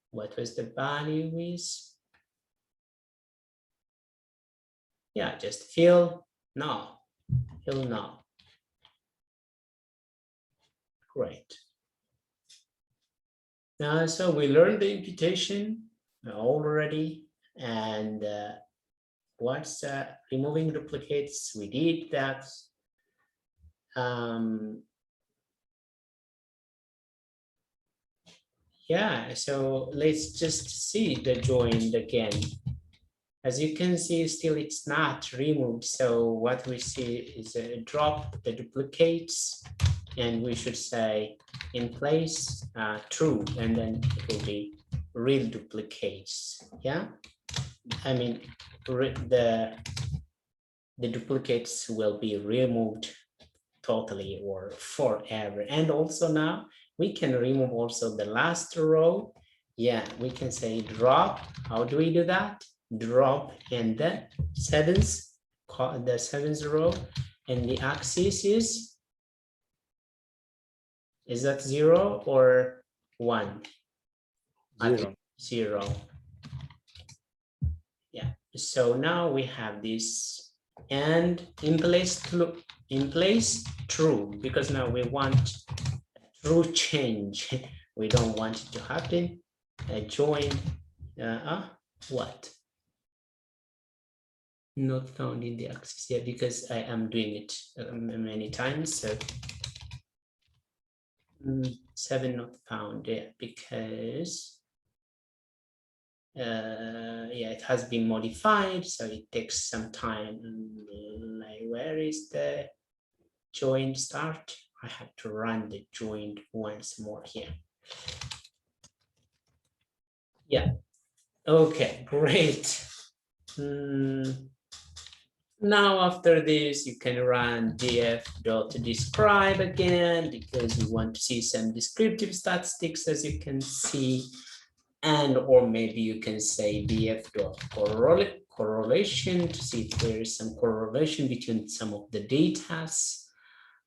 S1: what was the value is? Yeah, just fill null. Great. So we learned the imputation already, and what's removing duplicates? We did that. Yeah, so let's just see the join again. As you can see, still it's not removed. So what we see is a drop the duplicates, and we should say in place true, and then it will be real duplicates. Yeah, I mean the duplicates will be removed totally or forever. And also now we can remove also the last row. Yeah, we can say drop. How do we do that? Drop in the seventh row, and the axis is that 0 or 1?
S4: 0.
S1: 0. So now we have this, and in place true, because now we want true change. We don't want it to happen. Join, what? Not found in the access here, because I am doing it many times. So 7 not found there, because yeah, it has been modified, so it takes some time. Like, where is the joined start? I have to run the joined once more here. Yeah, okay, great. Now after this, you can run df.describe again, because you want to see some descriptive statistics, as you can see. And or maybe you can say df.correlation to see if there is some correlation between some of the data.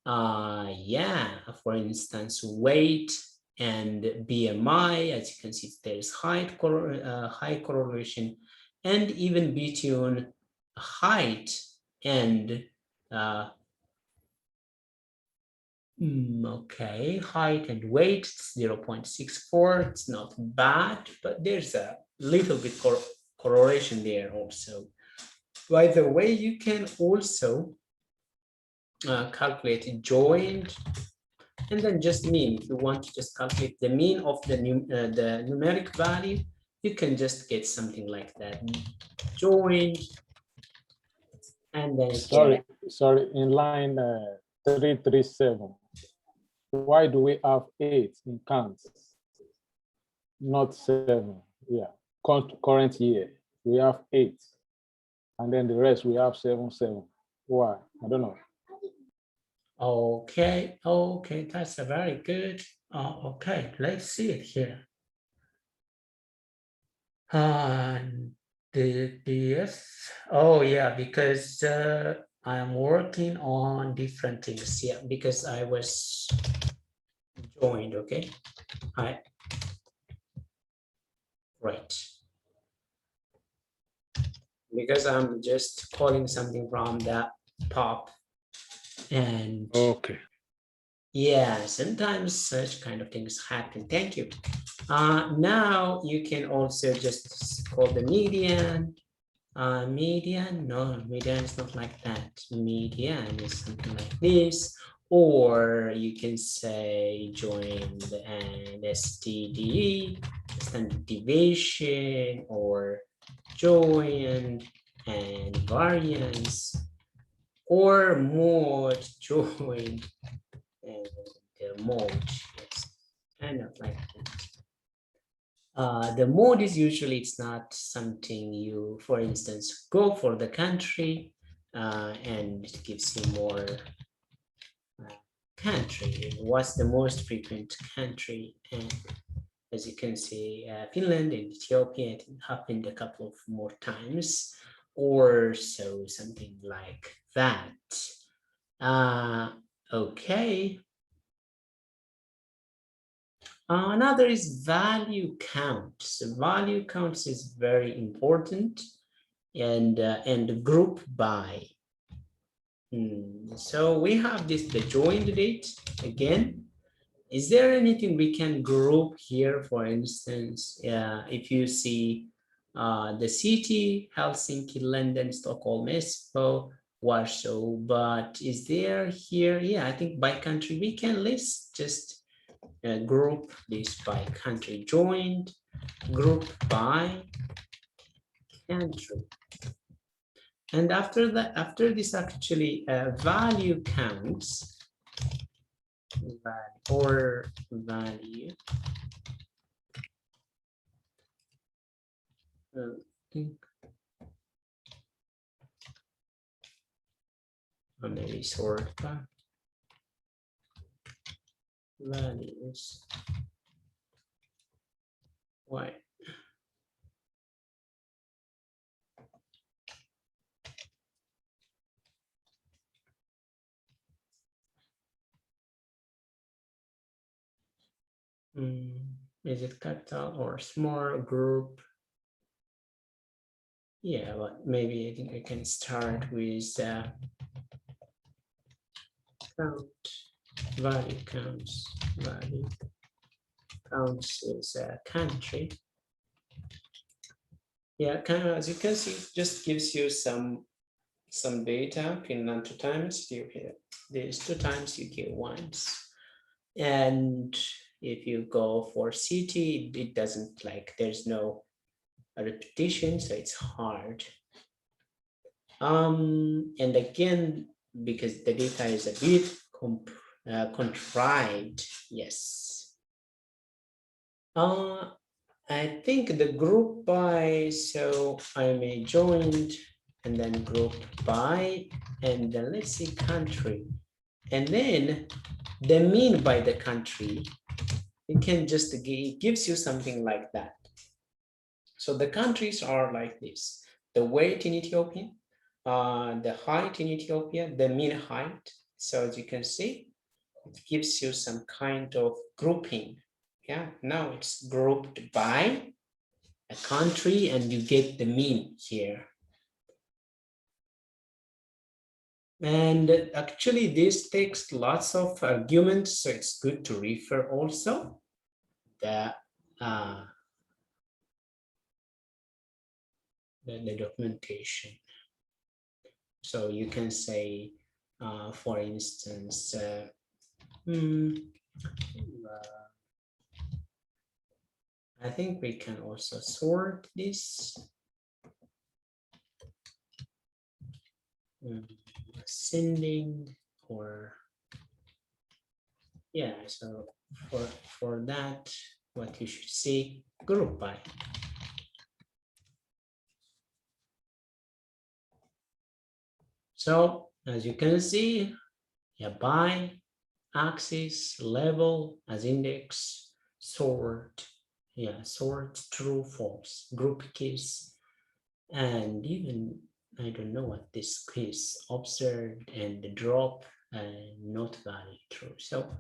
S1: Yeah, for instance, weight and BMI, as you can see, there is high correlation, and even between height and okay, height and weight, 0.64. It's not bad, but there's a little bit correlation there also. By the way, you can also calculate joint and then just mean. If you want to just calculate the mean of the numeric value, you can just get something like that. Joint, and then
S4: Sorry, in line 337. Why do we have 8 in counts, not 7? Yeah, current year we have 8, and then the rest we have 7, 7. Why? I don't know.
S1: Okay, that's a very good. Okay, let's see it here. Yes. Oh yeah, because I'm working on different things. Yeah, because I was joined. Okay, right. Because I'm just calling something from the top, and
S4: Okay.
S1: yeah, sometimes such kind of things happen. Thank you. Now you can also just call the median. Median, no, median is not like that. Median is something like this, or you can say joined and STD, standard deviation, or joined and variance, or mode joined and mode. Yes, kind of like that. The mode is usually, it's not something you, for instance, go for the country and it gives you more country. What's the most frequent country? And as you can see, Finland and Ethiopia, it happened a couple of more times, or so, something like that. Okay. Another is value counts. Value counts is very important, and group by. So we have this, the joined date again. Is there anything we can group here? For instance, if you see the city, Helsinki, London, Stockholm, Espoo, Warsaw, but is there here? Yeah, I think by country we can list just group this by country, joined group by country. And after that, after this actually value counts, or value, maybe sort by values. Why? Is it capital or small group? Yeah, but maybe I think I can start with count, value counts, value counts is a country. Yeah, kind of, as you can see, it just gives you some data. Finland 2 times, you get this 2 times, you get once. And if you go for city, it doesn't, like, there's no repetition, so it's hard. And again, because the data is a bit contrived, yes. I think the group by, so I may join and then group by, and then let's see country. And then the mean by the country, it can just, it gives you something like that. So the countries are like this: the weight in Ethiopia, the height in Ethiopia, the mean height. So as you can see, it gives you some kind of grouping. Yeah, now it's grouped by a country and you get the mean here. And actually this takes lots of arguments, so it's good to refer also the documentation. So you can say, for instance, I think we can also sort this. Ascending, or yeah, so for that, what you should see, group by. So as you can see, yeah, by axis, level as index, sort, yeah, sort, true, false, group keys, and even I don't know what this is, observed and drop not valid true. So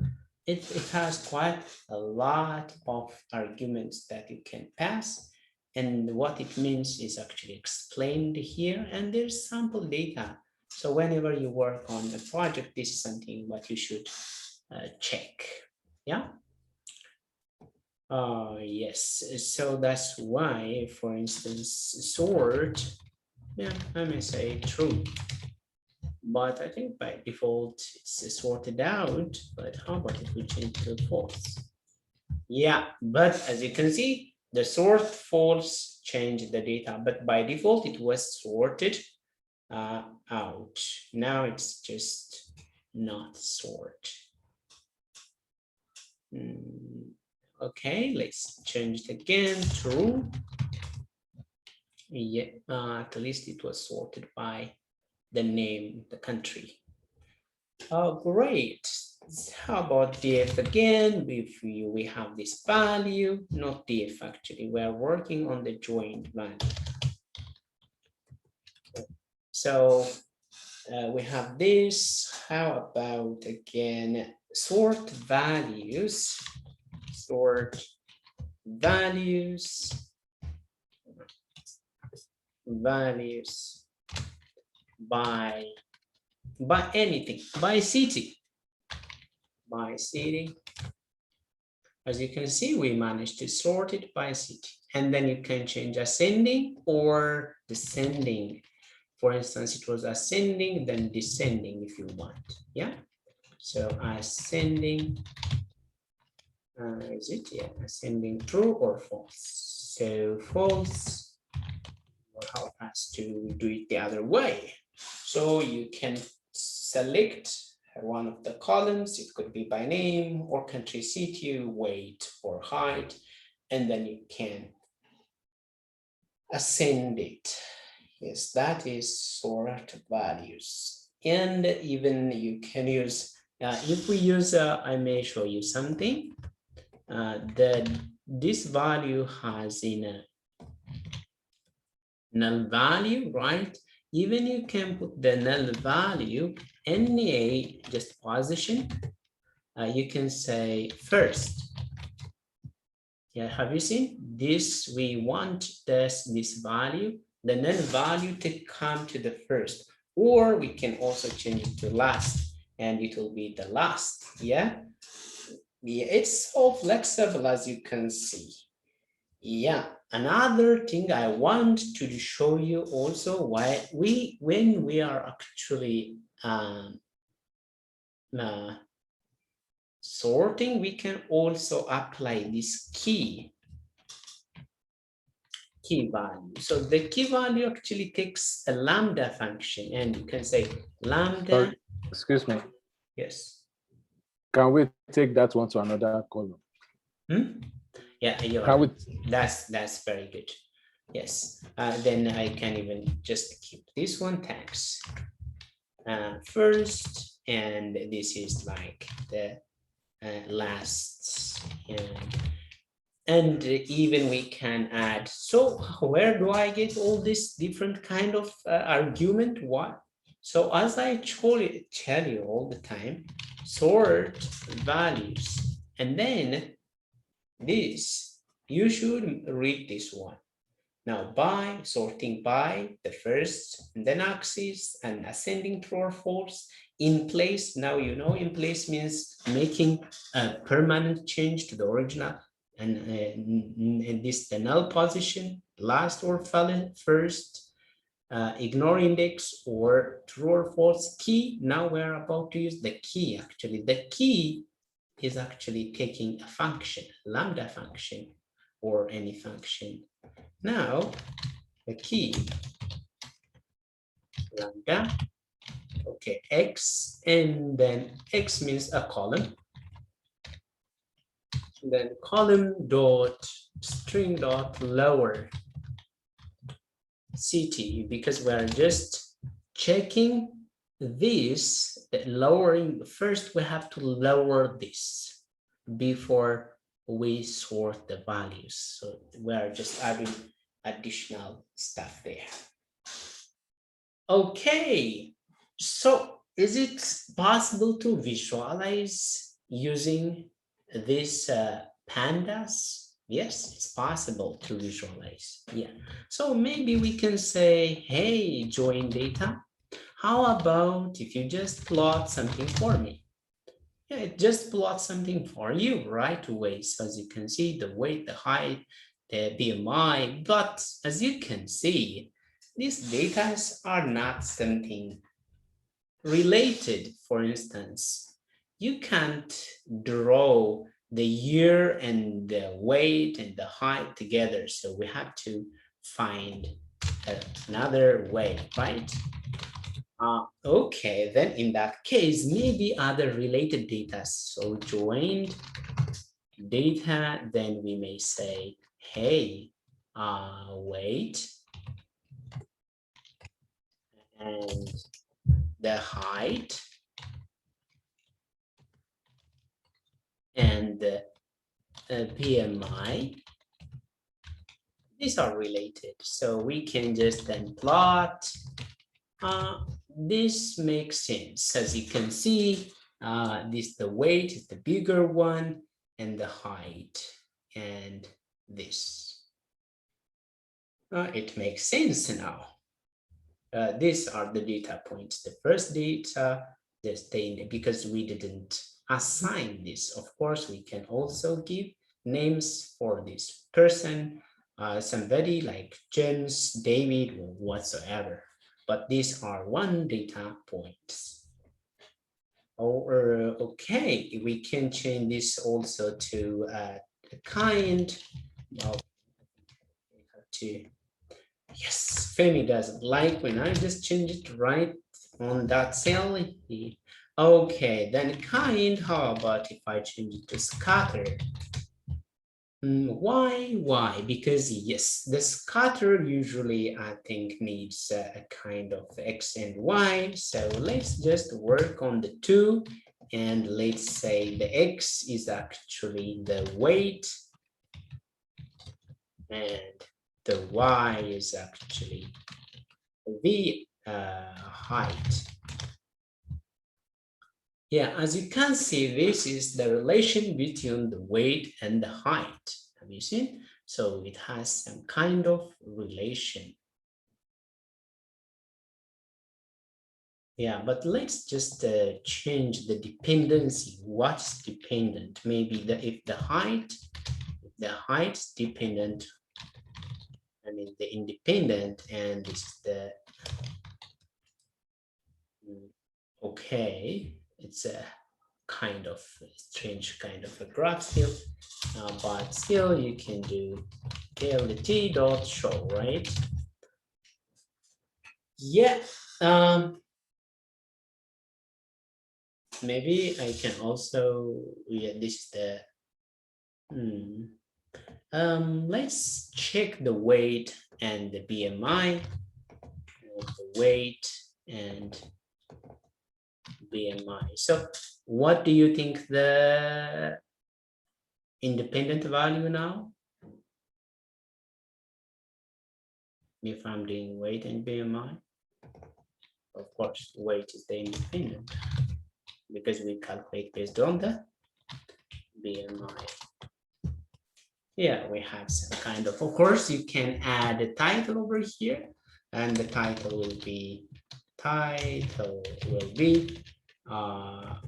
S1: it has quite a lot of arguments that you can pass, and what it means is actually explained here, and there's sample data. So whenever you work on a project, this is something what you should check. Yeah. Yes, so that's why, for instance, sort, yeah, I may say true, but I think by default it's sorted out. But how about if we change to false? Yeah, but as you can see, the sort false changed the data, but by default it was sorted out. Now it's just not sort. Okay, let's change it again. True. Yeah, at least it was sorted by the name, the country. Oh, great. How about df again? We have this value, not df actually. We are working on the joint value. So we have this. How about again sort values? Sort values by anything, by city. As you can see, we managed to sort it by city, and then you can change ascending or descending. For instance, it was ascending, then descending if you want. Yeah, so ascending, is it? Yeah, ascending, true or false? So false, will help us to do it the other way. So you can select one of the columns. It could be by name or country, city, weight or height, and then you can ascend it. Yes, that is sort values. And even you can use, if we use, I may show you something, that this value has in a null value, right? Even you can put the null value any just position. You can say first. Yeah, have you seen this? We want this value the null value to come to the first, or we can also change it to last, and it will be the last. Yeah, it's so flexible, as you can see. Yeah, another thing I want to show you also, why when we are actually sorting, we can also apply this key value. So the key value actually takes a lambda function, and you can say lambda.
S4: Excuse me.
S1: Yes.
S4: Can we take that one to another column?
S1: Yeah, that's very good. Yes. Then I can even just keep this one, thanks. First, and this is like the last, and even we can add. So where do I get all this different kind of argument? What? So as I tell you all the time, sort values, and then this, you should read this one. Now by sorting by the first and then axis and ascending true or false, in place. Now you know in place means making a permanent change to the original, and this the null position, last or first, ignore index, or true or false key. Now we're about to use the key. Actually, the key is actually taking a function, lambda function, or any function. Now the key lambda, okay, x, and then x means a column, and then column dot string dot lower ct, because we're just checking this, lowering. First we have to lower this before we sort the values, so we're just adding additional stuff there. Okay, so is it possible to visualize using this pandas? Yes, it's possible to visualize. Yeah, so maybe we can say, hey, join data, how about if you just plot something for me? Yeah, it just plots something for you right away. So as you can see, the weight, the height, the BMI, but as you can see, these data are not something related. For instance, you can't draw the year and the weight and the height together. So we have to find another way, right? Okay, then in that case, maybe other related data. So joined data, then we may say, hey, weight and the height and the BMI. These are related. So we can just then plot. This makes sense. As you can see, this the weight is the bigger one, and the height, and this. It makes sense now. These are the data points. The first data, because we didn't assign this. Of course, we can also give names for this person, somebody like James, David, or whatsoever. But these are one data points. Or okay, we can change this also to a kind. Well, we have to. Yes, Femi doesn't like when I just change it right on that cell. Okay, then kind. How about if I change it to scatter? Why? Because yes, the scatter usually I think needs a kind of X and Y. So let's just work on the two, and let's say the X is actually the weight, and the Y is actually the height. Yeah, as you can see, this is the relation between the weight and the height. Have you seen? So it has some kind of relation. Yeah, but let's just change the dependency. What's dependent? Maybe if the height's dependent, I mean the independent, and this is the okay. It's a kind of strange kind of a graph still, but still you can do KLT dot show, right? Yeah. Maybe I can also, yeah, this is the let's check the weight and the BMI, the weight and BMI. So what do you think the independent value now? If I'm doing weight and BMI, of course, weight is the independent because we calculate based on the BMI. Yeah, we have some kind of course, you can add a title over here, and the title will be a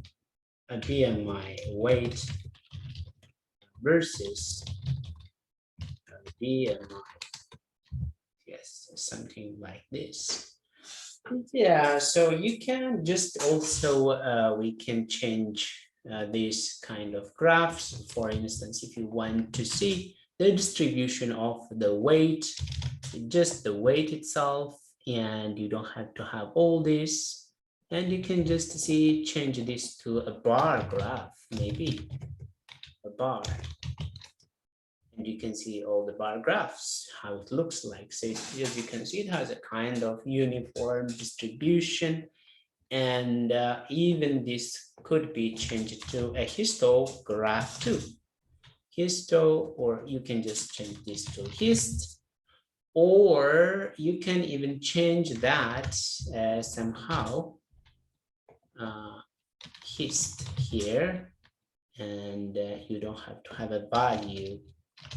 S1: BMI weight versus BMI. Yes, something like this. Yeah, so you can just also, we can change these kind of graphs. For instance, if you want to see the distribution of the weight, just the weight itself, and you don't have to have all this, and you can just see, change this to a bar graph, maybe a bar. And you can see all the bar graphs, how it looks like. So as you can see, it has a kind of uniform distribution. And even this could be changed to a histograph too. Histo, or you can just change this to hist, or you can even change that somehow, hist here, and you don't have to have a value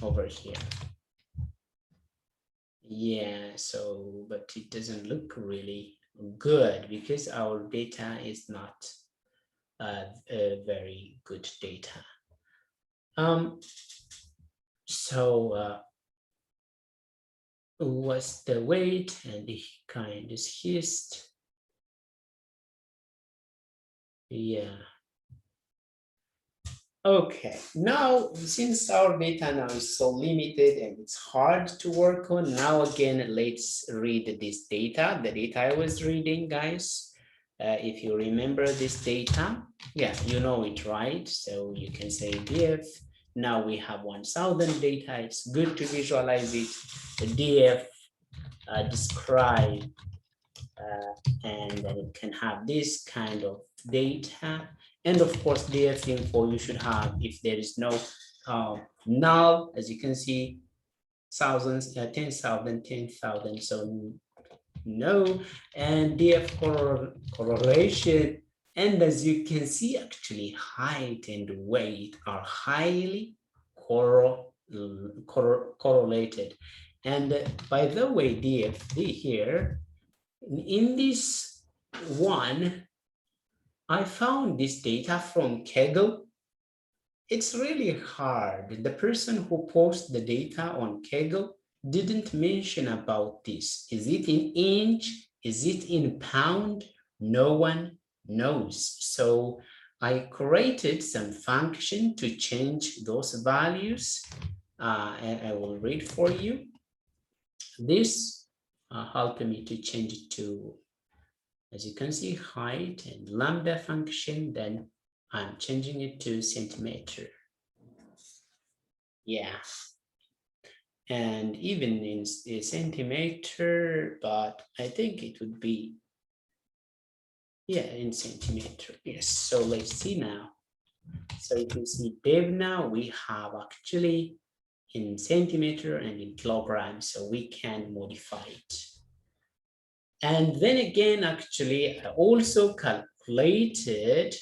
S1: over here. Yeah, so, but it doesn't look really good because our data is not a very good data. So what's the weight and the kind is hist? Yeah. Okay, now since our data now is so limited and it's hard to work on, now again, let's read this data, the data I was reading, guys. If you remember this data, yeah, you know it, right? So you can say df. Now we have 1,000 data. It's good to visualize it. The df describe, and then it can have this kind of data. And of course, df info you should have if there is no null, as you can see, thousands, 10,000, 10,000. So no, and df correlation. And as you can see, actually height and weight are highly correlated. And by the way, dfd here, in this one, I found this data from Kaggle. It's really hard. The person who posts the data on Kaggle didn't mention about this. Is it in inch? Is it in pound? No one knows. So I created some function to change those values. And I will read for you. This helped me to change it to, as you can see, height and lambda function. Then I'm changing it to centimeter. Yeah. And even in a centimeter, but I think it would be, yeah, in centimeter. Yes. So let's see now. So you can see dev now, we have actually in centimeter and in kilograms, so we can modify it. And then again, actually, I also calculated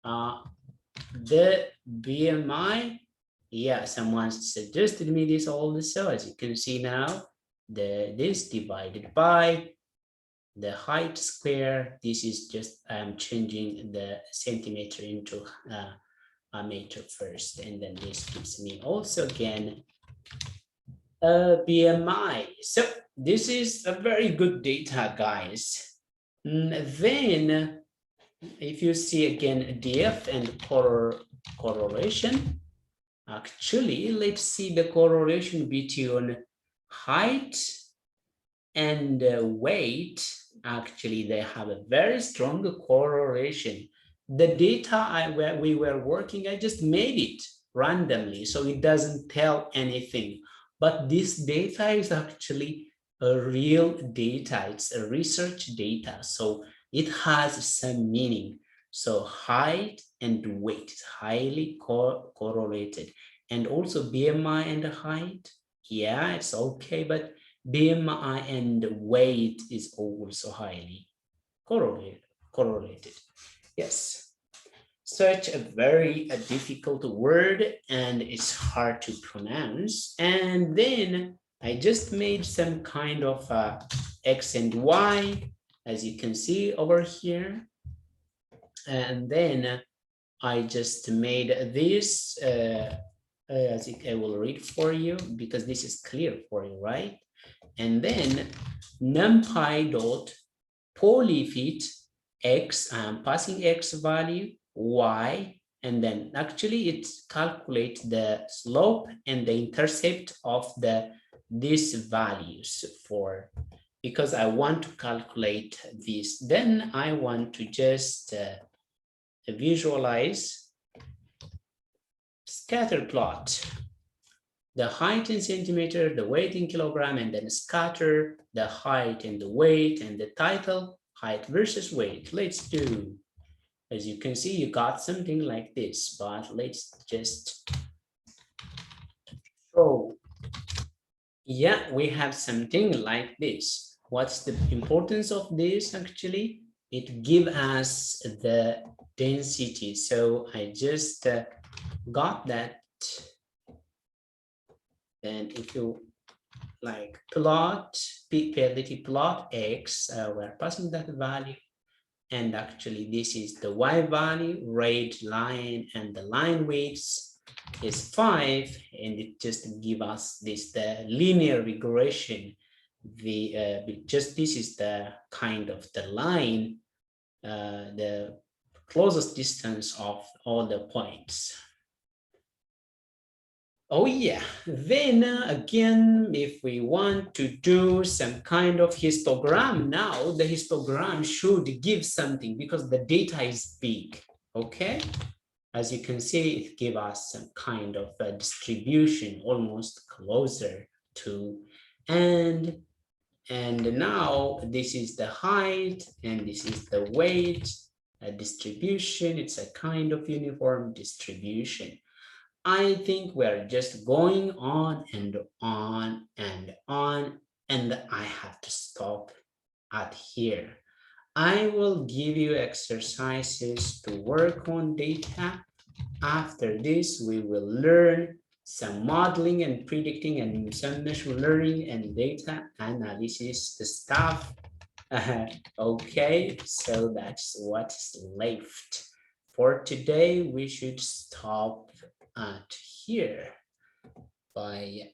S1: the BMI. Yeah, someone suggested me this also. As you can see now, this divided by the height square. This is just I'm changing the centimeter into a meter first, and then this gives me also again BMI. So this is a very good data, guys. Then if you see again DF and correlation, actually, let's see the correlation between height and weight. Actually, they have a very strong correlation. The data where we were working, I just made it randomly, so it doesn't tell anything. But this data is actually a real data. It's a research data, so it has some meaning. So height and weight is highly correlated, and also BMI and height. Yeah, it's okay, but BMI and weight is also highly correlated. Yes, such a very difficult word, and it's hard to pronounce. And then I just made some kind of X and Y, as you can see over here. And then I just made this, as I will read for you, because this is clear for you, right? And then numpy dot polyfit x, I'm passing x value, y, and then actually it calculates the slope and the intercept of these values for, because I want to calculate this. Then I want to just visualize scatter plot, the height in centimeter, the weight in kilogram, and then scatter the height and the weight, and the title, height versus weight. Let's do, as you can see, you got something like this, but let's just show. Yeah, we have something like this. What's the importance of this? Actually, it gives us the density. So I just got that. And if you like plot p-parity plot x, we're passing that value, and actually this is the y value, red line, and the line width is 5, and it just give us this the linear regression. The just this is the kind of the line, the closest distance of all the points. Oh yeah, then again, if we want to do some kind of histogram now, the histogram should give something because the data is big, okay? As you can see, it gives us some kind of a distribution almost closer to, and now this is the height and this is the weight distribution. It's a kind of uniform distribution. I think we're just going on and on and on, and I have to stop at here. I will give you exercises to work on data. After this, we will learn some modeling and predicting and some machine learning and data analysis stuff. Okay, so that's what's left. For today, we should stop at here by